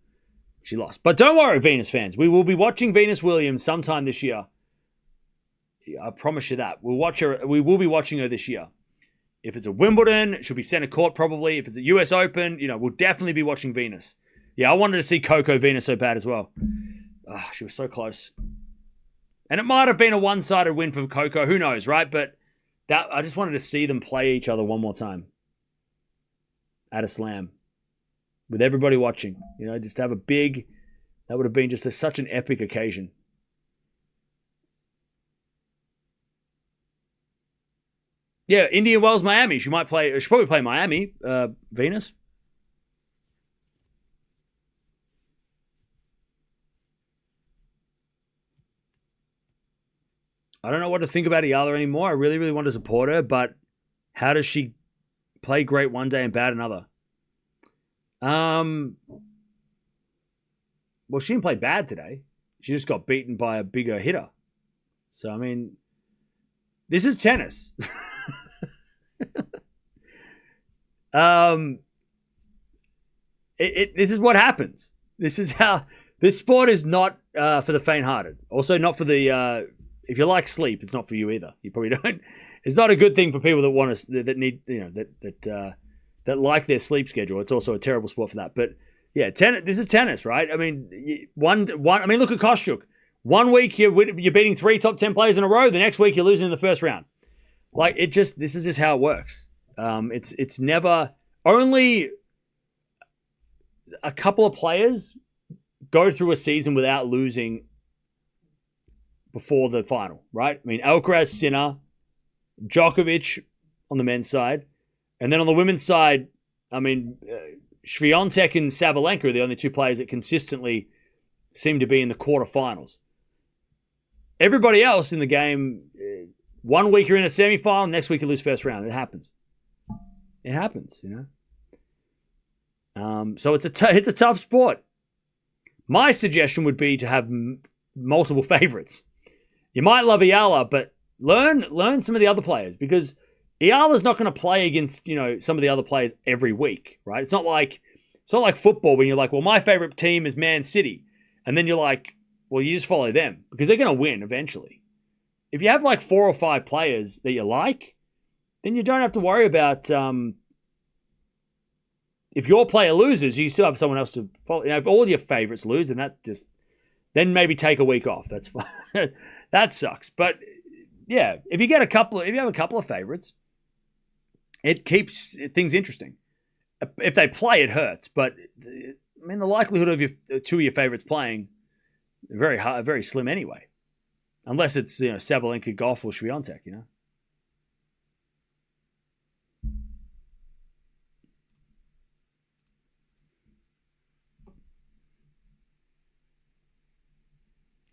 She lost. But don't worry, Venus fans. We will be watching Venus Williams sometime this year. I promise you that. We will be watching her this year. If it's a Wimbledon, she'll be center court probably. If it's a US Open, we'll definitely be watching Venus. Yeah, I wanted to see Coco Venus so bad as well. Oh, she was so close. And it might have been a one-sided win for Coco. Who knows, right? But I just wanted to see them play each other one more time. At a slam. With everybody watching. Just to have that would have been just such an epic occasion. Yeah, Indian Wells, Miami. She probably play Miami, Venus. I don't know what to think about Eala anymore. I really, really want to support her, but how does she play great one day and bad another? Well, she didn't play bad today. She just got beaten by a bigger hitter. So, I mean, this is tennis. This is what happens. This is how this sport is not for the faint-hearted. Also, not for the if you like sleep, it's not for you either. You probably don't. It's not a good thing for people that want to that need that like their sleep schedule. It's also a terrible sport for that. But yeah, this is tennis, right? I mean, I mean, look at Kostyuk. 1 week you're beating 3 top 10 players in a row. The next week you're losing in the first round. Like this is just how it works. It's never only a couple of players go through a season without losing before the final, right? I mean, Alcaraz, Sinner, Djokovic on the men's side. And then on the women's side, I mean, Swiatek and Sabalenka are the only 2 players that consistently seem to be in the quarterfinals. Everybody else in the game, 1 week you're in a semifinal, next week you lose first round. It happens. It happens, So it's a tough sport. My suggestion would be to have multiple favorites. You might love Eala, but learn some of the other players, because Eala's not going to play against some of the other players every week, right? It's not like football when you're like, well, my favorite team is Man City, and then you're like, well, you just follow them because they're going to win eventually. If you have like 4 or 5 players that you like, then you don't have to worry about if your player loses, you still have someone else to follow. If all your favorites lose, then maybe take a week off. That's fine. That sucks. But yeah, if you have a couple of favorites, it keeps things interesting. If they play, it hurts. But the likelihood of two of your favorites playing very slim anyway, unless it's Sabalenka, Gauff, or Swiatek.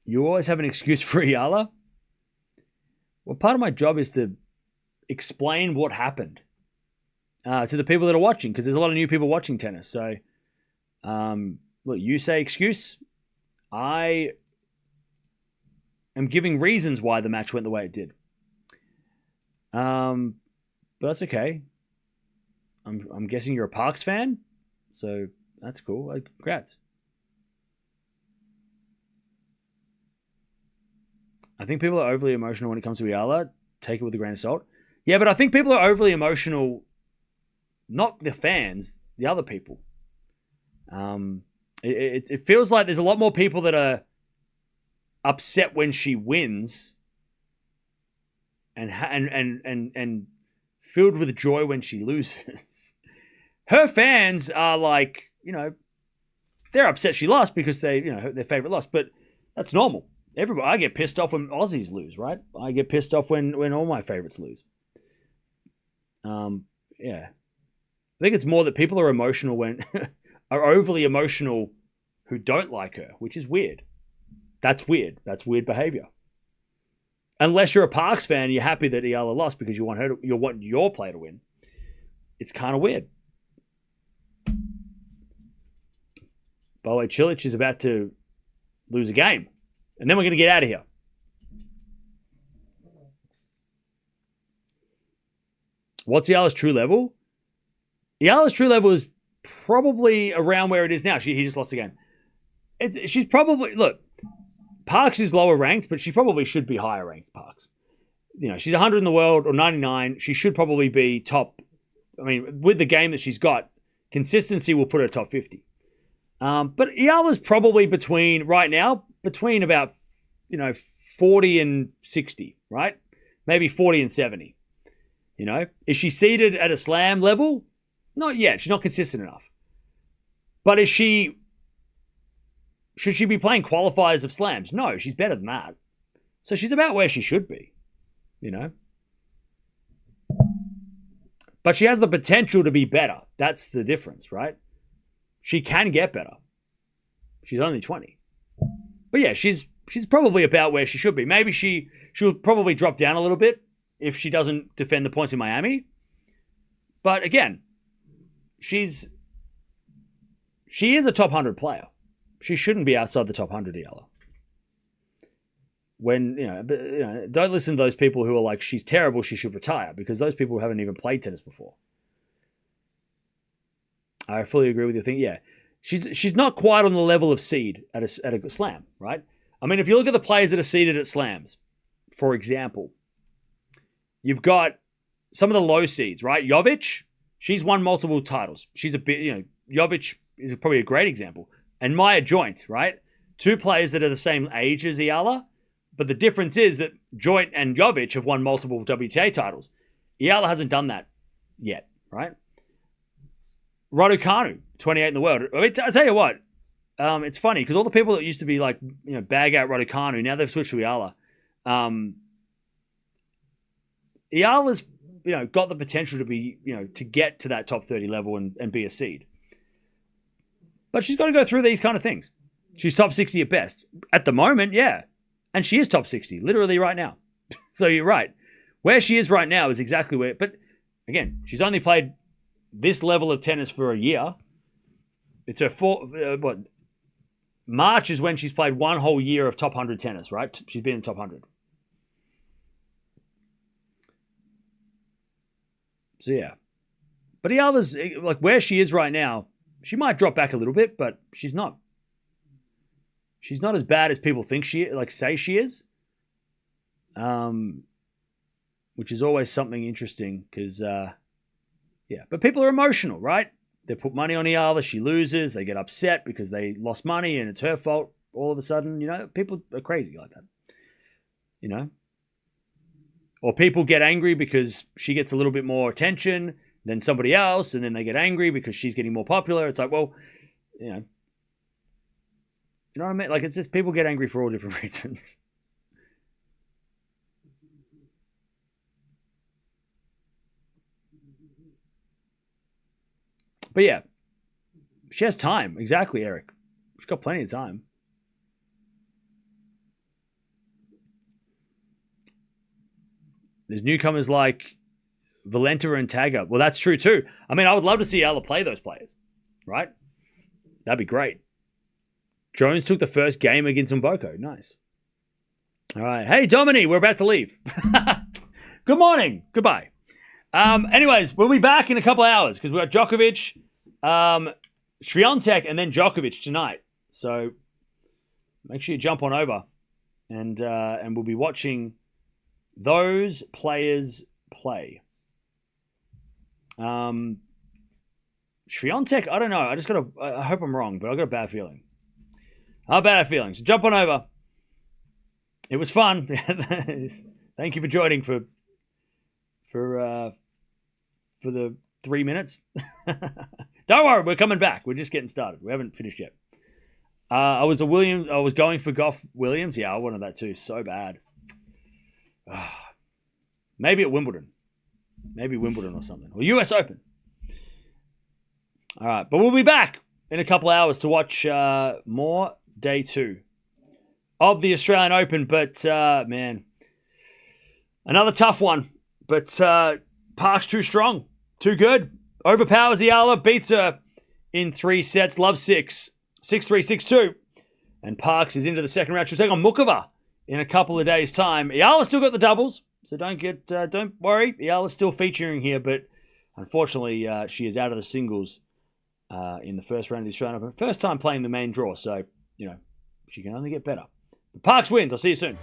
You always have an excuse for Eala. Well, part of my job is to explain what happened to the people that are watching, because there's a lot of new people watching tennis. So, look, you say excuse. I am giving reasons why the match went the way it did. But that's okay. I'm guessing you're a Parks fan, so that's cool. Congrats. I think people are overly emotional when it comes to Eala. Take it with a grain of salt. Yeah, but I think people are overly emotional, not the fans, the other people. It feels like there's a lot more people that are upset when she wins and filled with joy when she loses. Her fans are like, they're upset she lost because their favorite lost, but that's normal. I get pissed off when Aussies lose, right? I get pissed off when all my favorites lose. Yeah. I think it's more that people are emotional are overly emotional who don't like her, which is weird. That's weird. That's weird behavior. Unless you're a Parks fan and you're happy that Eala lost because you want your player to win. It's kind of weird. By the way, Cilic is about to lose a game. And then we're going to get out of here. What's Eala's true level? Eala's true level is probably around where it is now. He just lost again. She's probably... Look, Parks is lower ranked, but she probably should be higher ranked, Parks. She's 100 in the world, or 99. She should probably be top... with the game that she's got, consistency will put her top 50. But Eala's probably between about, 40 and 60, right? Maybe 40 and 70. Is she seeded at a slam level? Not yet. She's not consistent enough. But should she be playing qualifiers of slams? No, she's better than that. So she's about where she should be, But she has the potential to be better. That's the difference, right? She can get better. She's only 20. But yeah, she's probably about where she should be. Maybe she'll probably drop down a little bit if she doesn't defend the points in Miami. But again, she is a top 100 player. She shouldn't be outside the top 100, Eala. Don't listen to those people who are like, she's terrible, she should retire, because those people haven't even played tennis before. I fully agree with your thing. Yeah. She's not quite on the level of seed at a slam, right? If you look at the players that are seeded at slams, for example, you've got some of the low seeds, right? Jovic, she's won multiple titles. She's a bit, Jovic is probably a great example. And Maya Joint, right? Two players that are the same age as Eala, but the difference is that Joint and Jovic have won multiple WTA titles. Eala hasn't done that yet, right? Raducanu, 28 in the world. I tell you what, it's funny because all the people that used to be like, bag out Raducanu, now they've switched to Eala. Eala's, got the potential to be, to get to that top 30 level and be a seed. But she's got to go through these kind of things. She's top 60 at best. At the moment, yeah. And she is top 60, literally right now. So you're right. Where she is right now is exactly where, but again, she's only played this level of tennis for a year. It's her March is when she's played one whole year of top 100 tennis, right? She's been in the top 100. So yeah. But Eala's, like where she is right now, she might drop back a little bit, but she's not. She's not as bad as people think say she is. Which is always something interesting because, yeah. But people are emotional, right? They put money on Eala. She loses. They get upset because they lost money and it's her fault. All of a sudden, people are crazy like that. Or people get angry because she gets a little bit more attention than somebody else, and then they get angry because she's getting more popular. It's like, well, you know what I mean? Like, it's just people get angry for all different reasons. But yeah, she has time. Exactly, Eric. She's got plenty of time. There's newcomers like Valenta and Tagger. Well, that's true too. I mean, I would love to see Ella play those players, right? That'd be great. Jones took the first game against Mboko. Nice. All right. Hey, Dominique, we're about to leave. Good morning. Goodbye. Anyways, we'll be back in a couple of hours because we've got Djokovic, Swiatek, and then Djokovic tonight. So make sure you jump on over and we'll be watching those players play. Swiatek, I don't know. I hope I'm wrong, but I've got a bad feeling. So jump on over. It was fun. Thank you for joining for the 3 minutes. Don't worry, we're coming back. We're just getting started. We haven't finished yet. I was going for Gauff Williams. Yeah, I wanted that too. So bad. Maybe at Wimbledon. Maybe Wimbledon or something. Or US Open. All right. But we'll be back in a couple hours to watch more day 2 of the Australian Open. But, man, another tough one. But Parks too strong. Too good. Overpowers Eala. Beats her in 3 sets. Love 6. 6-3, 6-2. And Parks is into the second round. She'll take on Mukova in a couple of days' time. Eala's still got the doubles. So don't worry. Eala's still featuring here. But unfortunately, she is out of the singles in the first round of the Australian Open. First time playing the main draw. So, she can only get better. But Parks wins. I'll see you soon.